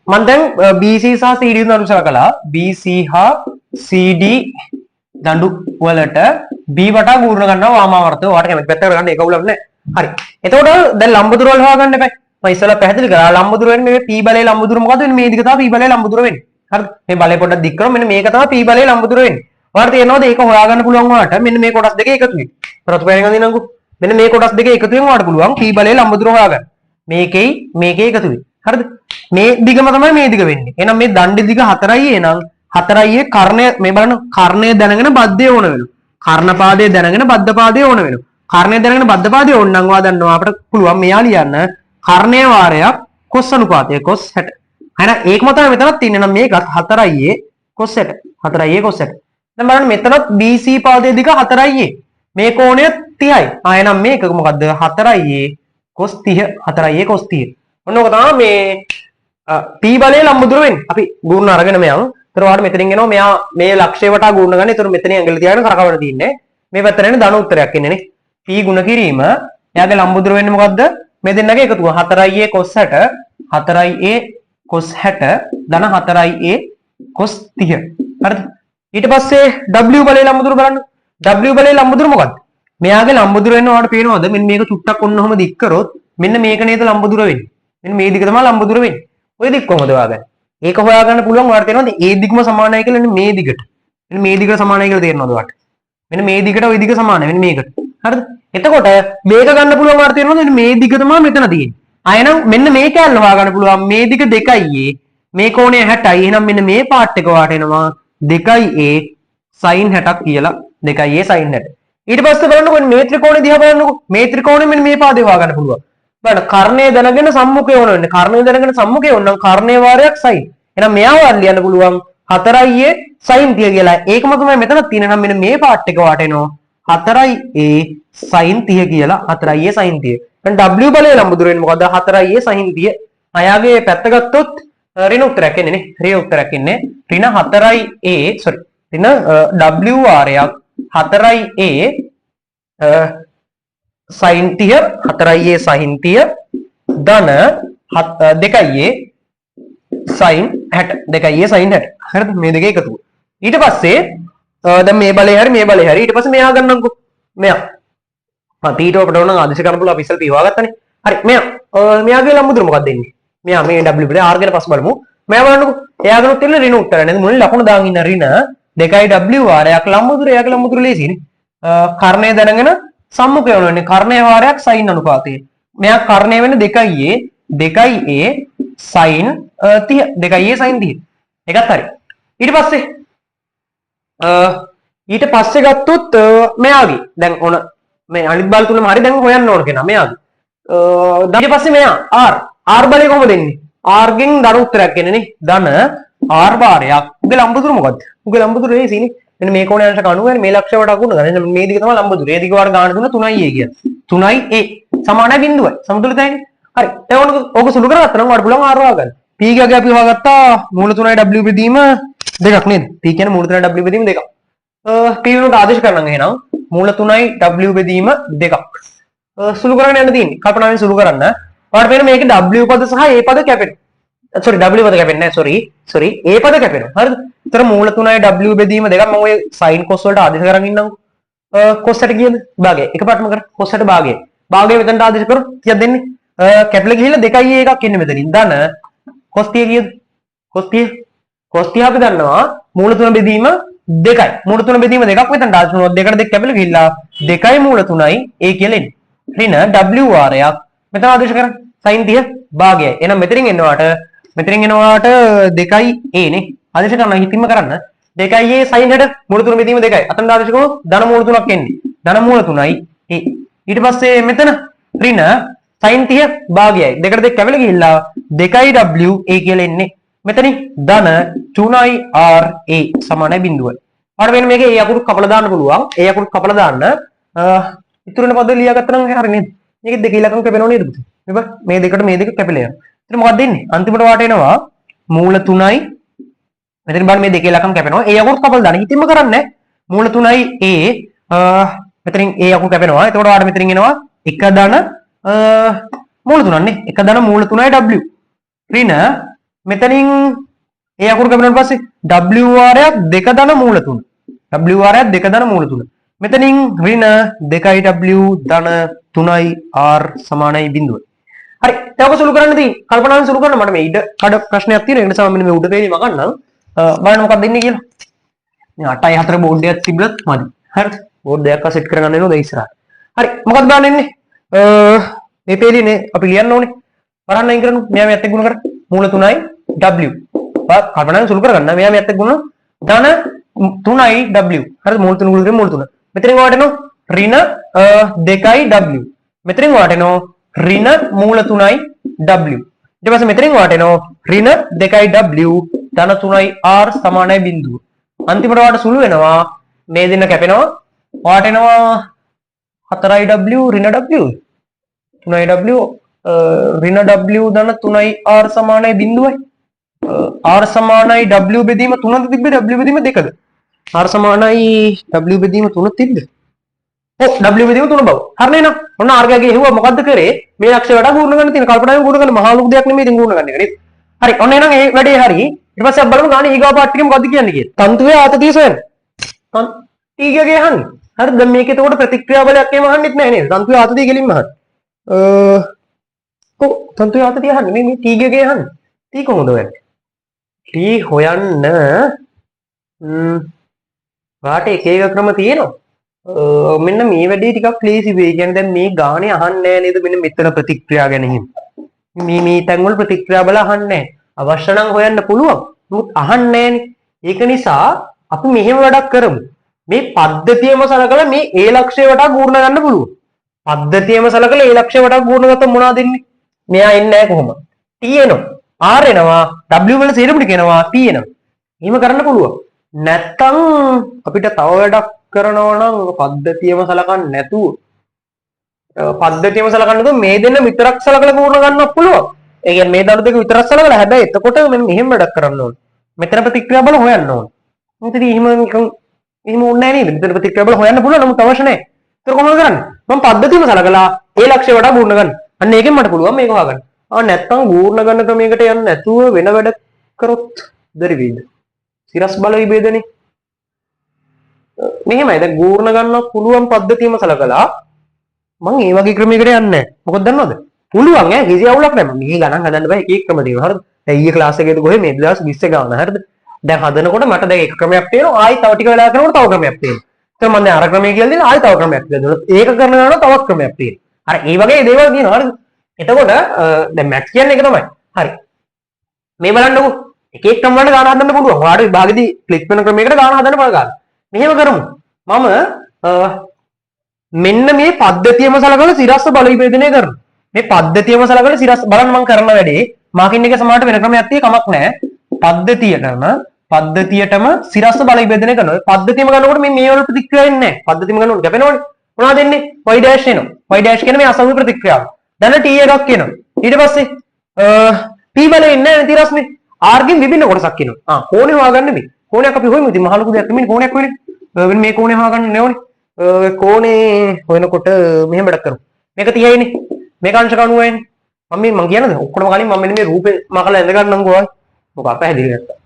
මම දැන් BC සහ CD දණු සලකලා BC හා CD දණු වලට B වටා ගූර්ණ ගන්නවා වාමාවර්තය. ඔයාලට කැමති පැත්තකට ගන්න ඒක උලක් නැහැ. හරි. එතකොට දැන් ලම්බ දුර වල හොයාගන්න එපා. මම ඉස්සෙල්ලා පැහැදිලි කරා ලම්බ දුර වෙන්නේ මේ P බලයේ ලම්බ දුර මොකද්ද වෙන්නේ? මේ දිග තමයි P බලයේ ලම්බ දුර වෙන්නේ. හරිද? මේ බලය පොඩ්ඩක් දික් කරමු. මෙන්න මේක තමයි P බලයේ ලම්බ දුර වෙන්නේ. ඔයාලට තේරෙනවද? ඒක හොයාගන්න පුළුවන් ඔයාලට මෙන්න මේ කොටස් දෙකේ එකතු වෙයි. ප්‍රතිපලයෙන් අඳිනංගු. මෙන්න මේ කොටස් දෙකේ එකතු වෙන ඔයාලට පුළුවන් P බලයේ ලම්බ දුර හොයාගන්න. මේකේ එකතු වෙයි. හරිද? මේ දිගම තමයි මේ දිග වෙන්නේ. එහෙනම් මේ දණ්ඩ දිග 4i නම් 4i කර්ණය මේ බලන්න කර්ණය දැනගෙන බද්ධය ඕන වෙනවා. කර්ණ පාදයේ දැනගෙන බද්ධ පාදයේ ඕන වෙනවා. කර්ණය දැනගෙන බද්ධ පාදයේ ඕන නම් ඔයා දන්නවා අපිට පුළුවන් මෙයා ලියන්න කර්ණය වාරයක් cos අනුපාතය cos 60. එහෙනම් ඒකම තමයි මෙතනත් තියෙන්නේ. නම් මේකත් 4i cos 60. 4i cos 60. දැන් බලන්න මෙතනත් BC පාදයේ දිග 4i. මේ කෝණය 30යි. එහෙනම් මේක මොකද්ද? 4i cos 30. 4i cos 30. ඔන්න ඔක තමයි මේ P බලයේ ලම්බ දුර වෙන්නේ. අපි ගුණ අරගෙන මෙයන්. ඒතර ඔයාලට මෙතනින් එනවා මෙයා මේ ලක්ෂය වටා ගුණ ගන්න. ඒතර මෙතනින් ඇඟිලි තියාගෙන කරකවන්න තියෙන්නේ. මේ පැත්තට එන්නේ ධන උත්තරයක් එන්නේ නේ. P ගුණ කිරීම එයාගේ ලම්බ දුර වෙන්නේ මොකද්ද? මේ දෙන්නගේ එකතුව 4i cos 60 4i cos 60 ධන 4i cos 30. හරිද? ඊට පස්සේ W බලයේ ලම්බ දුර බලන්න. W බලයේ ලම්බ දුර මොකද්ද? මෙයාගේ ලම්බ දුර වෙනවා ඔයාලට පේනවද? මෙන්න මේක චුට්ටක් ඔන්නෝම දික් කරොත් මෙන්න මේක නේද ලම්බ දුර වෙන්නේ. මෙන්න මේ දිග තමයි ලම්බ දුර වෙන්නේ. ඔය දිග කොහොමද හොයාගන්නේ? ඒක හොයාගන්න පුළුවන් ඔයාලට තේරෙනවද? ඒ දිගම සමානයි කියලා මෙන්න මේ දිගට. මෙන්න මේ දිගට සමානයි කියලා තේරෙනවද ඔයාලට? මෙන්න මේ දිගට ওই දිග සමානයි. මෙන්න මේකට. හරිද? එතකොට මේක ගන්න පුළුවන් ඔයාලට තේරෙනවද? මෙන්න මේ දිග තමයි මෙතන තියෙන්නේ. එහෙනම් මෙන්න මේ කැල්ල හොයාගන්න පුළුවන් මේ දිග 2i මේ කෝණය 60යි. එහෙනම් මෙන්න මේ පාර්ට් එක ඔයාලට එනවා 2i sin 60ක් කියලා 2a sin 60. ඊට පස්සේ බලන්නකො මේ ත්‍රිකෝණය දිහා බලන්නකො. මේ ත්‍රිකෝණය මෙන්න මේ පාදේ හොයාගන්න පුළුවන්. බලන්න කර්ණය දැනගෙන සම්මුඛය වුණ වෙන්නේ. කර්ණය දැනගෙන සම්මුඛය වුණනම් කර්ණය වාරයක් sin. එහෙනම් මෙයා වාර ලියන්න පුළුවන් 4a sin 30 කියලා. ඒකම තමයි මෙතන තියෙන නම් මෙන්න මේ පාර්ට් එක වටේනවා 4a sin 30 කියලා 4a sin 30. දැන් w බලය ලම්බුදුර වෙන්නේ මොකද්ද? 4a sin 30. අයාගේ පැත්ත ගත්තොත් ඍණ උත්තරයක් එන්නේ නේ. ඍණ උත්තරයක් එන්නේ ඍණ 4a sorry ඍණ w වාරයක් 4a sin 30 4a sin 30 ධන 2a sin 60 2a sin 60 හරිද මේ දෙක එකතු ඊට පස්සේ දැන් මේ බලේ හරි මේ බලේ හරි ඊට පස්සේ මෙයා ගන්නම්කෝ මෙයා පීට අපිට ඕන නම් ආදේශ කරන්න පුළුවන් අපි ඉස්සෙල් පී හොයාගත්තානේ හරි මෙයාගේ ලම්බුදුර මොකක්ද දෙන්නේ මෙයා මේ w බලේ r ගැන පස්සේ බලමු මෙයා බලන්නකෝ එයාගෙනුත් තියෙන ඍණ උත්තරය නේද මුලින් ලකුණු දාගෙන ඉන්න ඍණ 2w වාරයක් ලම්බුදුර එයාගේ ලම්බුදුර ලේසියිනේ කර්ණය දැනගෙන සම්මුඛය වෙනවනේ කර්ණය වාරයක් sin අනුපාතය මෙයා කර්ණය වෙන්නේ 2a sin 30 2a sin 30 ඒකත් හරි ඊට පස්සේ ගත්තොත් මෙයාගේ දැන් ඕන මේ අනිත් බල තුනම හරි දැන් හොයන්න ඕන කෙනා මෙයාගේ ඊට පස්සේ මෙයා r බලය කොහොමද දෙන්නේ r ගෙන් ධන උත්තරයක් එන්නේ නේ ධන r වාරයක් උගේ ලම්බදුර මොකද්ද උගේ ලම්බදුර ඒසිනේ මෙන්න මේ කෝණය අංශක 90 මේ ලක්ෂයට අකුණ ගන්න මේ දිග තමයි ලම්බදුර ඒ දිග වාර ගන්න දුන්න 3a කියන 3a සමානයි බිඳුවයි සමතුලිතයිනේ හරි එතකොට ඕක සුළු කරගත්තා නම් වඩ පුළුවන් r හොයාගන්න p ගාගේ අපි හොයාගත්තා මූල 3යි w බෙදීම දෙකක් නේද p කියන්නේ මූල 3යි w බෙදීම දෙකක් p වෙනුවට ආදේශ කරනවා එහෙනම් මූල 3යි w බෙදීම දෙකක් සුළු කරගෙන යන්න තියෙන්නේ කල්පනාවෙන් සුළු කරන්න ඔයාලට පේන මේකේ w පද සහ a පද කැපෙනවා sorry w පද කැපෙන්නේ නැහැ sorry a පද කැපෙනවා හරිද ඒතර මූල 3යි w බෙදීම දෙකක් මම ඔය sin cos වලට ආදේශ කරන් ඉන්නම් cos ට කියද භාගය එකපාරටම කර cos ට භාගය මෙතනට ආදේශ කරොත් කීයක් දෙන්නේ කැපිලා ගිහිල්ලා 2a එකක් එන්නේ මෙතනින් ධන cos 30 කියද cos 30 අපි දන්නවා මූල 3 බෙදීම 2යි මූල 3 බෙදීම දෙකක් මෙතනට ආදේශ කරනවා දෙකට දෙක කැපිලා ගිහිල්ලා 2යි මූල 3යි a කියලා එන්නේ ඍණ w වාරයක් මෙතන ආදේශ කරන්නේ sin 30 භාගයයි එහෙනම් මෙතනින් එනවාට 2යි a නේ ආදේශ කරනවා හිතින්ම කරන්න 2යි a sin 60 මූල 3 බෙදීම 2යි අතන ආදේශ කරනවා ධන මූල 3ක් එන්නේ ධන මූල 3යි a ඊට පස්සේ මෙතන ඍණ sin 30 භාගයයි දෙකට දෙක කැපිලා ගිහිල්ලා 2යි w a කියලා එන්නේ මෙතනින් ධන 3යි r a සමානයි බිඳුවයි ඔයාලට වෙන මේකේ a අකුරු කපලා දාන්න පුළුවන් a අකුරු කපලා දාන්න ඉතුරු වෙන පද ලියාගත්තා නම් හරි නේද මේකෙත් දෙක ඉලක්කම් කැපෙනව නේද පුතේ මේ දෙකට මේ දෙක කැපිලා යනවා එතන මොකක්ද දෙන්නේ අන්තිමට වාට එනවා මූල 3යි මෙතන බලන්න මේ දෙක ඉලක්කම් කැපෙනවා a අකුරු කපලා දාන්න හිතින්ම කරන්නේ මූල 3යි a මෙතනින් a අකුරු කැපෙනවා එතකොට වාට මෙතනින් එනවා 1 ධන මූල 3ක් නේ 1 ධන මූල 3යි w ඍණ මෙතනින් a අකුරු කැපෙනාට පස්සේ w වාරයක් 2 ධන මූල 3 w වාරයක් 2 ධන මූල 3 මෙතනින් ඍණ 2යි w ධන 3යි r සමානයි බිඳුවයි හරි දැන් ඔක සුළු කරන්න තියෙන්නේ කල්පනාවෙන් සුළු කරන්න මට මේ ඉඩ කඩ ප්‍රශ්නයක් තියෙනවා ඒ නිසා මම මෙන්න මේ උඩ පේලි මගන්නම් බලන්න මොකක්ද දෙන්නේ කියලා මේ 8යි 4 බෝඩ් එකක් තිබ්බත් මදි හරිද බෝඩ් එකක් සෙට් කරගන්න වෙනවා ඉස්සරහට හරි මොකක්ද බලන්න ඉන්නේ මේ පේලිනේ අපි ලියන්න ඕනේ බලන්න අයින් කරමු මෙයා මෙයත් එක්ක ගුණ කර මූල 3යි w කල්පනාවෙන් සුළු කරගන්න මෙයා මෙයත් එක්ක ගුණ ධන 3යි w හරිද මූල 3 ගුණ කරේ මූල 3 මෙතනින් වාටෙනවා ඍණ 2යි w මෙතනින් වාටෙනවා ඍණ මූල 3යි w ඊට පස්සේ මෙතනින් වාටෙනවා ඍණ 2යි w ධන 3යි r සමානයි බිඳුව අන්තිමට වාට සුළු වෙනවා මේ දෙන්න කැපෙනවා වාටෙනවා 4යි w ඍණ w 3යි w ඍණ w ධන 3යි r සමානයි බිඳුවයි r සමානයි w බෙදීම 3ද තිබ්බේ w බෙදීම 2ද r සමානයි w බෙදීම 3 තිබ්බ ඔව් w බෙදීම 3 බව හරිනේ නේද ඔන්න r ගාගේ හෙව්වා මොකද්ද කරේ මේ අක්ෂය වඩා ගුණ ගන්න තියෙන කල්පනාවෙන් ගුණ ගන්න මහා ලොකු දෙයක් නෙමෙයි ඉතින් ගුණ ගන්න එක නේද හරි ඔන්න එහෙනම් ඒ වැඩේ හරි ඊට පස්සේ අපි බලමු ගානේ ඊගාව පාර්ට් එකේ මොකද්ද කියන්නේ කියලා තන්තුවේ ආතතිය සොයන්න ඊගාගේ අහන්නේ හරිද දැන් මේක එතකොට ප්‍රතික්‍රියා බලයක් එහෙම අහන්නෙත් නැහැ නේද තන්තුවේ ආතතිය කෙලින්ම අහන්න ඔව් තන්තුවේ ආතතිය අහන්නේ මේ ඊගාගේ අහන්නේ ටී කොහොමද හොයන්නේ ටී හොයන්න වාට එක එක ක්‍රම තියෙනවා මෙන්න මේ වැඩේ ටිකක් ලේසි වෙයි කියන්නේ දැන් මේ ගානේ අහන්නේ නැහැ නේද මෙන්න මෙතන ප්‍රතික්‍රියා ගැන හිම මේ තැන් වල ප්‍රතික්‍රියා බල අහන්නේ අවශ්‍ය නම් හොයන්න පුළුවන් නමුත් අහන්නේ නැහනේ ඒක නිසා අපි මෙහෙම වැඩක් කරමු මේ පද්ධතියම සලකලා මේ a ලක්ෂය වටා ගූර්ණ ගන්න පුළුවන්. පද්ධතියම සලකලා a ලක්ෂය වටා ගූර්ණ ගත්තොත් මොනවද එන්නේ? මෙයා එන්නේ නැහැ කොහොමද? t එනවා r එනවා w වල සේරමුණ කියනවා p එනවා. එහෙම කරන්න පුළුවන්. නැත්තම් අපිට තව වැඩක් කරනවා නම් පද්ධතියම සලකන්නේ නැතුව මේ දෙන්න විතරක් සලකලා පූර්ණ ගන්නත් පුළුවන්. ඒ කියන්නේ මේ දණු දෙක විතරක් සලකලා හැබැයි එතකොට මෙන්න මෙහෙම වැඩක් කරන්න ඕනේ. මෙතන ප්‍රතික්‍රියා බල හොයන්න ඕනේ. මොකද එහෙම ඕනේ නැහැ නේද? මෙතන ප්‍රතික්‍රියා බල හොයන්න පුළුවන් නමුත් අවශ්‍ය නැහැ. ඒක කොහොමද කරන්නේ? මම පද්ධතියම සලකලා ඒ ලක්ෂ්‍ය වඩා පූර්ණ ගන්න. අන්න ඒකෙන් මට පුළුවන් මේක හොයාගන්න. නැත්තම් පූර්ණ ගන්න ක්‍රමයකට යන්න නැතුව වෙන වැඩ කරොත් බැරි වෙයිද? සිරස් බල විභේදනේ. මෙහෙමයි දැන් ගූර්ණ ගන්න පුළුවන් පද්ධතියම සලකලා මම ඒ වගේ ක්‍රමයකට යන්නේ නැහැ. මොකද දන්නවද? පුළුවන් ඈ කිසි අවුලක් නැහැ. මේ ගණන් හදන්න බෑ එක එක ක්‍රම තියෙනවා. හරිද? දැන් ඊයේ ක්ලාස් එකේදී කොහේ මේ 2020 ගාන හරිද? දැන් හදනකොට මට දැන් එක ක්‍රමයක් තියෙනවා. ආයි තව ටික වෙලා කරනකොට තව ක්‍රමයක් තියෙනවා. ඒත් මම දැන් අර ක්‍රමය කියලා දෙනවා. ආයි තව ක්‍රමයක් කියලා දෙනවා. ඒක කරන යනකොට තවත් ක්‍රමයක් තියෙනවා. අර ඒ වගේ දේවල් තියෙනවා. හරිද? එතකොට දැන් මැක්ස් කියන්නේ ඒක තමයි. හරි. මේ බලන්නකෝ. එක එක ක්‍රම වලට ගාන හදන්න පුළුවන්. ඔයාලට විභාගෙදී ක්ලික් වෙන ක්‍රමයකට ගාන හදන්න බලගන්න. මෙහෙම කරමු. මම මෙන්න මේ පද්ධතියම සලකලා සිරස්ස බල විභේදනය කරනවා. මේ පද්ධතියම සලකලා සිරස් බලන්න මම කරන වැඩේ මාකින් එක සමානට වෙන ක්‍රමයක් තියෙ කමක් නැහැ. පද්ධතියටම සිරස්ස බල විභේදනය කරනවා. පද්ධතියම ගන්නකොට මේ වල ප්‍රතික්‍රියා එන්නේ නැහැ. පද්ධතියම ගන්නකොට ගැපෙනවනේ. මොනවද එන්නේ? y dash එනවා. y dash කියන්නේ මේ අසමි ප්‍රතික්‍රියාව. දැන් t එකක් එනවා. ඊට පස්සේ p වල ඉන්නේ නැහැ ති රස්නේ. r ගෙන් විභින්න කොටසක් එනවා. කෝණේ හොයාගන්න මේ. කෝණයක් අපි හොයමු. ඉතින් මහ ලොකු දෙයක් නෙමෙයි කෝණයක් වෙන්නේ. මේ කෝණේ හොයාගන්න ඕනේ. කෝණේ හොයනකොට මෙහෙම වැඩක් කරමු. මේක 30යි නේ. මේක අංශක 90යි නේ. මම කියනද ඔක්කොම කලින් මම මෙන්න මේ රූපේ මකලා ඇඳ ගන්නම්කෝ ආයි. මොකක් පැහැදිලි නැත්තා.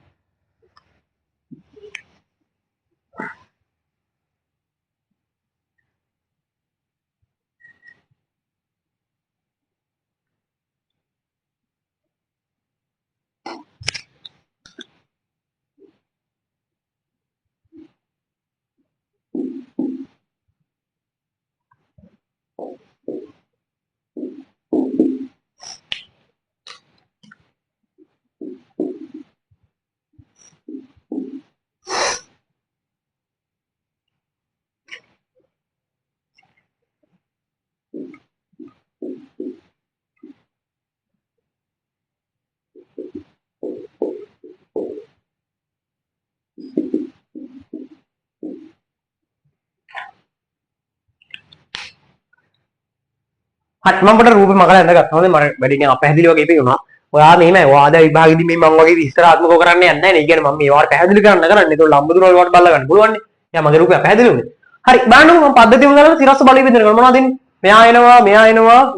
මම පොඩ රූපේ මකලා ඇඳගත්තා. හොඳයි මම වැඩි නිකන් අපැහැදිලි වගේ පේනවා. ඔයා මෙහෙමයි. ඔයා දැන් විභාගෙදී මේ මම වගේ විස්තරාත්මකව කරන්න යන්නේ නැහැ නේ. ඒ කියන්නේ මම මේවට පැහැදිලි කරන්න කරන්නේ. ඒක ලම්බදුර වලට බලලා ගන්න පුළුවන් නේ. එයා මගේ රූපය පැහැදිලි වුණේ. හරි බලන්නකෝ මම පද්ධතියම දාලා සිරස්ස බලය විදිහට කරනවා. මොනවද එන්නේ? මෙයා එනවා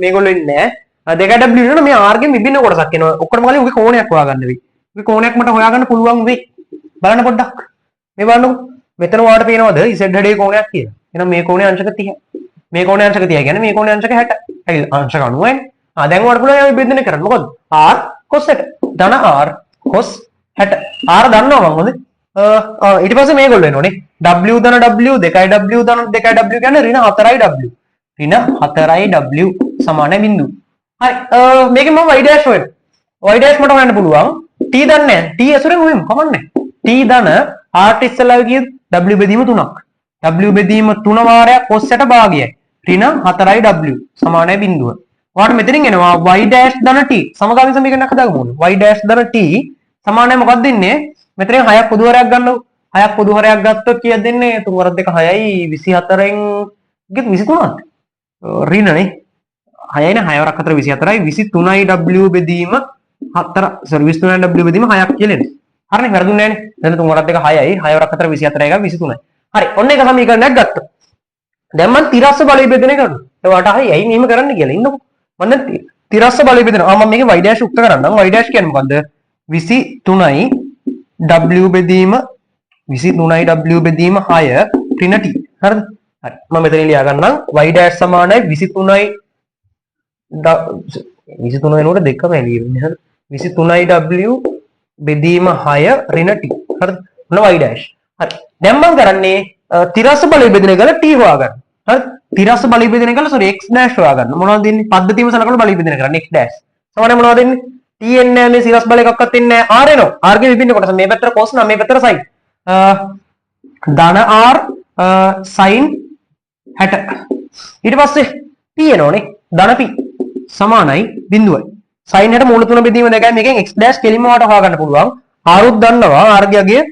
මේගොල්ලෝ ඉන්නේ නැහැ. දෙක w වෙනවා මේ r ගෙන් විභින්න කොටසක් එනවා. ඔක්කොම කලින් උගේ කෝණයක් හොයාගන්න වෙයි. උගේ කෝණයක් මට හොයාගන්න පුළුවන් වෙයි. බලන්න පොඩ්ඩක්. මේ බලන්නකෝ. මෙතන ඔයාලට පේනවද z හැඩේ කෝණයක් කියලා. එහෙනම් මේ කෝණය අංශක 30. මේ කෝණය අංශක 30 කියන්නේ මේ කෝණය අංශක 60. හරි අංශක 90යි. දැන් ඔයාලට පුළුවන් මේ බෙදෙන්න කරන්න. මොකද r cos 60. ධන r cos 60. r දන්නවා මම හොඳේ. ඊට පස්සේ මේගොල්ලෝ එනෝනේ. w ධන w 2w ධන 2w කියන්නේ ඍණ 4i w. ඍණ 4i w සමාන බිඳුව. හරි මේකෙන් මම y dash හොයනවා. y dash මට හොයන්න පුළුවන්. t දන්නේ නැහැ. t ඇසුරෙන් හොයමු කමන්නේ. t ධන r ට ඉස්සෙල්ලා ගිය w බෙදීම 3ක්. w බෙදීම 3 වාරයක් cos 60 භාගයයි. ඍණ 4i w සමානයි බිඳුව. ඔයාලට මෙතනින් එනවා y dash ධන t සමගාමී සමීකරණයක් හදාගමු ඕනේ. y dash ධන t සමානයි මොකක්ද දෙන්නේ? මෙතනින් 6ක් පොදු හරයක් ගන්නකො. 6ක් පොදු හරයක් ගත්තොත් කීයද දෙන්නේ? 3 වරක් 2 6යි 24න් 23ක්. ඍණනේ 6යි නේ 6 වරක් 4 24යි 23යි w බෙදීම 4 sorry 23යි w බෙදීම 6ක් කියලා එන්නේ. හරිනේ වැරදුන්නේ නැහනේ. දැන් 3 වරක් 2 6යි 6 වරක් 4 24යි 23යි. හරි ඔන්න එක සමීකරණයක් ගත්තා. දැන් මම තිරස්ස බලය බෙදෙන කරනවා. ඒවට හරි ඇයි මෙහෙම කරන්න කියලා ඉන්නකො. මම දැන් තිරස්ස බලය බෙදෙනවා. මම මේකේ y dash උක්ත කරන්නම්. y dash කියන්නේ මොකද්ද? 23යි w බෙදීම 23යි w බෙදීම 6 ඍණ t. හරිද? හරි. මම මෙතන ලියා ගන්නම් y dash සමානයි 23යි 23 වෙනකොට දෙකම එළියෙන්නේ. හරිද? 23යි w බෙදීම 6 ඍණ t. හරිද? මොන y dash. හරි. දැන් මම කරන්නේ තිරස්ස බලය බෙදෙන එක t හොයාගන්න. හරිද? තිරස්ස බලය බෙදෙන එක sorry x dash හොයාගන්න. මොනවද දෙන්නේ? පද්ධතියම සලකලා බලය බෙදෙන කරන්නේ x dash. සමානයි මොනවද දෙන්නේ? t එන්නේ නැහැ මේ සිරස් බලය එකක්වත් එන්නේ නැහැ. r එනවා. r ගේ විභින්න කොටස මේ පැත්තට cos නම් මේ පැත්තට sin. ධන r sin 60. ඊට පස්සේ p එනෝනේ ධන p සමානයි බිඳුවයි. sin 60 මූල 3 බෙදීම 2යි මේකෙන් x dash කෙලින්ම වට හොයා ගන්න පුළුවන්. ආරුත් දන්නවා ආර්ගයගේ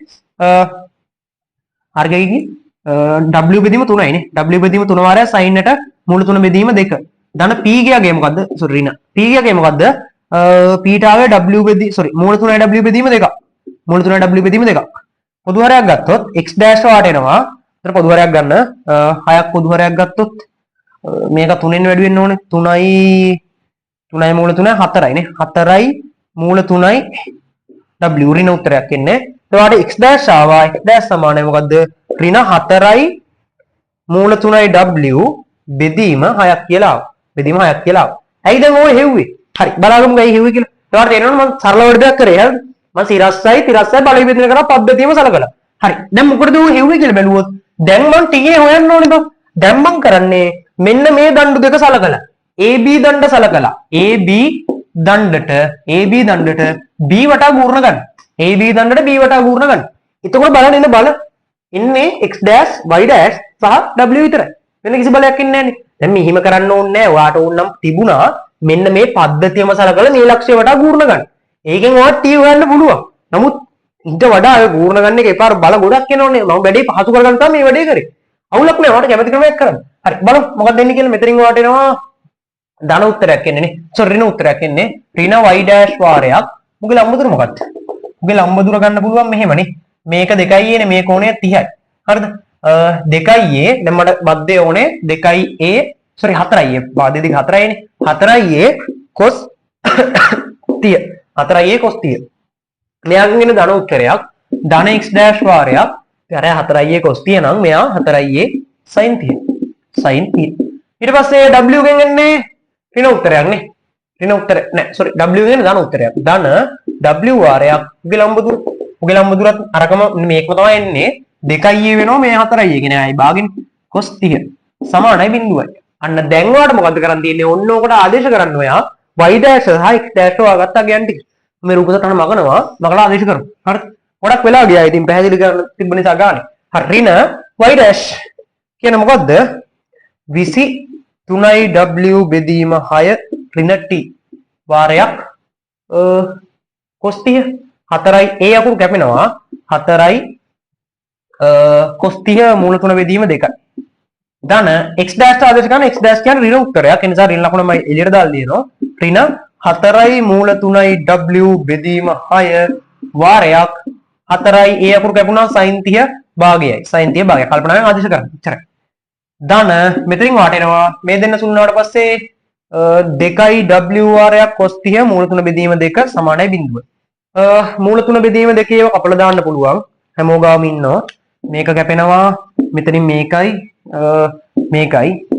w බෙදීම 3යි නේ. w බෙදීම 3 වාරය sin 60 මූල 3 බෙදීම 2. ධන p ගියාගේ මොකද්ද? sorry ඍණ. p ගියාගේ මොකද්ද? p ට ආවේ w බෙදී sorry මූල 3යි w බෙදීම 2ක්. මූල 3යි w බෙදීම 2ක්. පොදු හරයක් ගත්තොත් x dash වාට එනවා. ඒතර පොදු හරයක් ගන්න 6ක් පොදු හරයක් ගත්තොත් මේක 3ෙන් වැඩි වෙන්න ඕනේ. 3යි මූල 3යි 4යි නේ. 4යි මූල 3යි w ඍණ උත්තරයක් එන්නේ. එතකොට x dash ආවා. x dash සමානයි මොකද්ද? ඍණ 4යි මූල 3යි w බෙදීම 6ක් කියලා ආවා. බෙදීම 6ක් කියලා ආවා. ඇයි දැන් ඔය හෙව්වේ? හරි බලගමු ගයි හෙව්වේ කියලා. එතකොට තේරෙනවද මම සරල වර්ධයක් කරේ හරිද? මම සිරස්සයි තිරස්සයි බලය බෙදෙන කරා පද්ධතියම සලකලා. හරි. දැන් මොකටද ඔය හෙව්වේ කියලා බැලුවොත් දැන් මම t හොයන්න ඕනේ බං. දැන් මම කරන්නේ මෙන්න මේ දණ්ඩු දෙක සලකලා. AB දණ්ඩ සලකලා. AB දණ්ඩට B වටා ගූර්ණ ගන්න. AB දණ්ඩට B වටා ගූර්ණ ගන්න. එතකොට බලන්න ඉන්න බල ඉන්නේ x dash y dash සහ w විතරයි. වෙන කිසි බලයක් ඉන්නේ නැහැ නේ. දැන් මෙහිම කරන්න ඕනේ නැහැ. ඔයාට ඕන නම් තිබුණා මෙන්න මේ පද්ධතියම සලකලා මේ ලක්ෂ්‍ය වටා ගූර්ණ ගන්න. ඒකෙන් ඔයාට t හොයන්න පුළුවන්. නමුත් ඊට වඩා ඔය ගූර්ණ ගන්න එක එපාර බල ගොඩක් එනෝනේ. මම වැඩේ පහසු කරගන්න තමයි මේ වැඩේ කරේ. අවුලක් නෑ. ඔයාට කැමති ක්‍රමයක් කරන්න. හරි බලමු මොකක්ද දෙන්නේ කියලා. මෙතනින් ඔයාට එනවා ධන උත්තරයක් එන්නේ නේ. sorry ඍණ උත්තරයක් එන්නේ. ඍණ y dash වාරයක්. මුගේ ලම්බ දුර මොකක්ද? මුගේ ලම්බ දුර ගන්න පුළුවන් මෙහෙමනේ. මේක 2යි නේ මේ කෝණය 30යි. හරිද? 2යි a දැන් මට මැද්දේ ඕනේ 2යි a sorry 4යි a. වාදයේ දිග 4යි නේ. 4යි a cos 30. 4යි a cos 30. මෙයාගෙන් එන ධන උත්තරයක් ධන x dash වාරයක්. අර 4යි a cos 30 නම් මෙයා 4යි a sin 30. sin 30. ඊට පස්සේ w ගෙන් එන්නේ ඍණ උත්තරයක් නේ. ඍණ උත්තර නෑ sorry w ගෙන් ධන උත්තරයක්. ධන w වාරයක් උගේ ලම්බ දුර. උගේ ලම්බ දුරත් අරකම මේකම තමයි එන්නේ 2i වෙනවා මේ 4i කියන්නේ ආයි භාගින් cos 30 සමානයි බිඳුවයි. අන්න දැන් ඔයාලට මොකද්ද කරන්න තියෙන්නේ? ඔන්න ඕකට ආදේශ කරන්න ඔයා y dash සහ x dash හොයාගත්තා කියන ටික. මේ රූප සටහන මගලා ආදේශ කරමු. හරිද? ගොඩක් වෙලා ගියා. ඉතින් පැහැදිලි කරන්න තිබ්බ නිසා ගානේ. හරි ඍණ y dash කියන මොකද්ද? 23යි w බෙදීම 6 ඍණ t වාරයක් cos 30 4යි a අකුරු කැපෙනවා 4යි cos 30 මූල 3 බෙදීම 2යි ධන x dash ආදේශ කරන x dash කියන්නේ ඍණ උත්තරයක් ඒ නිසා ඍණ ලකුණ මම එළියට දාලා දෙනවා ඍණ 4යි මූල 3යි w බෙදීම 6 වාරයක් 4යි a අකුරු කැපුණා sin 30 භාගයයි sin 30 භාගය කල්පනාවෙන් ආදේශ කරන්න ඉච්චරයි ධන මෙතනින් වාටෙනවා මේ දෙන්න සුන්නාට පස්සේ 2යි w වාරයක් cos 30 මූල 3 බෙදීම 2 සමානයි බිඳුව. මූල 3 බෙදීම 2 ඒව කපලා දාන්න පුළුවන්. හැමෝගාම ඉන්නවා. මේක කැපෙනවා මෙතනින් මේකයි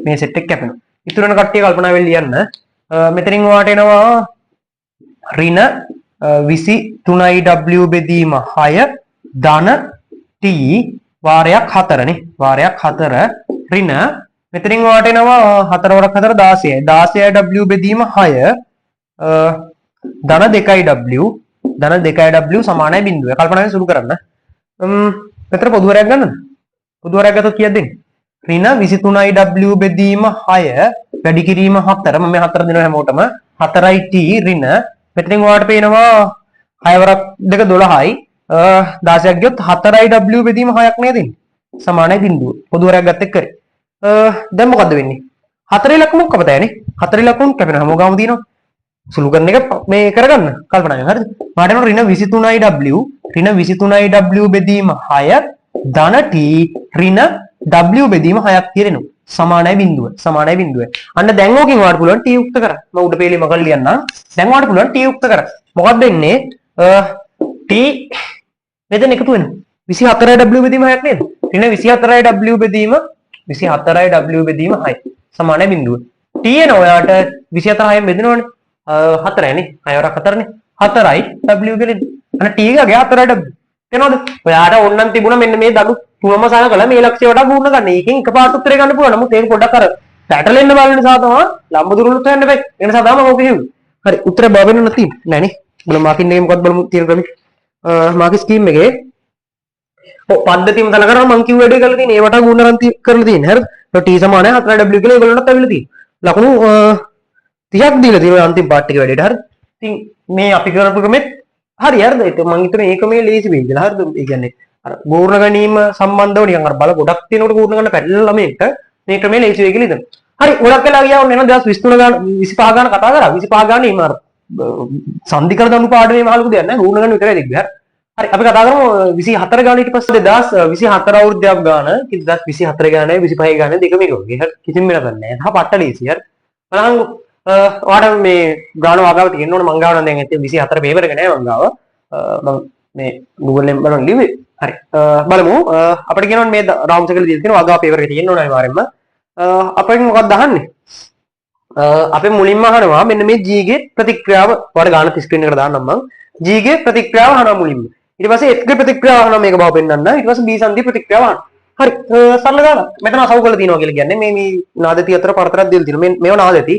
මේ සෙට් එක කැපෙනවා. ඉතුරු වෙන කට්ටිය කල්පනා වෙලා ලියන්න. මෙතනින් වාටෙනවා ඍණ 23යි w බෙදීම 6 ධන t වාරයක් 4 නේ. වාරයක් 4 ඍණ මෙතනින් වාටෙනවා 4 වරක් 4 16යි 16යි w බෙදීම 6 ධන 2යි w සමානයි බිඳුව. කල්පනාවෙන් සුළු කරන්න. මෙතන පොදු හරයක් ගන්නද? පොදු හරයක් ගත්තොත් කීයද දෙන්නේ? ඍණ 23යි w බෙදීම 6 වැඩි කිරීම 4 මම 4 දෙනවා හැමෝටම 4යි t ඍණ මෙතනින් වාට පේනවා 6 වරක් 2 12යි 16ක් ගියොත් 4යි w බෙදීම 6ක් නේද දෙන්නේ? සමානයි බිඳුව. පොදු හරයක් ගත්ත එක කරේ. දැන් මොකද්ද වෙන්නේ? 4 ලකුණක් කපතයනේ. 4 ලකුණක් කැපෙනවා. හැමෝගාම තියෙනවා. සුළු කරන එක මේ කරගන්න කල්පනාවෙන් හරිද? මාට එනවා ඍණ 23යි w බෙදීම 6 ධන t ඍණ w බෙදීම 6ක් තියෙනවා. සමානයි බිඳුව. අන්න දැන් ඕකෙන් වාට පුළුවන් t යුක්ත කරන්න. මම උඩ පෙළේ මගල් ලියන්නම්. දැන් වාට පුළුවන් t යුක්ත කරන්න. මොකක්ද වෙන්නේ? t මෙතන එකතු වෙනවා. 24යි w බෙදීම 6ක් නේද? ඍණ 24යි w බෙදීම 6 සමානයි බිඳුව. t එන ඔයාට 24යි බෙදෙනවනේ. 4යි නේ. 6 වරක් 4නේ. 4යි w කියලා. අන්න t ගාගේ 4යි w. තේනවද? ඔයාට ඕනනම් තිබුණා මෙන්න මේ දඩු තුනම සාකලා මේ ලක්ෂ්‍ය වටා ගුණ ගන්න. ඒකෙන් එකපාරට උත්තරේ ගන්න පුළුවන්. නමුත් ඒක පොඩ්ඩක් අර පැටලෙන්න බලන නිසා තමයි ලම්බ දුරලුත් හොයන්න බෑ. ඒ නිසා තමයි මම ඔක හෙව්වේ. හරි උත්තරේ බබ වෙන්න නැති නෑනේ. බලමු මාකින් එකේ මොකක්ද බලමු තියෙන ක්‍රමෙ. මාකි ස්කීම් එකේ ඔව් පද්ධතියම සලකනවා මම කිව්ව වැඩේ කරලා තියෙන ඒවට ගුණරන් කරලා තියෙන හරිද t සමානයි 4w කියලා ඒගොල්ලන්ට අවිලා තියෙනවා ලකුණු 30ක් දීලා තියෙනවා අන්තිම පාර්ට් එකේ වැඩේට හරිද ඉතින් මේ අපි කරපු ක්‍රමෙත් හරි හරිද ඒක මම හිතන්නේ ඒක මේ ලේසි වෙයි කියලා හරිද ඒ කියන්නේ අර ගෝර්ණ ගැනීම සම්බන්ධව නිකන් අර බල ගොඩක් තියෙනකොට ගෝර්ණ ගන්න පැටලෙන ළමයෙක්ට මේ ක්‍රමේ ලේසි වෙයි කියලා හිතනවා හරි ගොඩක් වෙලා ගියා වුණ එන දවස් 23 ගාන 25 ගාන කතා කරා 25 ගානේ ඉම අර සන්ධි කර දනු පාඩමේ මහලුකු දෙයක් නැහැ ගෝර්ණ ගන්න විතරයි දෙන්නේ හරි අපි කතා කරමු 24 ගාන ඊට පස්සේ 2024 අවුරුද්දක් ගාන 2024 ගාන 25 ගාන දෙකම එක වගේ හරි කිසිම වෙනසක් නැහැ හා පට්ට ලේසි හරි බලන්න ඔයාලට මේ ගාන වාගාව තියෙන්න ඕන මං ගාව නම් දැන් ඇත්තේ 24 පේපර් එක නෑ මං ගාව මම මේ Google එකෙන් බලන් ලිව්වේ හරි බලමු අපිට කියනවා මේ රාම්ස් එකේ දීලා තියෙන වාගාව පේපර් එක තියෙන්න ඕන අනිවාර්යෙන්ම අපෙන් මොකක්ද අහන්නේ අපි මුලින්ම අහනවා මෙන්න මේ G ගේ ප්‍රතික්‍රියාව ඔයාලට ගාන 30 ස්ක්‍රීන් එකට දාන්නම් මං G ගේ ප්‍රතික්‍රියාව අහනවා මුලින්ම ඊට පස්සේ H ගේ ප්‍රතික්‍රියාව අහනවා මේක බව පෙන්නන්න ඊට පස්සේ B සංධි ප්‍රතික්‍රියාව අහනවා හරි සරල ගානක් මෙතන අසව් කරලා තියෙනවා කියලා කියන්නේ මේ නාදති අතර පරතරක් දෙල් තියෙනවා මේව නාදති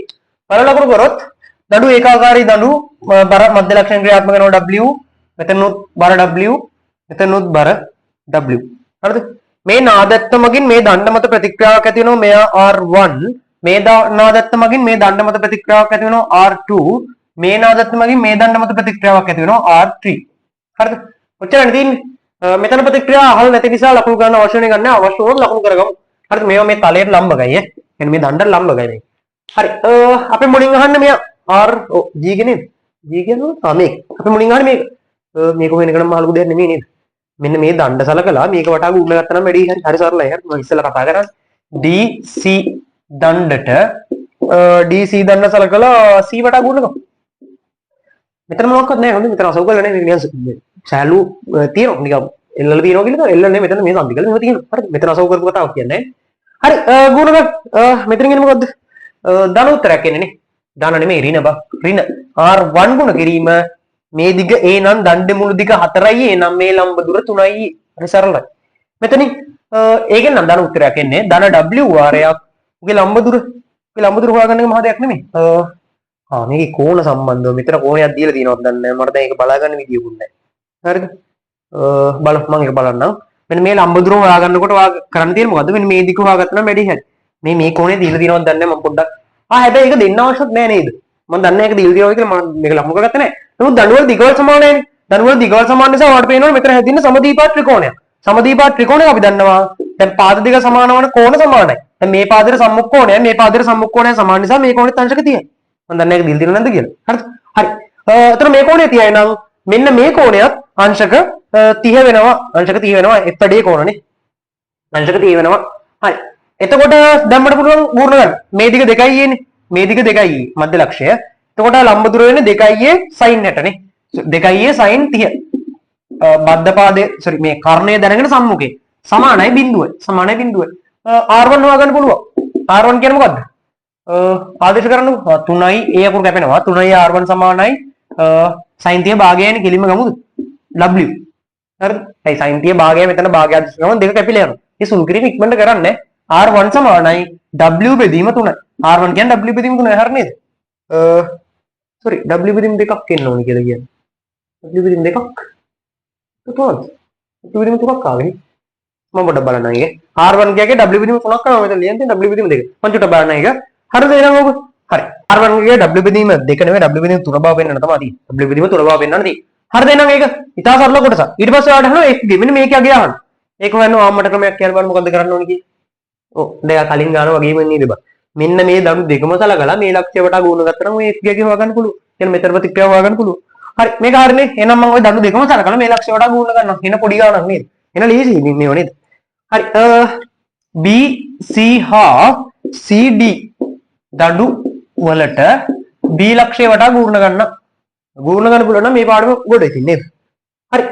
බලන ලකුණු කරොත් දඩු ඒකාකාරී දඩු බර මධ්‍ය ලක්ෂණ ක්‍රියාත්මක වෙනවා W මෙතනොත් බර W මෙතනොත් බර W හරිද මේ නාදත්ත මගින් මේ දණ්ඩ මත ප්‍රතික්‍රියාවක් ඇති වෙනවා මෙයා R1 මේ නාදත්ත මගින් මේ දණ්ඩ මත ප්‍රතික්‍රියාවක් ඇති වෙනවා R2 මේ නාදත්ත මගින් මේ දණ්ඩ මත ප්‍රතික්‍රියාවක් ඇති වෙනවා R3 හරිද ඔච්චරනේ තියෙන්නේ මෙතන ප්‍රතික්‍රියාව අහල නැති නිසා ලකුණු ගන්න අවශ්‍ය නැහැ ගන්න අවශ්‍ය වුණොත් ලකුණු කරගමු හරිද මේවා මේ තලයට ලම්බගයි එන්නේ මේ දණ්ඩට ලම්බගයි මේ හරි අපි මුලින් අහන්නේ මෙයා R G ගේ නේද G කියනවා මේක අපි මුලින් අහන්නේ මේක වෙන එකනම් මහලු දෙයක් නෙමෙයි නේද මෙන්න මේ දණ්ඩ සලකලා මේක වටා ගුණ ගත්තා නම් වැඩි හරි සරලයි හරි මම ඉස්සෙල්ලා කතා කරන්නේ DC දණ්ඩට DC දණ්ඩ සලකලා C වටා ගුණ කරමු මෙතන මොනවක්වත් නැහැ හොඳ මෙතන අසව් කරලා නැහැ නිකන් සෑලු තියෙනවා නිකන් එල්ලලා තියෙනවා කියලා එල්ල නැහැ මෙතන මේ සම්දි කරලා මෙහෙම තියෙනවා හරි මෙතන අසව් කරපු කතාවක් කියන්නේ හරි ගුණ ගන්න මෙතන කියන්නේ මොකද්ද ධන උත්තරයක් එන්නේ නේ ධන නෙමෙයි ඍණ බා ඍණ R1 ගුණ කිරීම මේ දිග A නම් දණ්ඩේ මුළු දිග 4යි A නම් මේ ලම්බ දුර 3යි හරි සරලයි මෙතනින් ඒකෙන් නම් ධන උත්තරයක් එන්නේ ධන W වාරයක් උගේ ලම්බ දුර හොයාගන්න එක මහ දෙයක් නෙමෙයි මේකේ කෝණ සම්බන්ධව මෙතන කෝණයක් දීලා තියෙනවද දන්නේ නැහැ මට දැන් ඒක බලා ගන්න විදියකුත් නැහැ හරිද බලන්න මම ඒක බලන්නම් මෙන්න මේ ලම්බ දුර හොයාගන්නකොට ඔයා කරන්න තියෙන්නේ මොකද්ද මෙන්න මේ දිග හොයාගත්තා නම් වැඩි හරි මේ කෝණේ දීලා තියෙනවද දන්නේ නැහැ මම පොඩ්ඩක් හැබැයි ඒක දෙන්න අවශ්‍යත් නැහැ නේද මම දන්නේ නැහැ ඒක දීලා තියෙනවා කියලා මම මේක ලකුණු කරගත්තේ නැහැ නමුත් දඬුවල දිගවල සමාන නැහැනේ දඬුවල දිගවල සමාන නිසා ඔයාලට පේනවා මෙතන හැදින්න සමදීපාත් ත්‍රිකෝණයක් සමදීපාත් ත්‍රිකෝණය අපි දන්නවා දැන් පාද දෙක සමාන වන කෝණ සමානයි දැන් මේ පාදයට සම්මුඛ කෝණය මේ පාදයට සම්මුඛ කෝණය සමාන නිසා මේ කෝණෙත් අංශක 30යි මම දන්නේ නැහැ ඒක දීලා තියෙනවද නැද්ද කියලා හරිද හරි එතන මේ කෝණය 30යි නම් මෙන්න මේ කෝණයත් අංශක 30 වෙනවා අංශක 30 වෙනවා එප්පඩේ කෝණනේ අංශක 30 වෙනවා හරි එතකොට දැම්මට පුළුවන් පූර්ණ ගන්න මේ දිග 2යි එන්නේ මේ දිග 2යි මධ්‍ය ලක්ෂය එතකොට ලම්බ දුර වෙන්නේ 2යි sin 60 නේ 2යි sin 30 බද්ධ පාදයේ sorry මේ කර්ණය දැනගෙන සම්මුඛේ සමානයි බිඳුවයි R1 හොයාගන්න පුළුවන් R1 කියන්නේ මොකද්ද ආදේශ කරන්නකෝ 3යි A අකුරු කැපෙනවා 3යි R1 සමානයි sin 30 භාගයනේ කෙලින්ම ගමුද W හරිද ඒ sin 30 භාගය මෙතන භාගය ආදේශ කරනවා දෙක කැපිලා යනවා මේ සුළු කිරීම ඉක්මනට කරන්නේ R1 සමානයි W බෙදීම 3යි R1 කියන්නේ W බෙදීම 3යි හරිය නේද sorry W බෙදීම දෙකක් එන්න ඕනේ කියලා කියන්නේ W බෙදීම දෙකක් කොහොමද W බෙදීම තුනක් ආවේ මම පොඩ්ඩක් බලන්න ඒක R1 කියගේ W බෙදීම තුනක් ආවා මෙතන ලියන්න තියෙන W බෙදීම දෙක මම චුට්ටක් බලන්න ඒක හරිද එහෙනම් ඔබ හරි R1 කියගේ W බෙදීම දෙක නෙවෙයි W බෙදීම තුන බව පෙන්වන්න තමයි තියෙන්නේ W බෙදීම තුන බව පෙන්වන්න තියෙන්නේ හරිද එහෙනම් ඒක ඉතා සරල කොටසක් ඊට පස්සේ ඔයාලට අහනවා F මෙන්න මේක අගේ අහන්න ඒක හොයන්න ආම්මට ක්‍රමයක් කියලා බලන්න මොකද්ද කරන්න ඕනේ කියලා ඔව් දෙක කලින් ගාන වගේම නේද බා මෙන්න මේ දණු දෙකම සලකලා මේ ලක්ෂ්‍ය වට ගුණ ගත්තා නම් ඔය F ගගේ හොයාගන්න පුළුවන් එහෙනම් මෙතන ප්‍රතික්‍රියාව හොයාගන්න පුළුවන් හරි මේක හරිනේ එහෙනම් මම ওই දණු දෙකම සලකලා මේ ලක්ෂ්‍ය වට ගුණ ගන්නවා එන පොඩි ගානක් නේද එන ලීසි මේව නේද හරි B C හා CD දඩු වලට B ලක්ෂ්‍ය වට ගුණ ගන්න පුළුවන් නම් මේ පාඩම ගොඩ ඉතින් නේද හරි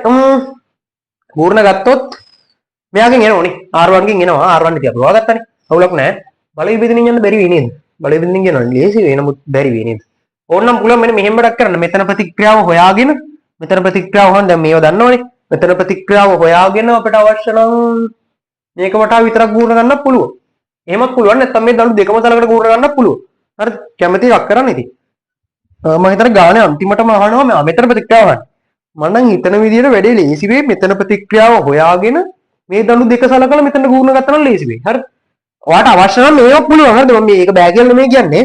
ගුණ ගත්තොත් මෙයාගෙන් එනෝනේ R1 ගෙන් එනවා R1 ඉතින් අපි හොයාගත්තානේ අවුලක් නැහැ බලය බෙදෙනින් යන්න බැරි වෙයි නේද බලය බෙදෙනින් යනවා ලේසි වෙයි නමුත් බැරි වෙයි නේද ඕනනම් පුළුවන් මෙන්න මෙහෙම වැඩක් කරන්න මෙතන ප්‍රතික්‍රියාව හොයාගෙන මෙතන ප්‍රතික්‍රියාව හොයන්න දැන් මේව දන්නවනේ මෙතන ප්‍රතික්‍රියාව හොයාගෙන අපිට අවශ්‍ය නම් මේක වටා විතරක් ගුණ ගන්නත් පුළුවන් එහෙමත් පුළුවන් නැත්නම් මේ දළු දෙකම සලකට ගුණ ගන්නත් පුළුවන් හරිද කැමති එකක් කරන්න ඉතින් මම හිතන ගානේ අන්තිමටම අහනවා මෙතන ප්‍රතික්‍රියාව ගන්න මම නම් හිතන විදිහට වැඩේ ලේසි වෙයි. මෙතන ප්‍රතික්‍රියාව හොයාගෙන මේ දණු දෙක සලකලා මෙතන ගුණ ගත්තා නම් ලේසි වෙයි. හරි. ඔයාට අවශ්‍ය නම් මේක පුළුවන්. හරිද? මම මේක බෑ කියලා නෙමෙයි කියන්නේ.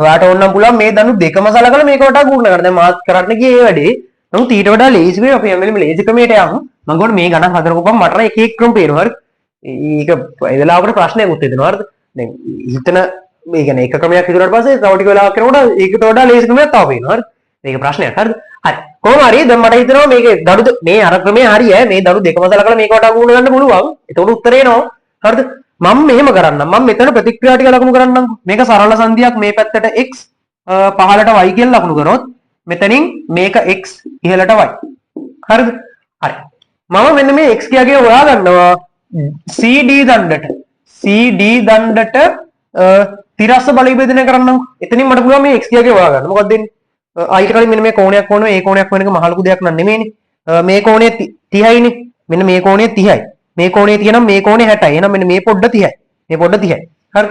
ඔයාට ඕන නම් පුළුවන් මේ දණු දෙකම සලකලා මේක වටා ගුණ ගන්න. දැන් මාත් කරන්න ගියේ මේ වැඩේ. නමුත් ඊට වඩා ලේසි වෙයි. අපි හැම වෙලෙම ලේසි ක්‍රමයට යමු. මම ගොඩ මේ ගණන් හදනකොපම් මට එක එක ක්‍රම පේනවා. හරි. ඒක ඒ වෙලාවකට ප්‍රශ්නයක් උත්තේනවා. හරිද? දැන් හිතන මේ කියන්නේ එක ක්‍රමයක් හිතුවාට පස්සේ තව ටික වෙලාවක් යනකොට ඒකට වඩා ලේසි ක්‍රමයක් තව පේනවා. හරි. මේක ප්‍රශ්නයක්. හරිද? හරි. කොහොම හරි දැන් මට හිතෙනවා මේකේ දඩු මේ අර ක්‍රමයේ හරිය මේ දඩු දෙකම සලකලා මේක වටා ගුණ ගන්න පුළුවන්. ඒතකොට උත්තරේ එනවා. හරිද? මම මෙහෙම කරන්නම්. මම මෙතන ප්‍රතික්‍රියා ටික ලකුණු කරන්නම්. මේක සරල සංඛ්‍යාවක් මේ පැත්තට x පහළට y කියලා ලකුණු කරොත් මෙතනින් මේක x ඉහළට y. හරිද? හරි. මම මෙන්න මේ x කියාගේ හොයා ගන්නවා CD දණ්ඩට. CD දණ්ඩට තිරස්ස බලය විභජනය කරන්නම්. එතනින් මට පුළුවන් මේ x කියාගේ හොයා ගන්න. මොකක්ද දෙන්නේ? ඊට කලින් මෙන්න මේ කෝණයක් වුණා ඒ කෝණයක් වෙන එක මහ ලොකු දෙයක් නන් නෙමෙයිනේ. මේ කෝණය 30යිනේ. මෙන්න මේ කෝණය 30යි. මේ කෝණය 30 නම් මේ කෝණය 60යි. එහෙනම් මෙන්න මේ පොඩ්ඩ 30යි. මේ පොඩ්ඩ 30යි. හරි.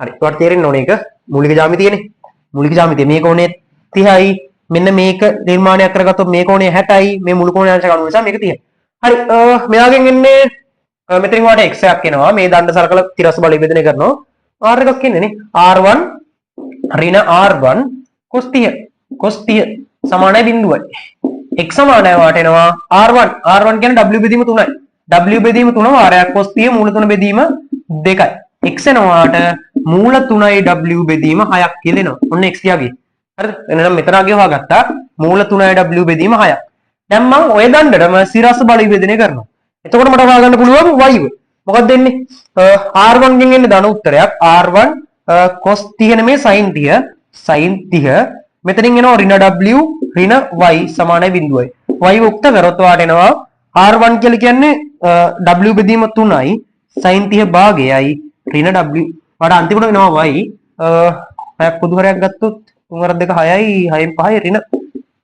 හරි. ඔයාලට තේරෙන්න ඕනේ ඒක මූලික ජ්‍යාමිතියනේ. මූලික ජ්‍යාමිතිය මේ කෝණය 30යි. මෙන්න මේක නිර්මාණයක් කරගත්තොත් මේ කෝණය 60යි. මේ මුළු කෝණය අංශක අනුව නිසා මේක 30යි. හරි. මෙයාගෙන් එන්නේ මෙතනින් වාට x එකක් එනවා. මේ දණ්ඩ සරකල තිරස්ස බලය විභජනය කරනවා. r එකක් එන්නේ නේ. r1 ඍණ r1 cos 30 cos 30 සමානයි බිඳුවයි. x සමානයි වාට එනවා r1. r1 කියන්නේ w බෙදීම 3යි. w බෙදීම 3 වාරයක් cos 30 මූල 3 බෙදීම 2යි. x එනවාට මූල 3යි w බෙදීම 6ක් කියලා එනවා. ඔන්න x කියාගේ. හරිද? එහෙනම් මෙතන ආගේ හොයාගත්තා මූල 3යි w බෙදීම 6ක්. දැන් මම ඔය දණ්ඩටම සිරස්ස බලය විභජනය කරනවා. එතකොට මට හොයාගන්න පුළුවන් y. මොකක්ද දෙන්නේ? r1 ගෙන් එන්නේ ධන උත්තරයක්. r1 cos 30 නෙමේ sin 30. sin 30 මෙතනින් එනවා ඍණ w ඍණ y සමානයි බිඳුවයි. y උක්ත කරොත් වාට එනවා r1 කියලා කියන්නේ w බෙදීම 3යි sin 30 භාගයයි ඍණ w. වාට අන්තිමට එනවා y 6ක් පොදු හරයක් ගත්තොත් 3 වරක් 2 6යි 6න් 5යි ඍණ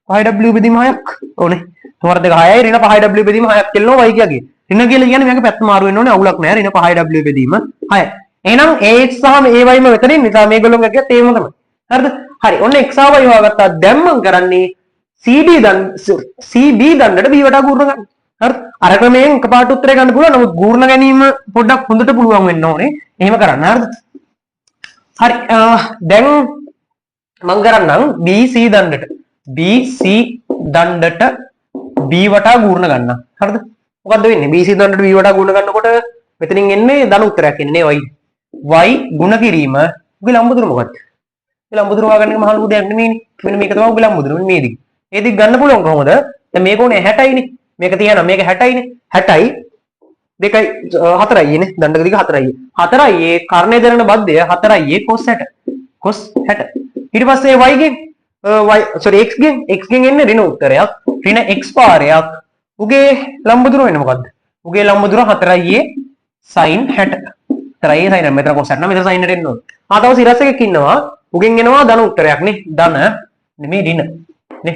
5w බෙදීම 6ක් ඕනේ. 3 වරක් 2 6යි ඍණ 5w බෙදීම 6ක් කියනවා y කියගේ. ඍණ කියලා කියන්නේ මේක පැත්ත මාරු වෙන්න ඕනේ අවුලක් නැහැ. ඍණ 5w බෙදීම 6යි. එහෙනම් ax සහ ay ම මෙතනින් නිසා මේගොල්ලෝගේ ගැත් ඒම තමයි. හරිද? හරි. ඔන්න x ආවයි හොයාගත්තා. දැන් මම කරන්නේ CB දණ්ඩට b වටා ගුණ ගන්න. හරිද? අර ක්‍රමයෙන් එකපාරට උත්තරේ ගන්න පුළුවන්. නමුත් ගුණ ගැනීම පොඩ්ඩක් හොඳට පුළුවන් වෙන්න ඕනේ. එහෙම කරන්න. හරිද? හරි. දැන් මම කරන්නම් BC දණ්ඩට. BC දණ්ඩට b වටා ගුණ ගන්න. හරිද? මොකද්ද වෙන්නේ? BC දණ්ඩට b වටා ගුණ ගන්නකොට මෙතනින් එන්නේ ධන උත්තරයක් එන්නේ y. y ගුණ කිරීම උගේ ලම්බදුර මොකක්ද? ලම්බදුර හොයාගන්න එක මහ ලොකු දෙයක් නෙමෙයිනේ. මෙන්න මේක තමයි උගේ ලම්බදුර. මෙන්න මේ දිග. මේ දිග ගන්න පුළුවන් කොහොමද? දැන් මේ කෝණය 60යිනේ. මේක තියනවා මේක 60යිනේ. 60යි 2යි 4යි නේ. දණ්ඩක දිග 4යි. 4යි ඒ කර්ණය දෙරන බද්ධය 4යි cos 60. cos 60. ඊට පස්සේ y ගෙන් x ගෙන් එන්නේ ඍණ උත්තරයක්. ඍණ x පාරයක්. උගේ ලම්බදුර වෙන්නේ මොකද්ද? උගේ ලම්බදුර 4යි sin 60. 4යි sin මෙතන cos 60 නම් මෙතන sin 60 එන්න ඕනේ. තව සිරස් එකක් ඉන්නවා. උගෙන් එනවා ධන උත්තරයක් නේ. ධන නෙමෙයි ඍණ. නේ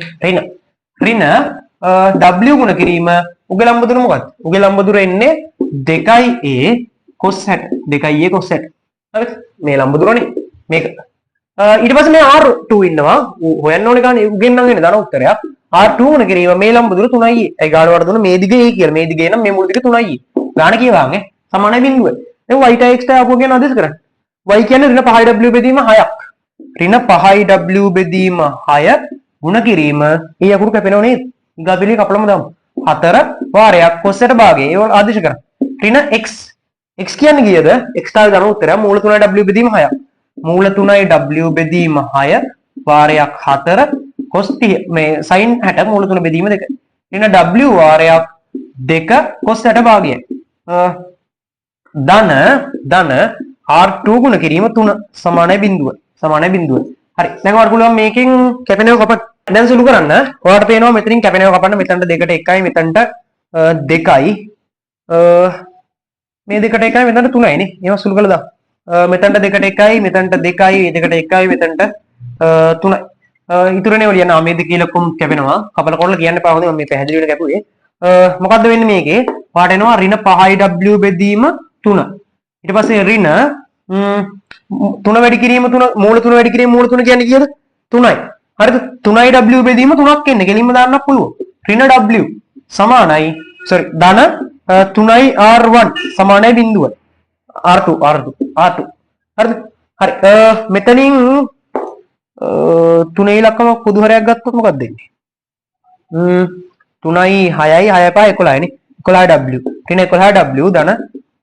ඍණ w ගුණ කිරීම උගේ ලම්බදුර මොකක්ද? උගේ ලම්බදුර එන්නේ 2a cos 60. 2a cos 60. හරිද? මේ ලම්බදුරනේ මේක. ඊට පස්සේ මේ r2 ඉන්නවා. හොයන්න ඕනේ ගානේ උගෙන් නම් එන්නේ ධන උත්තරයක්. r2 ගුණ කිරීම මේ ලම්බදුර 3a. ඒ ගාන වල දුන්න මේ දිගේ a කියලා. මේ දිගේ නම් මේ මුළු දිග 3a. ගාන කියවාගේ සමානයි බිඳුවයි. දැන් y ට x ට ආපුව ගැන ආදේශ කරන්න. y කියන්නේ ඍණ 5w බෙදීම 6ක්. ඍණ 5w බෙදීම 6 ගුණ කිරීම ඒ අකුරු කැපෙනව නේද? ඊගාපිලිය කපලම දාමු. 4 වාරයක් cos 60 භාගය. ඒක ආදේශ කරන්න. ඍණ x x කියන්නේ කීයද? x තාවේ ධන උත්තරය මූල 3යි w බෙදීම 6ක්. මූල 3යි w බෙදීම 6 වාරයක් 4 cos 30 මේ sin 60 මූල 3 බෙදීම 2. ඍණ w වාරයක් 2 cos 60 භාගයයි. ධන r2 ගුණ කිරීම 3 සමානයි බිඳුව. සමානයි බිඳුව. හරි. දැන් ඔයාලට පුළුවන් මේකෙන් කැපෙනව කපන්න. දැන් සුළු කරන්න. ඔයාලට පේනවා මෙතනින් කැපෙනව කපන්න. මෙතනට 2ට 1යි මෙතනට 2යි. මේ 2ට 1යි මෙතනට 3යි නේ. ඒවා සුළු කළා දාන්න. මෙතනට 2ට 1යි මෙතනට 2යි 2ට 1යි මෙතනට 3යි. ඉතුරුනේ ඔය නාමයේ දෙකේ ලොකුම් කැපෙනවා. කපල කොටලා කියන්න එපා. හොඳයි මම මේ පැහැදිලිවට කැපුවේ. මොකද්ද වෙන්නේ මේකේ? ඔයාලට එනවා ඍණ 5w බෙදීම 3. ඊට පස්සේ ඍණ 3 වැඩි කිරීම 3 මූල 3 වැඩි කිරීම මූල 3 කියන්නේ කීයද? 3යි. හරිද? 3යි w බෙදීම 3ක් එන්නේ. කෙලින්ම දාන්නත් පුළුවන්. ඍණ w සමානයි sorry ධන 3යි r1 සමානයි බිඳුවයි r2 හරිද හරි මෙතනින් 3 ඉලක්කම පොදු හරයක් ගත්තොත් මොකක්ද දෙන්නේ 3යි 6යි 6 5 11යි නේ 11w ඍණ 11w ධන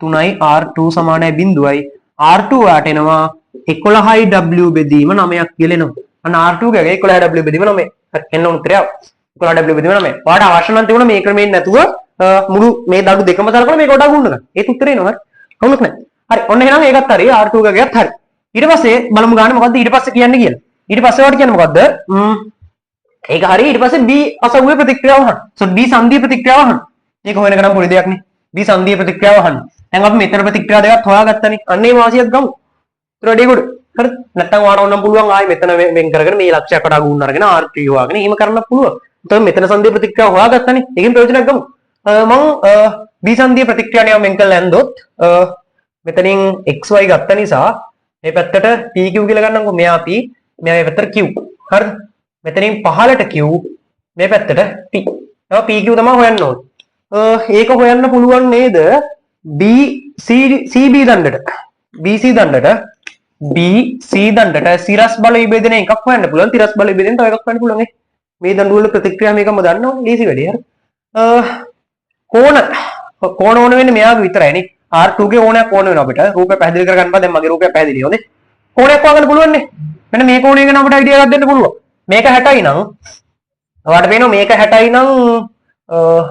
3යි r2 සමානයි බිඳුවයි r2 වට එනවා 11w බෙදීම 9ක් කියලා එනවා අන්න r2 ගගේ 11w බෙදීම 9 හරි එන්න උත්තරය 11w බෙදීම 9 ඔයාලට අවශ්‍ය නම් තිබුණා මේ ක්‍රමයෙන් නැතුව මුළු මේ දඩු දෙකම සලකලා මේක වඩා ගුණ ගන්න ඒත් උත්තරේ එනවා හරි කවුලක් නැහැ හරි ඔන්න එහෙනම් ඒකත් හරි r2 ගගේත් හරි ඊට පස්සේ බලමු ගන්න මොකද්ද ඊට පස්සේ කියන්නේ කියලා ඊට පස්සේ වට කියන්නේ මොකද්ද ඒක හරි ඊට පස්සේ b අසව්වේ ප්‍රතික්‍රියාව අහන්න so b සංධිය ප්‍රතික්‍රියාව අහන්න මේක හොයන ගමන් පොඩි දෙයක් නේ b සංධිය ප්‍රතික්‍රියාව අහන්න දැන් අපි මෙතන ප්‍රතික්‍රියා දෙකක් හොයාගත්තනේ අන්න ඒ වාසියක් ගමු ඊට වැඩි කොට හරි නැත්තම් ඔයාලට ඕනම් පුළුවන් ආයි මෙතන වෙන් කරගෙන මේ ලක්ෂයක් වඩා ගුණ අරගෙන r3 හොයාගෙන එහෙම කරන්න පුළුවන් එතකොට මෙතන සංධිය ප්‍රතික්‍රියාව හොයාගත්තනේ ඒකෙන් ප්‍රයෝජනයක් ගමු මම b සංධිය ප්‍රතික්‍රියාව නියම වෙන් කරලා ඇන්දොත් මෙතනින් xy ගත්ත නිසා මේ පැත්තට pq කියලා ගන්නම්කො මෙයා p මෙයා මේ පැත්තට q හරිද මෙතනින් පහළට q මේ පැත්තට p තව pq තමයි හොයන්න ඕනේ ඒක හොයන්න පුළුවන් නේද cb දණ්ඩට bc දණ්ඩට සිරස් බල විභේදනය එකක් හොයන්න පුළුවන් තිරස් බල විභේදනය තව එකක් හොයන්න පුළුවන් මේ දණ්ඩු වල ප්‍රතික්‍රියා මේකම දන්නවනේ ලීසි වැඩි හරි කෝණ ඕන වෙන්නේ මෙයාගේ විතරයි නේ r2 ගේ ඕනයක් ඕන වෙනවා අපිට රූපය පැහැදිලි කරගන්න බෑ දැන් මගේ රූපය පැහැදිලි හොඳේ කෝණයක් හොයාගන්න පුළුවන් නේ මෙන්න මේ කෝණය ගැන අපිට අයිඩියා එකක් දෙන්න පුළුවන් මේක 60යි නම් ඔයාලට පේනවා මේක 60යි නම්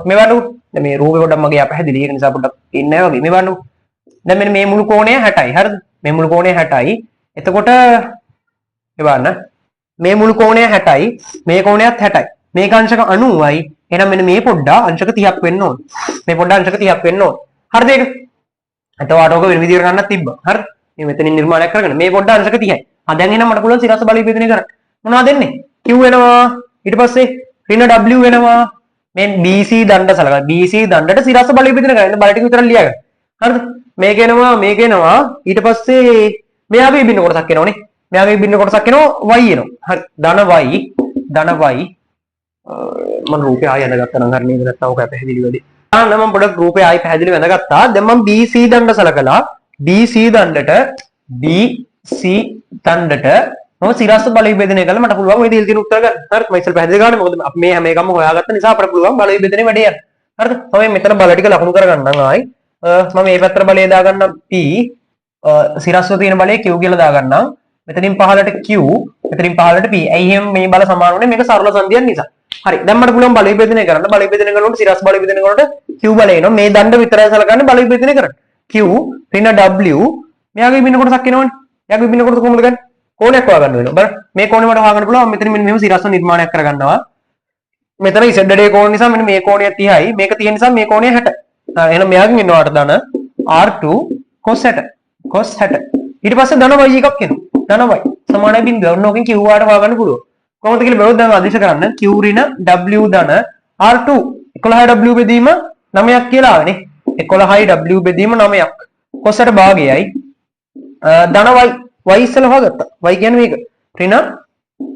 මේ වඩු දැන් මේ රූපේ පොඩ්ඩක් මගේ පැහැදිලි ඒක නිසා පොඩ්ඩක් ඉන්නේ නැහැ වගේ මේ වඩු දැන් මෙන්න මේ මුළු කෝණය 60යි හරිද මේ මුළු කෝණය 60යි එතකොට එවන්න මේ මුළු කෝණය 60යි මේ කෝණයත් 60යි මේක අංශක 90යි එහෙනම් මෙන්න මේ පොඩ්ඩක් අංශක 30ක් වෙන්න ඕන මේ පොඩ්ඩක් අංශක 30ක් වෙන්න ඕන හරිද ඒක එතකොට ඔක වෙන විදිහකට ගන්නත් තිබ්බා හරි මේ මෙතනින් නිර්මාණයක් කරගෙන මේ පොඩ්ඩක් අංශක 30යි දැන් එහෙනම් මට පුළුවන් සිරස් බල විභේදනය කරන්න මොනවද දෙන්නේ q වෙනවා ඊට පස්සේ ඍණ w වෙනවා මේ bc දණ්ඩ සලකලා bc දණ්ඩට සිරස් බල විභේදනය කරන්න බල ටික විතර ලියාගන්න හරිද මේක එනවා ඊට පස්සේ මෙයාගේ විභින්න කොටසක් එනවනේ මෙයාගේ විභින්න කොටසක් එනවා y එනවා හරි ධන y මම රූපය ආය අඳගත්තා නම් හරි නේද නැත්නම් ඔක පැහැදිලි වෙන්නේ මම පොඩක් රූපය ආයි පැහැදිලි වෙනගත්තා දැන් මම bc දණ්ඩ සලකලා bc දණ්ඩට මම සිරස් බල විභේදනය කළා මට පුළුවන් මේ දෙල් තියෙන උත්තර ගන්න හරි මම ඉස්සෙල් පැහැදිලි කරගන්න මොකද අපි මේ හැම එකම හොයාගත්ත නිසා අපිට පුළුවන් බල විභේදනය වැඩේ යන්න හරිද මම මෙතන බල ටික ලකුණු කරගන්නම් ආයි මම මේ පැත්තට බලය දාගන්නම් p සිරස්ව තියෙන බලය q කියලා දාගන්නම් මෙතනින් පහළට q මෙතනින් පහළට p ඇයි එහෙම මේ බල සමාන වුනේ මේක සරල සංඛ්‍යාවක් නිසා හරි දැන් මට පුළුවන් බල විභේදනය කරන්න බල විභේදනය කරනකොට සිරස් බල විභේදනය කරනකොට q බලය එනවා මේ දණ්ඩ විතරයි සලකන්නේ බල විභේදනය කරන්න q ඍණ w මෙයාගේ විභින්න කොටසක් එනවනේ එයාගේ විභින්න කොටස කොහොමද ගන්නේ කෝණයක් හොයාගන්න වෙනවා බලන්න මේ කෝණය මට හොයාගන්න පුළුවන් මෙතන මෙන්න මෙහෙම සිරස්ව නිර්මාණයක් කරගන්නවා මෙතන z ඩේ කෝණ නිසා මෙන්න මේ කෝණය 30යි මේක තියෙන නිසා මේ කෝණය 60 එහෙනම් මෙයාගෙන් එනවාට ධන r2 cos 60 ඊට පස්සේ ධන y එකක් එනවා ධන y සමානයි බිඳුව ඔන්න ඕකෙන් q වාට හොයාගන්න පුළුවන් කොහොමද කියලා බලුවොත් දැන් ආදේශ කරන්න q ඍණ w ධන r2 11w බෙදීම 9ක් කියලා ආවනේ 11w බෙදීම 9ක් cos 60 භාගයයි ධන y ඉස්සෙල්ලා හොයාගත්තා y කියන්නේ මේක ඍණ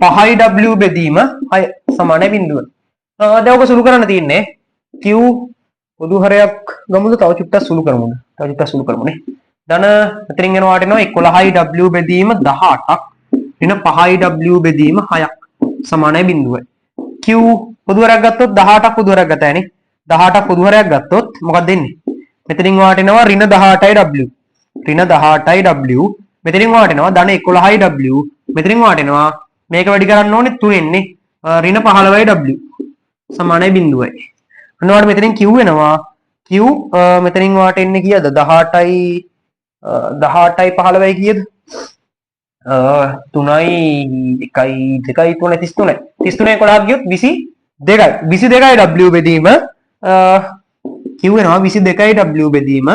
5w බෙදීම 6 සමානයි බිඳුව දැන් ඔක සුළු කරන්න තියෙන්නේ q පොදු හරයක් ගමුද තව චුට්ටක් සුළු කරමුනේ ධන මෙතනින් එනවාට එනවා 11w බෙදීම 18ක් ඍණ 5w බෙදීම 6ක් සමානයි බිඳුවයි q පොදු හරයක් ගත්තොත් 18ක් පොදු හරයක් ගතයනේ 18ක් පොදු හරයක් ගත්තොත් මොකක්ද දෙන්නේ මෙතනින් වාට එනවා ඍණ 18w මෙතනින් වාට එනවා ධන 11w මෙතනින් වාට එනවා මේක වැඩි කරන්න ඕනේ 3 ඍණ 15w සමානයි බිඳුවයි අන්නවාට මෙතනින් q වෙනවා q මෙතනින් වාට එන්නේ කීයද 18යි 15යි කීයද 3යි 1යි 2යි 3යි 33 11ක් ගියොත් 22යි w බෙදීම q වෙනවා 22යි w බෙදීම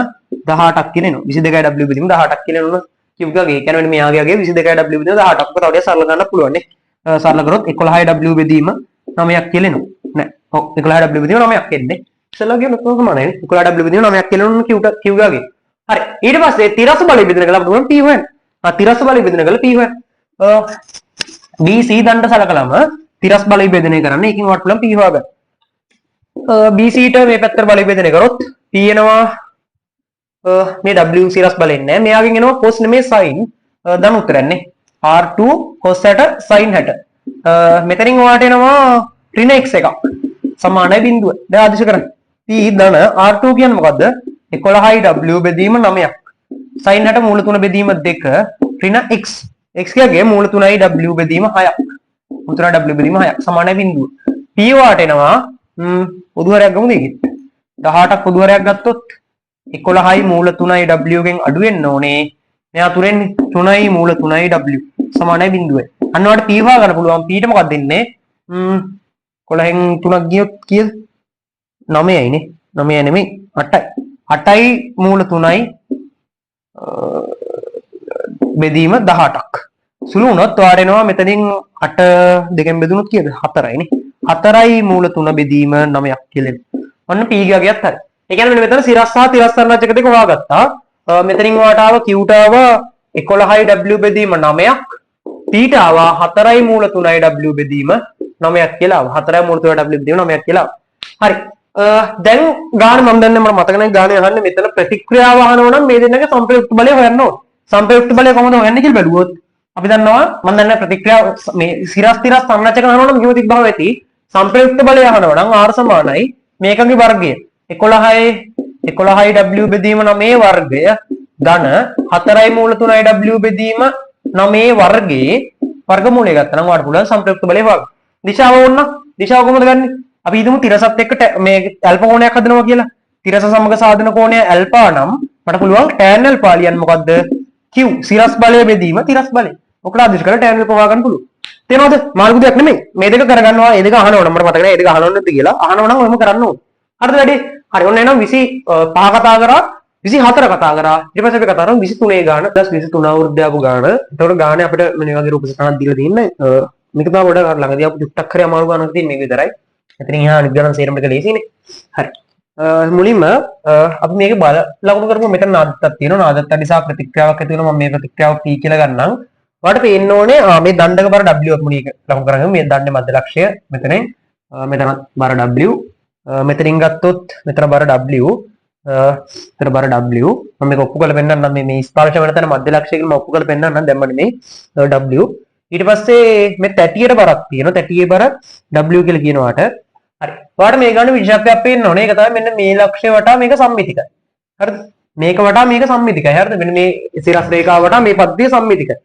18ක් කියලා එනවා 22යි w බෙදීම 18ක් කියලා එනවා q ගාගේ ඒ කියන්නේ මෙයාගේ 22යි w බෙදීම 18ක් ඔක තව ටිකක් සරල ගන්න පුළුවන් නේ සරල කරොත් 11යි w බෙදීම 9ක් කියලා එනවා නෑ ඔව් 11w බෙදීම 9ක් එන්නේ ඉස්සෙල්ලා කියන එක සමානයි 11w බෙදීම 9ක් කියලා උන q ගාගේ හරි ඊට පස්සේ තිරස් බල විභජනය කළා අපිට p හොයන්න තිරස් බල විභජනය කළා p හොයන්න bc දණ්ඩ සලකලාම තිරස් බල විභජනය කරන්න ඒකෙන් වට පුළුවන් p හොයාගන්න BC ට මේ පැත්තට බලය බෙදෙන කරොත් P එනවා මේ W සිරස් බලෙන්නේ නැහැ. මෙයාගෙන් එනවා cos නෙමේ sin ධන උත්තරන්නේ. R2 cos 60 sin 60. මෙතනින් ඔයාලට එනවා ඍණ x එකක්. සමානයි බිඳුව. දැන් ආදිශ කරන්න. P ධන R2 කියන්නේ මොකද්ද? 11යි W බෙදීම 9ක්. sin 60 මූල 3 බෙදීම 2 ඍණ x. x කියගේ මූල 3යි W බෙදීම 6ක්. මූල 3යි W බෙදීම 6ක් සමානයි බිඳුව. P වාට එනවා පොදු හරයක් ගමුද ඒකෙත් 18ක් පොදු හරයක් ගත්තොත් 11යි මූල 3යි W ගෙන් අඩු වෙන්න ඕනේ. මෙයා තුරෙන්නේ 3යි මූල 3යි W සමානයි බිඳුවයි. අන්න ඔයාලට P හොයා ගන්න පුළුවන්. P ට මොකක්ද දෙන්නේ? 11න් 3ක් ගියොත් කීයද? 9යි නේ. 9 නෙමෙයි 8යි. 8යි මූල 3යි බෙදීම 18ක්. සුළු වුණොත් ඔයාලට එනවා මෙතනින් 8 දෙකෙන් බෙදුනොත් කීයද? 4යි නේ. 4යි මූල 3 බෙදීම 9ක් කියලා. ඔන්න P ගියත් හරි. ඒ කියන්නේ මෙන්න මෙතන සිරස් සහ තිරස් සංරචක දෙක හොයාගත්තා. මෙතනින් වාට ආව Q ට ආව 11යි W බෙදීම 9ක්. P ට ආව 4යි මූල 3යි W බෙදීම 9ක් කියලා ආව. 4යි මූල 3යි W බෙදීම 9ක් කියලා ආව. හරි. දැන් ගාන මම දන්නේ මට මතක නැහැ ගානේ අහන්නේ මෙතන ප්‍රතික්‍රියාව අහනවා නම් මේ දෙන්නගේ සංප්‍රයුක්ත බලය හොයන්න ඕන. සංප්‍රයුක්ත බලය කොහොමද හොයන්නේ කියලා බැලුවොත් අපි දන්නවා මම දන්නේ ප්‍රතික්‍රියාව මේ සිරස් තිරස් සංරචක අහනවා නම් මෙහෙම තිබ්බම ඇති. සංප්‍රයුක්ත බලය අහනවා නම් R සමානයි මේකගේ වර්ගය 11යි W බෙදීම 9 වර්ගය ධන 4යි මූල 3යි W බෙදීම 9 වර්ගයේ වර්ගමූලය ගත්තා නම් ඔයාලට පුළුවන් සංප්‍රයුක්ත බලය හොයන්න. දිශාව ඕන දිශාව කොහොමද ගන්නෙ? අපි හිතමු තිරසත් එක්ක මේ ඇල්ෆා කෝණයක් හදනවා කියලා. තිරස සමග සාධන කෝණය ඇල්ෆා නම් මට පුළුවන් tan ඇල්ෆා ලියන්න මොකද්ද? Q සිරස් බලය බෙදීම තිරස් බලය. ඔකට ආදිශ කරලා tan ඇල්ෆා හොයාගන්න පුළුවන්. තේරෙනවද? මාළු දෙයක් නෙමෙයි. මේ දෙක කරගන්නවා. මේ දෙක අහනවනම් මට මතක නැහැ. මේ දෙක අහනවද නැද්ද කියලා. අහනවනම් ඔයම කරන්න ඕන. හරිද වැඩි? හරි. ඔන්න එනවා 25 කතා කරා 24 කතා කරා. ඊට පස්සේ අපි කතා කරමු 23 ගාන + 23 අවුරුද්ද ආපු ගාන. ඒතකොට ගානේ අපිට මේ වගේ රූප සටහනක් දීලා තින්නේ. මේක තමයි පොඩ ළඟදී ආපු චුට්ටක් හරි අමාරු ගානක් තියෙන මේක විතරයි. එතනින් එහා අනිත් ගාන සේරම එක ලේසියිනේ. හරි. මුලින්ම අපි මේක බල ලකුණු කරමු. මෙතන නාදත්තක් තියෙනවා. නාදත්ත නිසා ප්‍රතික්‍රියාවක් ඇති වෙනවා. මම මේ ප්‍රතික්‍රියාව P කියලා ගන්නම්. ඔයාලට පේන්න ඕනේ මේ දණ්ඩක බර W අපි මේක ලකුණු කරගමු. මේ දණ්ඩේ මධ්‍ය ලක්ෂය මෙතනින් මෙතන බර W මෙතනින් ගත්තොත් මෙතන බර W මෙතන බර W මම මේක ඔප්පු කරලා පෙන්නන්නම් මේ ස්පර්ශ වෙන තැන මධ්‍ය ලක්ෂය කියලා මම ඔප්පු කරලා පෙන්නන්නම් දැන් මම මේ W ඊට පස්සේ මේ තැටියට බරක් තියෙනවා. තැටියේ බර W කියලා කියනවාට හරි. ඔයාලට මේ ගන්න විශේෂත්වයක් පේන්න ඕනේ. ඒක තමයි මෙන්න මේ ලක්ෂය වටා මේක සම්මිතිකයි. හරිද? මේක වටා මේක සම්මිතිකයි. හරිද? මෙන්න මේ සිරස් රේඛාව වටා මේ පද්ධතිය සම්මිතිකයි.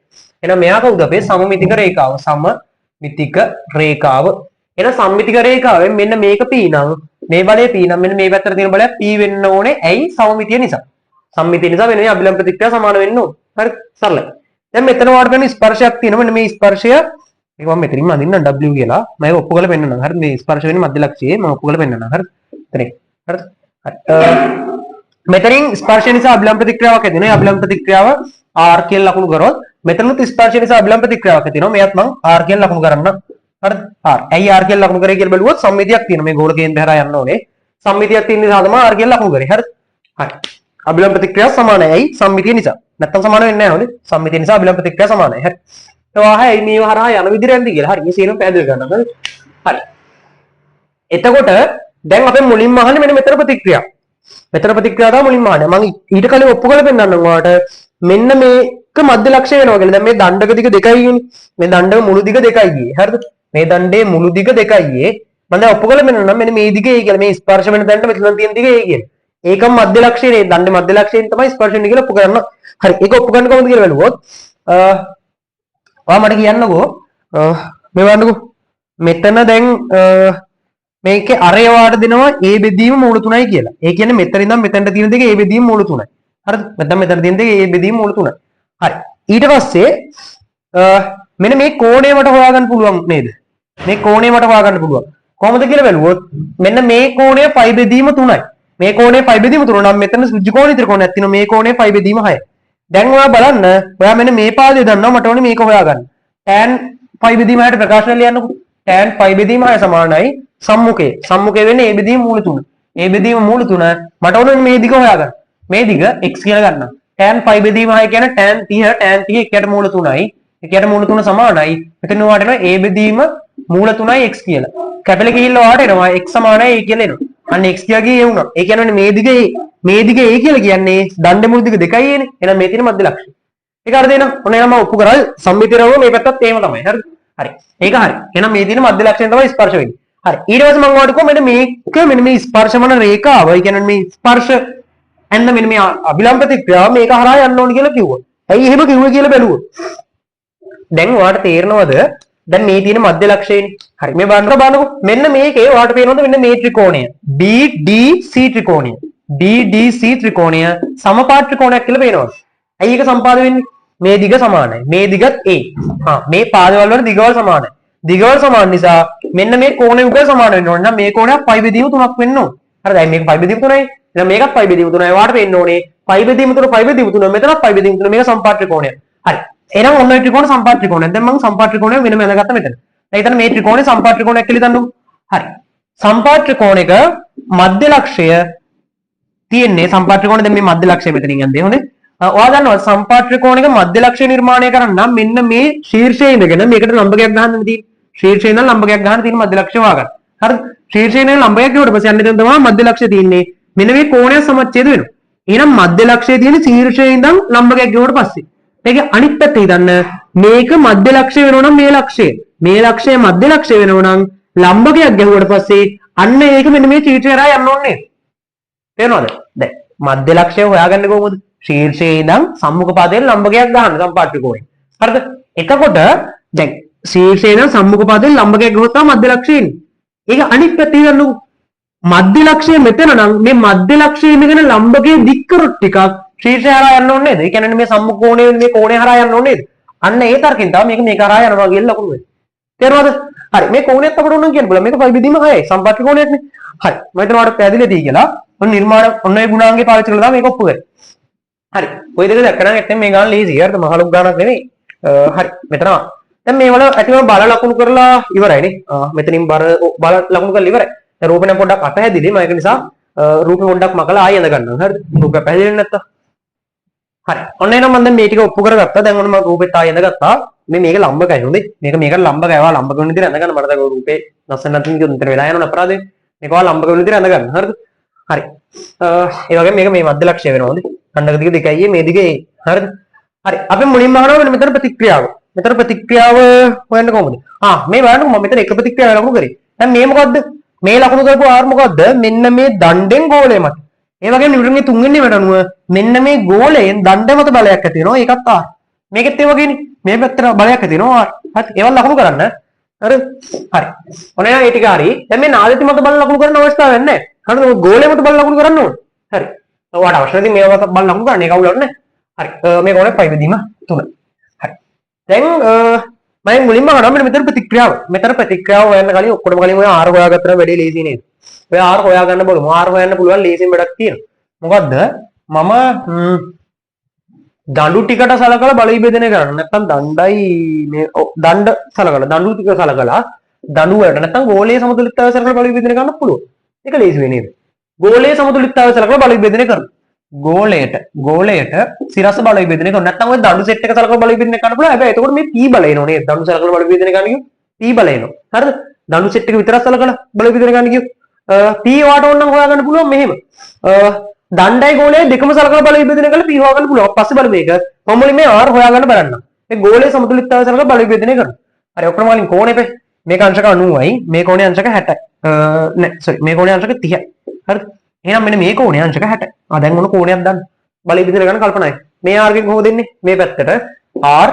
එහෙනම් මෙයා කවුද අපේ සමමිතික රේඛාව? සමමිතික රේඛාව. එහෙනම් සම්මිතික රේඛාවෙන් මෙන්න මේක P නම් මේ බලය P නම් මෙන්න මේ පැත්තට තියෙන බලය P වෙන්න ඕනේ. ඇයි? සමමිතිය නිසා. සම්මිතිය නිසා වෙන මේ අභිලම්බ ප්‍රතික්‍රියාව සමාන වෙන්න ඕනේ. හරි? සරලයි. දැන් මෙතන වාට ගන්න ස්පර්ශයක් තියෙනවා. මෙන්න මේ ස්පර්ශය මේක මම මෙතනින්ම අඳින්නම් W කියලා. මම ඒක ඔප්පු කරලා පෙන්නන්නම්. හරිද? මේ ස්පර්ශ වෙන්නේ මධ්‍ය ලක්ෂයේ මම ඔප්පු කරලා පෙන්නන්නම්. හරිද? එතනින්. හරිද? මෙතනින් ස්පර්ශය නිසා අභිලම්බ ප්‍රතික්‍රියාවක් ඇති වෙනවා. ඒ අභිලම්බ ප්‍රතික්‍රියාව R කියලා ලකුණු කරොත් මෙතනත් ස්පර්ශය නිසා අභිලම්බ ප්‍රතික්‍රියාවක් ඇති වෙනවා. මෙයත් මම R කියලා ලකුණු කරන්න. හරිද? R. ඇයි R කියලා ලකුණු කරේ කියලා බැලුවොත් සම්මිතියක් තියෙනවා. මේ ගෝල කේන්ද්‍රය හරහා යන්න ඕනේ. සම්මිතියක් තියෙන නිසා තමයි R කියලා ලකුණු කරේ. හරිද? හරි. අභිලම්බ ප්‍රතික්‍රියාව සමානයි. ඇයි? සම්මිතිය නිසා. නැත්තම් සමාන වෙන්නේ නැහැ නේද? සම්මිතිය නිසා අභිලම්බ ප්‍රතික්‍රියාව සමානයි. හරි. ඒවා මේව හරහා යන විදිහට යන්නේ කියලා. හරි. මේ සියලුම පැහැදිලි කරගන්න. හරි. එතකොට දැන් අපි මුලින්ම අහන්නේ මෙන්න මෙතන ප්‍රතික්‍රියාව. මෙතන ප්‍රතික්‍රියාව තමයි මුලින්ම අහන්නේ. මම ඊට කලින් ඔප්පු කරලා පෙන්නන්නම් ඔයාලට. මෙන්න මේක මධ්‍ය ලක්ෂය වෙනවා කියලා. දැන් මේ දණ්ඩක දිග 2යි කියන්නේ. මේ දණ්ඩක මුළු දිග 2යි ගියේ. හරිද? මේ දණ්ඩේ මුළු දිග 2යි ගියේ. මම දැන් ඔප්පු කරලා පෙන්නන්නම් මෙන්න මේ දිගේ ඒ කියලා. මේ ස්පර්ශ වෙන තැනට මෙතන තියෙන දිගේ ඒ කියන්නේ. ඒකම මධ්‍ය ලක්ෂයේ නේ. දණ්ඩේ මධ්‍ය ලක්ෂයෙන් තමයි ස්පර්ශ වෙන්නේ කියලා ඔප්පු කරන්න. හරි. ඒක ඔප්පු කරන්න කොහොමද කියලා බලුවොත් ඔයා මට කියන්නකෝ මේ වන්නකෝ මෙතන දැන් මේකේ අරය වාට දෙනවා A බෙදීම මූල 3යි කියලා. ඒ කියන්නේ මෙතන ඉඳන් මෙතනට තියෙන දෙක A බෙදීම මූල 3යි. හරිද? මෙතන තියෙන දෙක A බෙදීම මූල 3යි. හරි. ඊට පස්සේ මෙන්න මේ කෝණය මට හොයාගන්න පුළුවන් නේද? මේ කෝණය මට හොයාගන්න පුළුවන්. කොහොමද කියලා බැලුවොත් මෙන්න මේ කෝණය phi බෙදීම 3යි. මේ කෝණය phi බෙදීම 3 නම් මෙතන සුජ්ජ ත්‍රිකෝණයක් තියෙනවා. මේ කෝණය phi බෙදීම 6යි. දැන් ඔයා බලන්න ඔයා මෙන්න මේ පාදේ දන්නවා මට ඕනේ මේක හොයාගන්න. tan phi බෙදීම 6ට ප්‍රකාශන ලියන්නකෝ. tan phi බෙදීම 6 සමානයි සම්මුඛය. සම්මුඛය වෙන්නේ a බෙදීම මූල 3. a බෙදීම මූල 3 මට ඕනේ මේ දිග හොයාගන්න. මේ දිග x කියලා ගන්නවා. tan phi බෙදීම 6 කියන්නේ tan 30 1ට මූල 3යි. ඒ කියන්නේ මූල තුන සමානයි. මෙතන ඔයාට එනවා a බෙදීම මූල 3යි x කියලා. කැපිලා ගිහිල්ලා ඔයාට එනවා x සමානයි a කියලා එනවා. අන්න x කියලාගේ a වුණා. ඒ කියන්නේ මේ දිගේ a කියලා කියන්නේ දණ්ඩේ මුළු දිග දෙකයි එන්නේ. එහෙනම් මේ තියෙන මධ්‍ය ලක්ෂ්‍ය. ඒක හරිද එහෙනම්? ඔන්න එහෙනම් මම ඔප්පු කරා සම්මිතියරව මේ පැත්තත් එහෙම තමයි. හරිද? හරි. ඒක හරි. එහෙනම් මේ තියෙන මධ්‍ය ලක්ෂ්‍යයෙන් තමයි ස්පර්ශ වෙන්නේ. හරි. ඊට පස්සේ මම ඔයාලට කිව්වා මෙන්න මේ ස්පර්ශමන රේඛාව. ඒ කියන්නේ මේ ස්පර්ශ එන්න මෙන්න මේ අභිලම්බ ප්‍රතික්‍රියාව මේක හරහා යන්න ඕන කියලා කිව්වා. ඇයි එහෙම කිව්වේ කියලා බැලුවා. දැන් ඔයාලට තේරෙනවද? දැන් මේ තියෙන මධ්‍ය ලක්ෂයනේ. හරි. මේ බලන්නකෝ. මෙන්න මේකේ ඔයාලට පේනවද මෙන්න මේ ත්‍රිකෝණය. BDC ත්‍රිකෝණය. BDC ත්‍රිකෝණය සමපාත ත්‍රිකෝණයක් කියලා පේනවා. ඇයි ඒක සම්පාද වෙන්නේ? මේ දිග සමානයි. මේ දිගත් A. මේ පාදවල වල දිගවල සමානයි. දිගවල සමාන නිසා මෙන්න මේ කෝණය උගල සමාන වෙන්න ඕනේ. නම් මේ කෝණයක් π බෙදීම 3ක් වෙන්න ඕනේ. හරිද? දැන් මේක π බෙදීම 3යි. එහෙනම් මේකත් π බෙදීම 3යි. වාට වෙන්න ඕනේ. π බෙදීම 3 π බෙදීම 3 මෙතනත් π බෙදීම 3 මේක සම්පාත ත්‍රිකෝණයක්. හරි. එහෙනම් ඔන්න ඔය ත්‍රිකෝණ සම්පාත ත්‍රිකෝණයක්. දැන් මම සම්පාත ත්‍රිකෝණය වෙනම ඇඳගත්තා මෙතන. දැන් ඊතන මේ ත්‍රිකෝණය සම්පාත ත්‍රිකෝණයක් කියලා හිතන්නකෝ. හරි. සම්පාත ත්‍රිකෝණයක මධ්‍ය ලක්ෂය තියෙන්නේ සම්පාත ත්‍රිකෝණය දැන් මේ මධ්‍ය ලක්ෂය මෙතනින් යන්නේ. හොඳේ. ඔයා දන්නවා සම්පාත ත්‍රිකෝණයක මධ්‍ය ලක්ෂය නිර්මාණය කරන්න නම් මෙන්න මේ ශීර්ෂයේ ඉඳගෙන මේකට ලම්බකයක් ගහන්න තියෙන්නේ. ශීර්ෂයේ ඉඳන් ලම්බකයක් ගන්න තියෙන මධ්‍ය ලක්ෂය හොයාගන්න. හරිද? ශීර්ෂයේ ඉඳන් ලම්බකයක් ගිහුවට පස්සේ යන්න දෙන තමයි මධ්‍ය ලක්ෂය තියෙන්නේ. මෙන්න මේ කෝණය සමච්ඡේද වෙනවා. එහෙනම් මධ්‍ය ලක්ෂයේ තියෙන ශීර්ෂයේ ඉඳන් ලම්බකයක් ගිහුවට පස්සේ මේක අනිත් පැත්තේ ඉදන්න මේක මධ්‍ය ලක්ෂය වෙනවා නම් මේ ලක්ෂය. මේ ලක්ෂය මධ්‍ය ලක්ෂය වෙනවා නම් ලම්බකයක් ගැහුවට පස්සේ අන්න ඒක මෙන්න මේ ශීර්ෂය හරහා යන්න ඕනේ. තේරෙනවද? දැන් මධ්‍ය ලක්ෂය හොයාගන්නේ කොහොමද? ශීර්ෂයේ ඉඳන් සම්මුඛ පාදයෙන් ලම්බකයක් ගන්න සම්පාත ත්‍රිකෝණය. හරිද? එතකොට දැන් ශීර්ෂයේ ඉඳන් සම්මුඛ පාදයෙන් ලම්බකයක් ගහුවොත් තමයි මධ්‍ය ලක්ෂය එන්නේ. ඒක අනිත් පැත්තේ ගන්නකො. මධ්‍ය ලක්ෂය මෙතන නම් මේ මධ්‍ය ලක්ෂයේ ඉඳගෙන ලම්බකයේ දික් කරොත් ටිකක් ශීර්ෂය හරහා යන්න ඕනේ නේද? ඒ කියන්නේ මේ සම්මුඛ කෝණය මේ කෝණය හරහා යන්න ඕනේ නේද? අන්න ඒ තර්කෙන් තමයි මේක හරහා යනවා කියලා ලකුණු වෙන්නේ. තේරුණාද? හරි. මේ කෝණයත් අපිට ඕන කියන්න බලන්න. මේක π බෙදීම 6යි. සම්පාත ත්‍රිකෝණයක්නේ. හරි. මම හිතනවා ඔයාලට පැහැදිලි දෙයි කියලා. ඔන්න නිර්මාණ ඔන්න ඒ ගුණාංගේ පාවිච්චි කරලා තමයි මේක ඔප්පු කරේ. හරි. ඔය දෙක දැක්කම නැත්නම් මේ ගාන ලීසි. හරිද? මහලුක් ගානක් නෙමෙයි. හරි. මෙතන දැන් මේවල ඇතිවම බල ලකුණු කරලා ඉවරයිනේ. මෙතනින් බල ලකුණු කරලා ඉවරයි. දැන් රූපේ නම් පොඩ්ඩක් අපහැදිලි. මම ඒක නිසා රූපේ පොඩ්ඩක් මකලා ආයෙ අඳ ගන්නවා. හරිද? රූපේ පැහැදිලි නැත්තම්. හරි. ඔන්න එනම් මම දැන් මේ ටික ඔප්පු කරගත්තා. දැන් ඔන්න මම රූපෙත් ආයෙ අඳගත්තා. මේක ලම්බකයි හොඳේ. මේකට ලම්බකයි. ඒවා ලම්බක වෙන විදිහට අඳ ගන්න. මට දැන් රූපේ නැසන් නැතිනම් විතර වෙලා යනවා අපරාධේ. මේක ඔයා ලම්බක වෙන විදිහට අඳ ගන්න. හරිද? හරි. ඒ වගේම මේක මේ මධ්‍ය ලක්ෂය වෙනවා හොඳේ. කණ්ඩක දිග දෙකයි මේ දිගේ. හරිද? හරි. අපි මුලින්ම අහනවා මෙතන ප්‍රතික්‍රියාව. මෙතන ප්‍රතික්‍රියාව හොයන්න කොහොමද? මේ බලන්නකො මම මෙතන එක ප්‍රතික්‍රියාවක් ලකුණු කරේ. දැන් මේ මොකද්ද? මේ ලකුණු කරපු R මොකද්ද? මෙන්න මේ දණ්ඩෙන් ගෝලය මත. ඒ වගේම නිව්ටන්ගේ තුන්වෙනි වැඩ අනුව මෙන්න මේ ගෝලයෙන් දණ්ඩ මත බලයක් ඇති වෙනවා. ඒකත් R. මේකෙත් ඒ වගේනේ. මේ පැත්තට බලයක් ඇති වෙනවා R. හරි. ඒවල් ලකුණු කරන්න. හරිද? හරි. ඔන්න එහෙනම් ඒ ටික හරි. දැන් මේ නාදිත මත බල ලකුණු කරන්න අවස්ථාවක් නැහැ. හරිද? ගෝලය මත බල ලකුණු කරන්න ඕනේ. හරි. ඔයාලට අවශ්‍ය නැති මේවා මත බල ලකුණු කරන්න ඒක අවුලක් නැහැ. හරි. මේ කොනේ π බෙදීම 3. හරි. දැන් මම මුලින්ම අහනවා මෙතන ප්‍රතික්‍රියාව. මෙතන ප්‍රතික්‍රියාව හොයන්න කලින් ඔක්කොම කලින් ඔය R හොයාගත්තා නම් වැඩේ ලේසි නේද? ඔය R හොයාගන්න බලමු. R හොයන්න පුළුවන් ලේසියෙන් වැඩක් තියෙනවා. මොකද්ද? මම දඬු ටිකට සලකලා බල විභජනය කරන්න. නැත්නම් දණ්ඩයි මේ දණ්ඩ සලකලා දඬු ටික සලකලා දඬු වලට නැත්නම් ගෝලීය සමතුලිතතාවය සලකලා බල විභජනය කරන්න පුළුවන්. ඒක ලේසි වෙන්නේ නේද? ගෝලීය සමතුලිතතාවය සලකලා බල විභජනය කරන්න. ගෝලයට සිරස බල විභජනය කරනවා. නැත්නම් ඔය දඬු සෙට් එක සලකලා බල විභජනය කරන්න පුළුවන්. හැබැයි එතකොට මේ P බලය එනවා නේද? දඬු සලකලා බල විභජනය කරන්න කියු P බලය එනවා. හරිද? දඬු සෙට් එක විතරක් සලකලා බල විභජනය කරන්න කියු P වාට ඕන නම් හොයාගන්න පුළුවන් මෙහෙම. දණ්ඩයි ගෝලය දෙකම සලකලා බල විභජනය කරලා P හොයාගන්න පුළුවන්. පස්සේ බලමු මේක. මම මුලින් මේ R හොයාගන්න බලන්න. මේ ගෝලයේ සමතුලිතතාවය සලකලා බල විභජනය කරනවා. හරි ඔක්කොම වලින් කෝණේ පෙ මේක අංශක 90යි. මේ කෝණේ අංශක 60යි. නෑ සෝරි මේ කෝණේ අංශක 30යි. හරිද? එහෙනම් මෙන්න මේ කෝණේ අංශක 60යි. දැන් මොන කෝණයක් දාන්න? බල විභජනය කරන්න කල්පනායි. මේ R ගෙන් කොහොමද දෙන්නේ? මේ පැත්තට R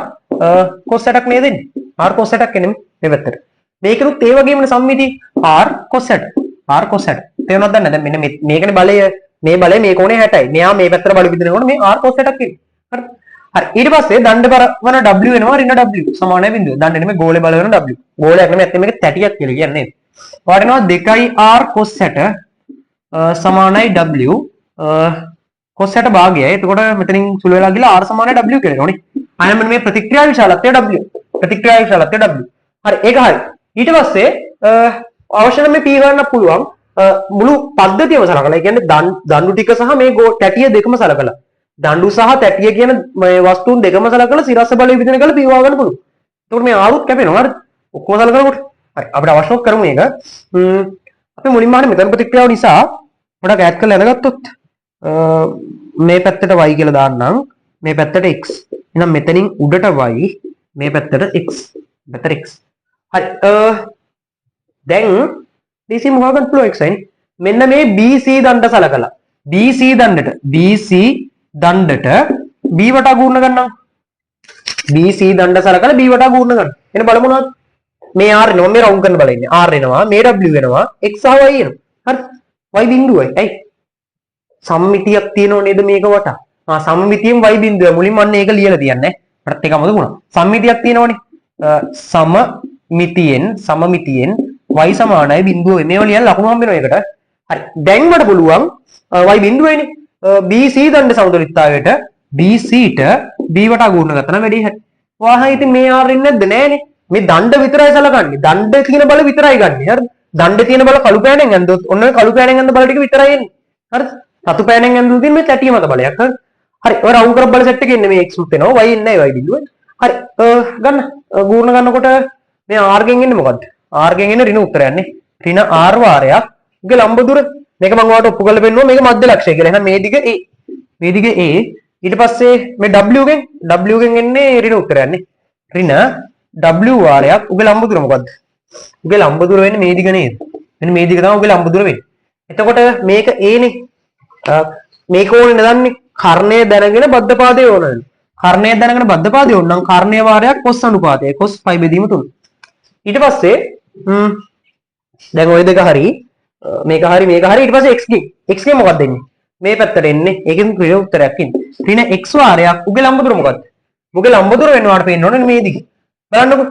cos 60ක් නේද දෙන්නේ? R cos 60ක් එන්නේ මේ පැත්තට. මේකෙනුත් ඒ වගේමනේ සම්මිති R cos 60. R cos 60. තේරුණාද දැන්? දැන් මෙන්න මේකනේ බලය මේ බලය මේ කෝණේ 60යි. මෙයා මේ පැත්තට බල විභජනය කරනකොට මේ R cos 60ක් එන්නේ. හරි. හරි. ඊට පස්සේ දණ්ඩ බර වන W වෙනවා ඍණ W සමානයි බිඳුව. දණ්ඩ නෙමෙයි ගෝලයේ බල වෙන W. ගෝලයක් නෙමෙයි ඇත්තට මේක තැටියක් කියලා කියන්නේ. ඔයාලට එනවා 2R cos 60 සමානයි W cos 60 භාගයයි. එතකොට මෙතනින් සුළු වෙලා ගිහලා R සමානයි W කියලා එනෝනේ. අයම මේ ප්‍රතික්‍රියා විශාලත්වය W. ප්‍රතික්‍රියා විශාලත්වය W. හරි ඒක හරි. ඊට පස්සේ අවශ්‍ය නම් මේ P ගන්න පුළුවන් මුළු පද්ධතියම සලකලා. ඒ කියන්නේ දඬු ටික සහ මේ තැටිය දෙකම සලකලා. දඬු සහ තැටිය කියන මේ වස්තුන් දෙකම සලකලා සිරස්ස බලය විදින කරලා පීවා ගන්න පුළුවන්. එතකොට මේ ආලුත් කැපෙනවා හරිද? ඔක්කොම සලකනකොට. හරි අපිට අවශ්‍යව කරමු මේක. අපි මුලින්ම අහන්නේ මෙතන ප්‍රතික්‍රියාව නිසා පොඩක් ඈඩ් කරලා අරගත්තොත් මේ පැත්තට y කියලා දාන්නම්. මේ පැත්තට x. එහෙනම් මෙතනින් උඩට y මේ පැත්තට x. පැත්තට x. හරි දැන් DC මොකක්ද ගන්න පුළුවන් x නේ. මෙන්න මේ BC දණ්ඩ සලකලා BC දණ්ඩට B වටා ගුණ ගන්නවා. BC දණ්ඩ සලකලා B වටා ගුණ ගන්න. එන බලමු මොනවද? මේ R එනවා මේ රවුන්ඩ් කරන බලන්නේ. R එනවා මේ W වෙනවා x සහ y එනවා. හරි. y බිඳුවයි. ඇයි? සම්මිතියක් තියෙනව නේද මේක වටා? සම්මිතියෙන් y බිඳුව මුලින්ම අන්න ඒක ලියලා තියන්නේ. අපිට ඒක අමතක වුණා. සම්මිතියක් තියෙනවනේ. සමමිතියෙන් y සමානයි බිඳුව. මේව ලියලා ලකුණු හම්බ වෙනවා ඒකට. හරි. දැන් මට පුළුවන් y බිඳුවයිනේ. BC දණ්ඩ සමතුලිතතාවයට BC-ට B වටා ගුණ ගත්තා නම් වැඩි හරි. ඔයා ඉතින් මේ R ඉන්නේ නැද්ද? නෑනේ. මේ දණ්ඩ විතරයි සලකන්නේ. දණ්ඩ තියෙන බල විතරයි ගන්න. හරිද? දණ්ඩ තියෙන බල කළු පෑනෙන් ඇඳුවොත් ඔන්න ඔය කළු පෑනෙන් ඇඳ බල ටික විතරයි එන්නේ. හරිද? රතු පෑනෙන් ඇඳුවොත් තියෙන මේ තැටිය මත බලයක්. හරිද? හරි. ඔය රවුන්ඩ් කරපු බල සෙට් එකේ ඉන්නේ මේ x උත් වෙනවා. y ඉන්නේ y බිඳුව. හරි. ගන්න. ගුණ ගන්නකොට මේ R ගෙන් එන්නේ මොකද්ද? R ගෙන් එන්නේ ඍණ උත්තරයක් නේ. ඍණ R වාරයක්. ගේ ලම්බ දුර මේක මම ඔයාලට ඔප්පු කරලා පෙන්නුවා මේක මධ්‍ය ලක්ෂය කියලා. එහෙනම් මේ දිග A. මේ දිග A. ඊට පස්සේ මේ W ගෙන් එන්නේ ඍණ උත්තරයක් නේ. ඍණ W වාරයක්. උගේ ලම්බ දුර මොකද්ද? උගේ ලම්බ දුර වෙන්නේ මේ දිග නේද? මෙන්න මේ දිග තමයි උගේ ලම්බ දුර වෙන්නේ. එතකොට මේක A නේ. මේක ඕනේ නදන්නේ කර්ණය දැනගෙන බද්ධ පාදයේ ඕනනේ. කර්ණය දැනගෙන බද්ධ පාදයේ ඕන නම් කර්ණය වාරයක් cos අනුපාතය. cos π බෙදීම 3. ඊට පස්සේ දැන් ওই දෙක හරි මේක හරි ඊට පස්සේ x ගේ මොකක්ද එන්නේ? මේ පැත්තට එන්නේ. ඒකෙන් ඍණ උත්තරයක් ඉන්නේ. ඍණ x වාරයක් උගේ ලම්බ දුර මොකද්ද? උගේ ලම්බ දුර වෙනවාට පේන්න ඕනේ මේ දිගේ. බලන්නකො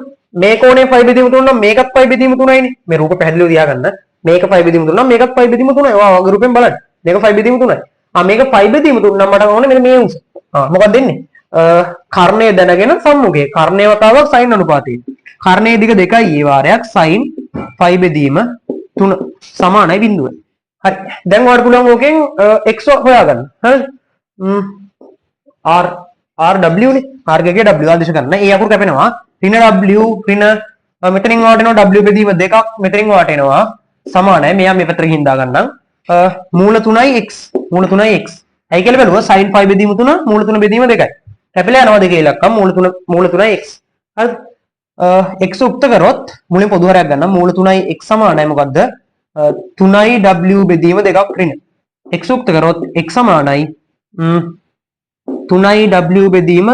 මේ කෝණය π බෙදීම 3 නම් මේකත් π බෙදීම 3යිනේ. මේ රූප පැහැදිලිව තියාගන්න. මේක π බෙදීම 3 නම් මේකත් π බෙදීම 3යි. ඔයා වගේ රූපෙන් බලන්න. මේක π බෙදීම 3යි. මේක π බෙදීම 3 නම් මට ඕනේ මෙන්න මේ උස. මොකක්ද එන්නේ? කර්ණය දැනගෙන සම්මුඛයේ කර්ණය වතාවක් sin අනුපාතය. කර්ණයේ දිග 2යි ඒ වාරයක් sin π බෙදීම 3 සමානයි බිඳුව. හරි. දැන් ඔයාලට පුළුවන් ඕකෙන් x හොයාගන්න. හරිද? R W නේ. R ගේ W ආදේශ කරන්න. ඒ අකුරු කැපෙනවා. ඍණ W ඍණ මෙතනින් වාට එනවා W බෙදීම 2ක් මෙතනින් වාට එනවා සමානයි. මෙයා මේ පැත්තට ගිහින් දා ගන්නම්. මූල 3යි x. මූල 3යි x. ඇයි කියලා බලුවා sin π බෙදීම 3 මූල 3 බෙදීම 2යි. කැපිලා යනවා දෙකේ ඉලක්කම් මූල 3යි x. හරිද? x උක්ත කරොත් මුලින් පොදු හරයක් ගන්නම්. මූල 3යි x සමානයි මොකද්ද? 3යි w බෙදීම 2ක් ඍණ. x උක්ත කරොත් x සමානයි 3යි w බෙදීම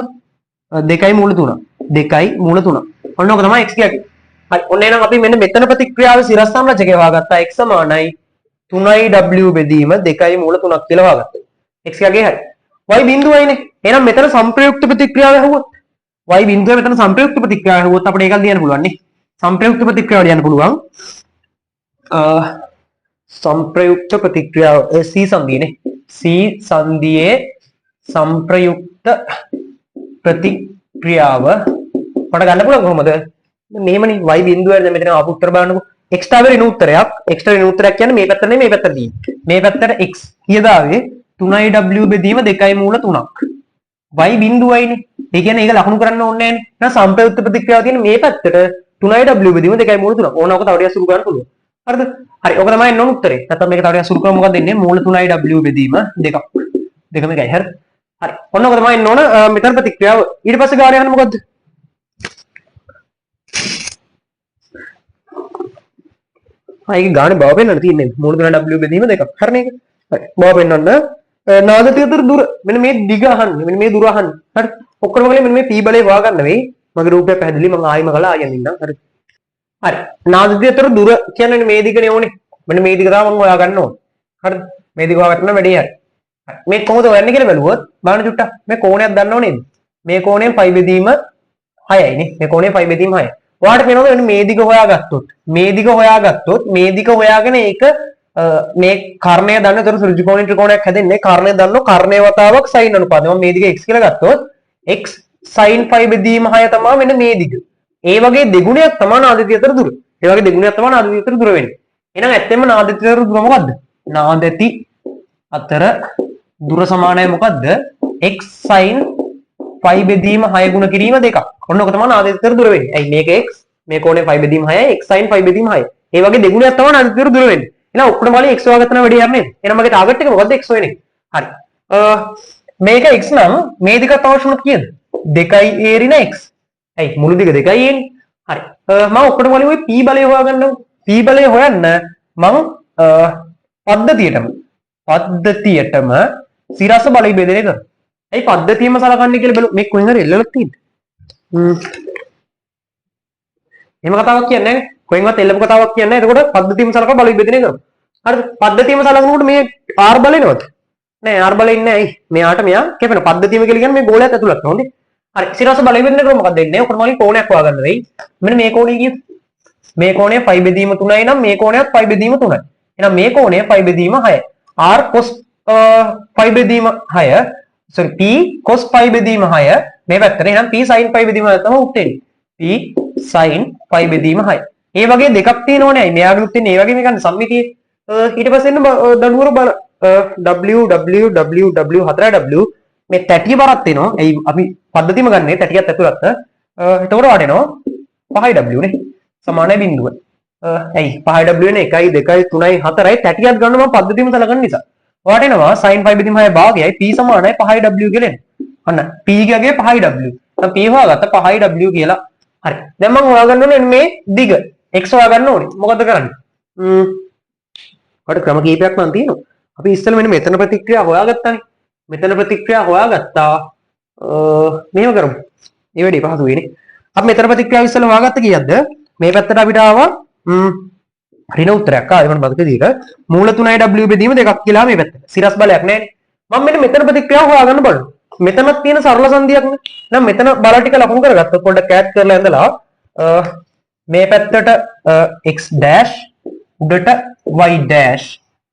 2යි මූල 3. 2යි මූල 3. ඔන්න ඔක තමයි x කියන්නේ. හරි. ඔන්න එහෙනම් අපි මෙන්න මෙතන ප්‍රතික්‍රියාවේ සිරස් සම්රචකය හොයාගත්තා. x සමානයි 3යි w බෙදීම 2යි මූල 3ක් කියලා හොයාගත්තා. x යගේ හරි. y බිඳුවයිනේ. එහෙනම් මෙතන සංප්‍රයුක්ත ප්‍රතික්‍රියාව ඇහුවොත් y බිඳුව මෙතන සංප්‍රයුක්ත ප්‍රතික්‍රියාව ඇහුවොත් අපිට ඒකක් ලියන්න පුළුවන් නේ. සංප්‍රයුක්ත ප්‍රතික්‍රියාව ලියන්න පුළුවන්. संप्रयुक्त प्रतिक्रिया C संधि ने C संधिये संप्रयुक्त प्रतिक्रियाව මට ගන්න පුළුවන් කොහොමද මේමනේ y බිඳුව වල මෙතන ආපු උත්තර බලන්නකෝ x ට ආවේ ඍණ උත්තරයක් x ට ඍණ උත්තරයක් කියන්නේ මේ පැත්තට නෙමෙයි මේ පැත්තට දී මේ පැත්තට x කීයදාවේ 3i w බෙදීම 2i මූල 3ක් y බිඳුවයිනේ ඒ කියන්නේ ඒක ලකුණු කරන්න ඕනේ නැහැ නේ එහෙනම් සංප්‍රයුක්ත ප්‍රතික්‍රියාව තියෙන මේ පැත්තට 3i w බෙදීම 2i මූල 3ක් ඕනවක තව ටිකක් සුළු කරන්න පුළුවන් හරිද හරි ඔක තමයි එන්න ඕන උත්තරේ නැත්නම් මේක තව ටිකක් සුළු කරමු මොකක්ද එන්නේ මූල 3i w බෙදීම 2ක් දෙකම එකයි හරි හරි ඔන්න ඔක තමයි එන්න ඕන මෙතන ප්‍රතික්‍රියාව ඊට පස්සේ ගාන යන්නේ මොකද්ද ඒක ගානේ බව පෙන්වන්න තියෙන්නේ මූල 3 w බෙදීම 2ක් හරිනේ ඒක හරි බව පෙන්වන්න නාදතිය අතර දුර මෙන්න මේ දිග අහන්නේ මෙන්න මේ දුර අහන්නේ හරි ඔක්කොම ගලේ මෙන්න මේ p බලේ හොයා ගන්න වෙයි මගේ රූපය පැහැදිලි මම ආයිම කළා ආයෙත් ඉන්නම් හරි හරි නාදතිය අතර දුර කියන්නේ මේ දිගනේ ඕනේ මෙන්න මේ දිග තමයි මම හොයා ගන්න ඕනේ හරිද මේ දිග හොයාගන්න වැඩි හරි මේ කොහොමද හොයන්නේ කියලා බැලුවොත් බලන්න චුට්ටක් මේ කෝණයක් දන්නව නේද මේ කෝණයෙන් π බෙදීම 6යි නේ මේ කෝණයෙන් π බෙදීම 6යි ඔයාලට පේනවද මෙන්න මේ දිග හොයාගත්තොත් මේ දිග හොයාගෙන ඒක මේ කර්ණය දන්න උතර ඍජු කෝණී ත්‍රිකෝණයක් හැදෙන්නේ කර්ණය දන්නෝ කර්ණය වතාවක් sin අනුපාතය මම මේ දිග x කියලා ගත්තොත් x sin π බෙදීම 6 තමයි මෙන්න මේ දිග ඒ වගේ දෙගුණයක් තමයි නාදතිය අතර දුර ඒ වගේ දෙගුණයක් තමයි නාදතිය අතර දුර වෙන්නේ එහෙනම් ඇත්තෙන්ම නාදතිය අතර දුර මොකද්ද නාදති අතර දුර සමානයි මොකද්ද x sin phi බෙදීම 6 ගුණ කිරීම දෙකක්. ඔන්න ඔක තමයි ආදිතර දුර වෙන්නේ. ඇයි මේක x මේ කෝණය phi බෙදීම 6යි x sin phi බෙදීම 6යි. ඒ වගේ දෙගුණයක් තමයි ආදිතර දුර වෙන්නේ. එහෙනම් ඔක්කොම වලින් x හොයාගත්ත නම් වැඩි යන්නේ. එහෙනම් මගේ ටාගට් එක මොකද්ද? x වෙන්නේ. හරි. මේක x නම් මේ දෙකත් අවශ්‍යම කීයද? 2a ඍණ x. ඇයි මුළු දිග 2a නේ. හරි. මම ඔක්කොම වලින් ওই p බලය හොයාගන්නවා. p බලය හොයන්න මම පද්ධතියටම සිරස බලය බෙදෙන එක. ඇයි පද්ධතියම සලකන්නේ කියලා බලමු. මේ කොහෙන් හරි එල්ලලා තියෙන්නේ. එහෙම කතාවක් කියන්නේ නැහැ. කොහෙන්වත් එල්ලපු කතාවක් කියන්නේ නැහැ. එතකොට පද්ධතියම සලකලා බලය බෙදෙන එක. හරිද? පද්ධතියම සලකනකොට මේ r බලේනවද? නෑ r බලේ ඉන්නේ ඇයි? මෙයාට මෙයා කැපෙන පද්ධතියම කියලා කියන්නේ මේ ගෝලයක් ඇතුළත් නෝනේ. හරි. සිරස බලය බෙදෙන එක මොකක්ද වෙන්නේ? ඔකට මලින් කෝණයක් හොයාගන්න වෙයි. මෙන්න මේ කෝණය කියමු. මේ කෝණය phi බෙදීම 3යි නම් මේ කෝණයත් phi බෙදීම 3යි. එහෙනම් මේ කෝණය phi බෙදීම 6යි. r cos phi බෙදීම 6 sorry p cos phi බෙදීම 6 මේ පැත්තට. එහෙනම් p sin phi බෙදීම 6 තමයි උත්තේ. p sin phi බෙදීම 6. ඒ වගේ දෙකක් තියෙනෝනේ. අයි මෙයාගෙනුත් තියෙන ඒ වගේ මේකන් සම්මිතියේ. ඊට පස්සේ එන්න දඩුවර බල w 4w මේ තැටිය බරක් තියෙනවා. එයි අපි පද්ධතියම ගන්නේ තැටියත් ඇතුළත්. එතකොට වටෙනවා 5w නේ. සමානයි බිඳුව. ඇයි 5w නේ 1 2 3 4යි තැටියක් ගන්න මම පද්ධතියම සලකන නිසා. වටෙනවා sin phi බෙදීම 6 භාගයයි p සමානයි 5w කියලා එන්නේ. අන්න p ගගේ 5w. දැන් p හොයාගත්ත 5w කියලා. හරි. දැන් මම හොයාගන්න ඕනේ මේ දිග x හොයාගන්න ඕනේ. මොකද කරන්නේ? වට ක්‍රම කීපයක් මන් තියෙනවා. අපි ඉස්සෙල්ලා මෙන්න මෙතන ප්‍රතික්‍රියා හොයාගත්තානේ. මෙතන ප්‍රතික්‍රියා හොයාගත්තා. මෙහෙම කරමු. මේ වැඩේ පහසු වෙන්නේ. අපි මෙතන ප්‍රතික්‍රියාව ඉස්සෙල්ලා හොයාගත්ත කීයක්ද? මේ පැත්තට අපිට ආවා ඍණ උත්තරයක් ආවා. මම මතක දීලා මූල 3යි w බෙදීම දෙකක් කියලා මේ පැත්තට. සිරස් බලයක් නැහැ. මම මෙන්න මෙතන ප්‍රතික්‍රියාව හොයාගන්න බලනවා. මෙතනක් තියෙන සරල සංදියක් නේ. නම් මෙතන බල ටික ලකුණු කරගත්තොත් පොඩ්ඩක් ඈඩ් කරලා ඇඳලා මේ පැත්තට x dash උඩට y dash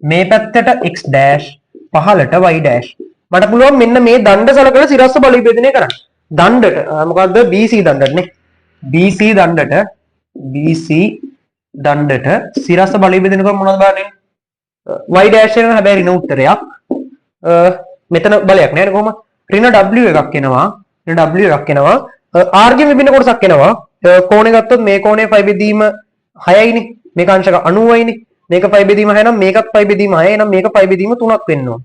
මේ පැත්තට x dash පහළට y dash මට පුළුවන් මෙන්න මේ දණ්ඩ සලකලා සිරස්ස බලය බෙදෙන්නේ කරන්න. දණ්ඩට මොකද්ද BC දණ්ඩට නේ. BC දණ්ඩට සිරස්ස බලය බෙදෙනකොට මොනවද බලන්නේ? y dash එක හැබැයි ඍණ උත්තරයක්. මෙතන බලයක් නෑ නේ කොහොම? ඍණ w එකක් එනවා. ඍණ w එකක් එනවා. r ගෙන් විභින්න කොටසක් එනවා. කෝණය ගත්තොත් මේ කෝණය phi බෙදීම 6යි නේ. මේක අංශක 90යි නේ. මේක phi බෙදීම 6 නම් මේකත් phi බෙදීම 6යි. එහෙනම් මේක phi බෙදීම 3ක් වෙන්න ඕන.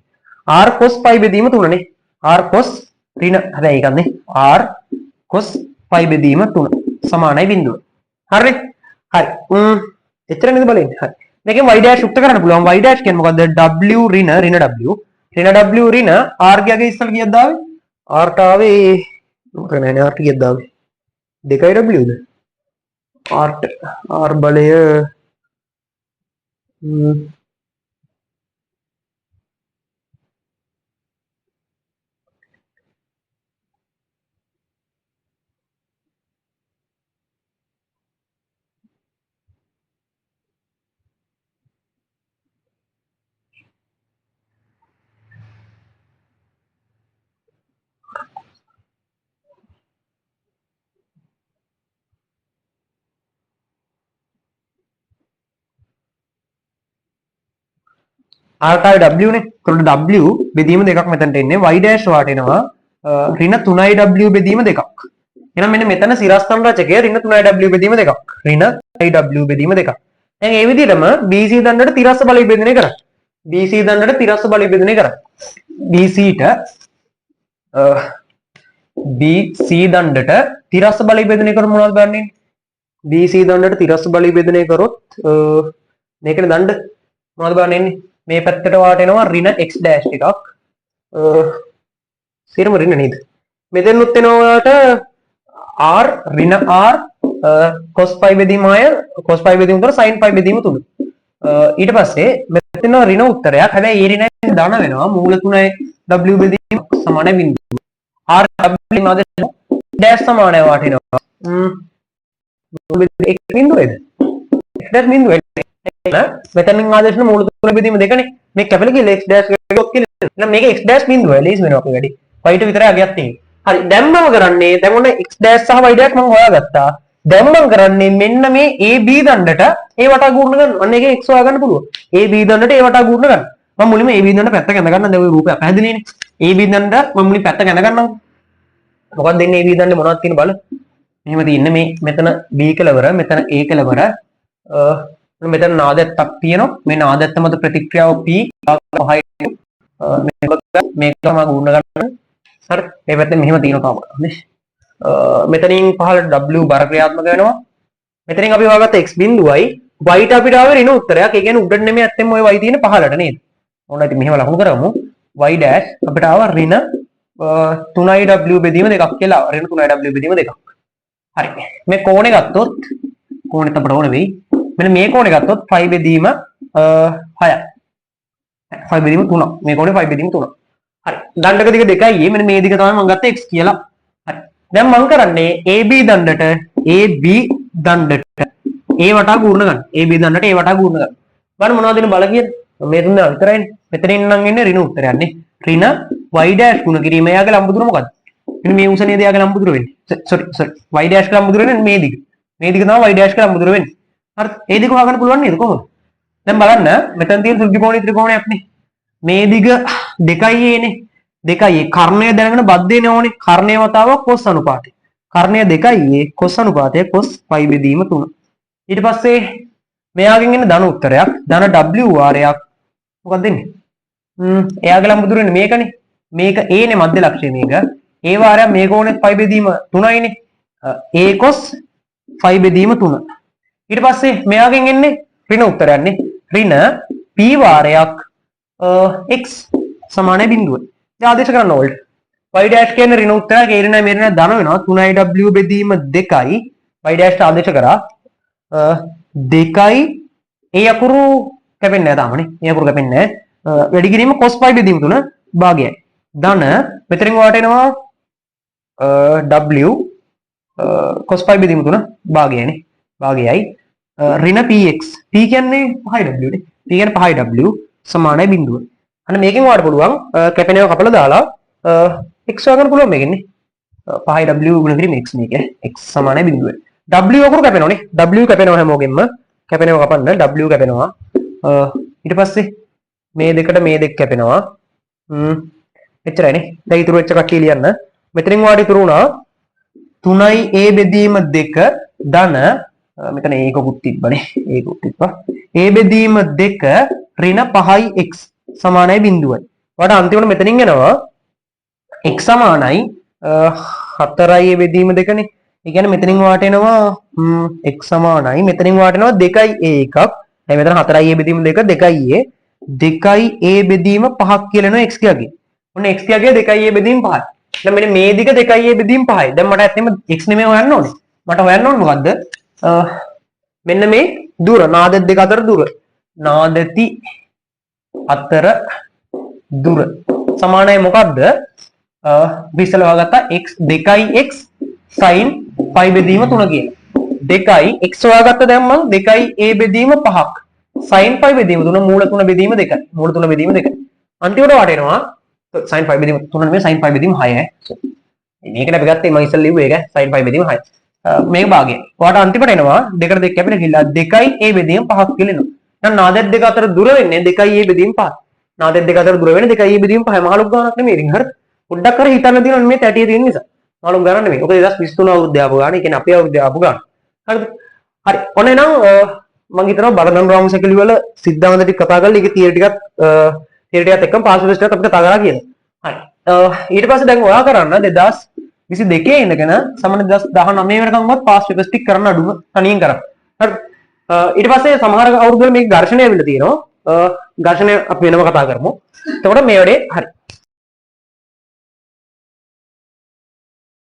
r cos phi බෙදීම 3 නේ. r cos ඍණ හැබැයි ඒකත් නේ. r cos phi බෙදීම 3 සමානයි බිඳුව. හරිනේ? හරි. එච්චර නේද බලන්නේ. හරි. මේකෙන් y dash යුක්ත කරන්න පුළුවන්. y dash කියන්නේ මොකද්ද? w ඍණ w ඍණ r ගියගේ ඉස්සර කීයක්ද ආවේ? r ට ආවේ මොකද නැහැ r කීයක්ද ආවේ? 2යි w ද? r බලය r ටයි w නේ. ඒකට w බෙදීම දෙකක් මෙතනට එන්නේ. y dash වාට එනවා ඍණ 3i w බෙදීම දෙකක්. එහෙනම් මෙන්න මෙතන සිරස්තම් රචකය ඍණ 3i w බෙදීම දෙකක්. ඍණ 3i w බෙදීම දෙකක්. දැන් ඒ විදිහටම BC දණ්ඩට තිරස්ස බලය බෙදෙන්නේ කරා. BC දණ්ඩට තිරස්ස බලය බෙදෙන්නේ කරා. BC දණ්ඩට තිරස්ස බලය බෙදෙන්නේ කර මොනවද බලන්නේ? BC දණ්ඩට තිරස්ස බලය බෙදෙන්නේ කරොත් මේකනේ දණ්ඩ මොනවද බලන්නේ? මේ පැත්තට වාට එනවා ඍණ x dash ටිකක්. සිරම ඍණ නේද? මෙතෙන්නුත් එනවාට r ඍණ r cos phi බෙදීම 6 cos phi බෙදීම 3 sin phi බෙදීම 3. ඊට පස්සේ මෙතන ඍණ උත්තරයක්. හැබැයි ඒ ඍණ ධන වෙනවා. මූල 3යි w බෙදීම සමානයි බිඳුව. r w මාද dash සමානයි වාට එනවා. x බිඳුවේද? x dash බිඳුවේ. මෙතනින් ආදේශන මූල 3 බෙදීම දෙකනේ. මේ කැපල කියලා x dash එකක් කියලා. එහෙනම් මේක x dash බිඳුව ලීස් වෙනවා අපේ වැඩි. y ට විතරයි අගයක් තියෙන්නේ. හරි. දැන් මම කරන්නේ දැන් ඔන්න x dash සහ y dash මම හොයාගත්තා. දැන් මම කරන්නේ මෙන්න මේ AB දණ්ඩට ඒ වටා ගුණ ගන්න. අන්න ඒකේ x හොයාගන්න පුළුවන්. AB දණ්ඩට ඒ වටා ගුණ ගන්න. මම මුලින්ම AB දණ්ඩ පැත්තක ඇඳ ගන්න. දැන් ওই රූපය පැහැදිලිනේ. AB දණ්ඩ මම මුලින් පැත්ත ගණන් ගන්නවා. මොකක්ද දෙන්නේ AB දණ්ඩේ මොනවද තියෙන බලන්න. මෙහෙම තියෙන්නේ මේ මෙතන B කෙලවර මෙතන A කෙලවර මෙතන නාදත්තක් තියෙනවා. මේ නාදත්ත මත ප්‍රතික්‍රියාව P පහයි මේක තමයි ගුණ ගන්න. හරි. මේ පැත්තෙන් මෙහෙම තියෙනවා තමයි. මෙතනින් පහළ W බර ක්‍රියාත්මක වෙනවා. මෙතනින් අපි හොයාගත්ත x බිඳුවයි y ට අපිට ආවේ ඍණ උත්තරයක්. ඒ කියන්නේ උඩට නෙමෙයි ඇත්තෙම ওই y තියෙන පහළට නේද? ඕන ඉතින් මෙහෙම ලකුණු කරමු. y dash අපිට ආවා ඍණ 3i w බෙදීම දෙකක් කියලා. ඍණ 3i w බෙදීම දෙකක්. හරි. මේ කෝණේ ගත්තොත් කෝණෙත් අපිට ඕන වෙයි. මෙන්න මේ කෝණේ ගත්තොත් 5 බෙදීම 6යි. 5 බෙදීම 3. මේ කෝණේ 5 බෙදීම 3. හරි. දණ්ඩක දිග දෙකයි. මෙන්න මේ දිග තමයි මම ගත්තේ x කියලා. හරි. දැන් මම කරන්නේ AB දණ්ඩට AB දණ්ඩට A වටා ගුණ ගන්න. AB දණ්ඩට A වටා ගුණ ගන්න. බලන්න මොනවද දෙන බල කියන්නේ. මේ තුන විතරයිනේ. මෙතනින් නම් එන්නේ ඍණ උත්තරයක් නේ. ඍණ y dash ගුණ කිරීම එයාගේ ලම්බ දුර මොකද්ද? මෙන්න මේ උස නේද එයාගේ ලම්බ දුර වෙන්නේ. sorry y dash ගේ ලම්බ දුර වෙන්නේ මේ දිග. මේ දිග තමයි y dash ගේ ලම්බ දුර වෙන්නේ. හරි. ඒ දිග හොයාගන්න පුළුවන් නේද කොහොමද? දැන් බලන්න මෙතන තියෙන ත්‍රිකෝණී ත්‍රිකෝණයක් නේ. මේ දිග 2i නේ. 2i කර්ණය දැනගෙන බද්ධේනේ ඕනේ. කර්ණය වතාව cos අනුපාතය. කර්ණය 2i cos අනුපාතය cos pi බෙදීම 3. ඊට පස්සේ මෙයාගෙන් එන ධන උත්තරයක් ධන w වාරයක් මොකක්ද දෙන්නේ? එයාගේ ලම්බ දුර වෙන්නේ මේකනේ. මේක a නේ මධ්‍ය ලක්ෂ්‍ය මේක. a වාරයක් මේ කෝණෙත් pi බෙදීම 3යි නේ. a cos pi බෙදීම 3. ඊට පස්සේ මෙයාගෙන් එන්නේ ඍණ උත්තරයක් නේ. ඍණ p වාරයක් x සමානයි බිඳුව. දැන් ආදේශ කරන්න ඕල්ට. y dash කියන ඍණ උත්තරයක් ඒ ඍණයි මේ ඍණයි ධන වෙනවා 3i w බෙදීම 2යි. y dash ට ආදේශ කරා 2යි ඒ අකුරු කැපෙන්නේ නැහැ තාමනේ. ඒ අකුරු කැපෙන්නේ නැහැ. වැඩි කිරීම cos pi බෙදීම 3 භාගයයි. ධන මෙතනින් වාට එනවා w cos pi බෙදීම 3 භාගයයිනේ. භාගයයි. ඍණ px. p කියන්නේ 5w නේ. p කියන්නේ 5w සමානයි බිඳුව. අන්න මේකෙන් වාට පුළුවන් කැපෙන ඒවා කපලා දාලා x හොයාගන්න පුළුවන් මේකෙන්නේ. 5w ගුණ කිරීම x මේක. x සමානයි බිඳුව. w අකුරු කැපෙනවනේ. w කැපෙනවා හැමෝගෙම. කැපෙනවා කපන්න w කැපෙනවා. ඊට පස්සේ මේ දෙකට මේ දෙක කැපෙනවා. එච්චරයිනේ. දැන් ඉතුරු වෙච්ච කට්ටිය ලියන්න. මෙතනින් වාට ඉතුරු වුණා 3i a බෙදීම 2 ධන මෙතන ඒකකුත් තිබ්බනේ. ඒකකුත් තිබ්බා. a බෙදීම 2 ඍණ 5i x සමානයි බිඳුවයි. වාට අන්තිමට මෙතනින් එනවා x සමානයි 4i a බෙදීම 2 නේ. ඒ කියන්නේ මෙතනින් වාට එනවා x සමානයි මෙතනින් වාට එනවා 2i a එකක්. දැන් මෙතන 4i a බෙදීම 2 2i a 2i a බෙදීම 5ක් කියලා එනවා x ගියගේ. ඔන්න x ගියගේ 2i a බෙදීම 5යි. දැන් මෙන්න මේ දිග 2i a බෙදීම 5යි. දැන් මට ඇත්තෙම x නෙමෙයි හොයන්න ඕනේ. මට හොයන්න ඕනේ මොකද්ද? මෙන්න මේ දුර නාද දෙක අතර දුර. නාදති අතර දුර සමානයි මොකද්ද? විශ්ල හොයාගත්තා x 2x sin pi බෙදීම 3 කියලා. 2i x හොයාගත්ත දැන් මම 2i a බෙදීම 5ක් sin pi බෙදීම 3 මූල 3 බෙදීම 2යි. මූල 3 බෙදීම 2යි. අන්තිමට වටේනවා sin pi බෙදීම 3 නෙමෙයි sin pi බෙදීම 6යි. මේකට අපි ගත්තේ මම ඉස්සෙල්ලා ලිව්වේ ඒක sin pi බෙදීම 6යි. මේක භාගය. ඔයාලට අන්තිමට එනවා දෙකට දෙක කැපෙන කිල්ල 2i a බෙදීම 5ක් කියලා එනවා. දැන් නාදෙත් දෙක අතර දුර වෙන්නේ 2i a බෙදීම 5. නාදෙත් දෙක අතර දුර වෙන්නේ 2i a බෙදීම 5. මහලුක් ගානක් නෙමෙයි ඉතින් හරි. පොඩ්ඩක් කර හිතන්න තියෙනවා මේ 30 තියෙන නිසා. මහලුක් ගානක් නෙමෙයි. ඔක 2023 අවුරුද්දේ ආපු ගාන. ඒ කියන්නේ අපේ අවුරුද්දේ ආපු ගාන. හරිද? හරි. ඔන්න එහෙනම් මම හිතනවා බලදන් රාමසකලි වල සිද්ධාන්ත ටික කතා කරලා ඒකේ තියරි ටිකත් එක්කම පාස් ටෙස්ට් එකත් අපිට කතා කරලා කියලා. හරි. ඊට පස්සේ දැන් ඔයා කරන්න 2022 ඉඳගෙන සමහර 2019 වෙනකම්වත් පාස් ටෙස්ට් ටික කරන්න අඩුම තනියෙන් කරා. හරි. ඊට පස්සේ සමහර අවුරුදු වල මේක ඝර්ෂණය වෙන්න තියෙනවා. ඝර්ෂණය අපි වෙනම කතා කරමු. එතකොට මේ වැඩේ හරි.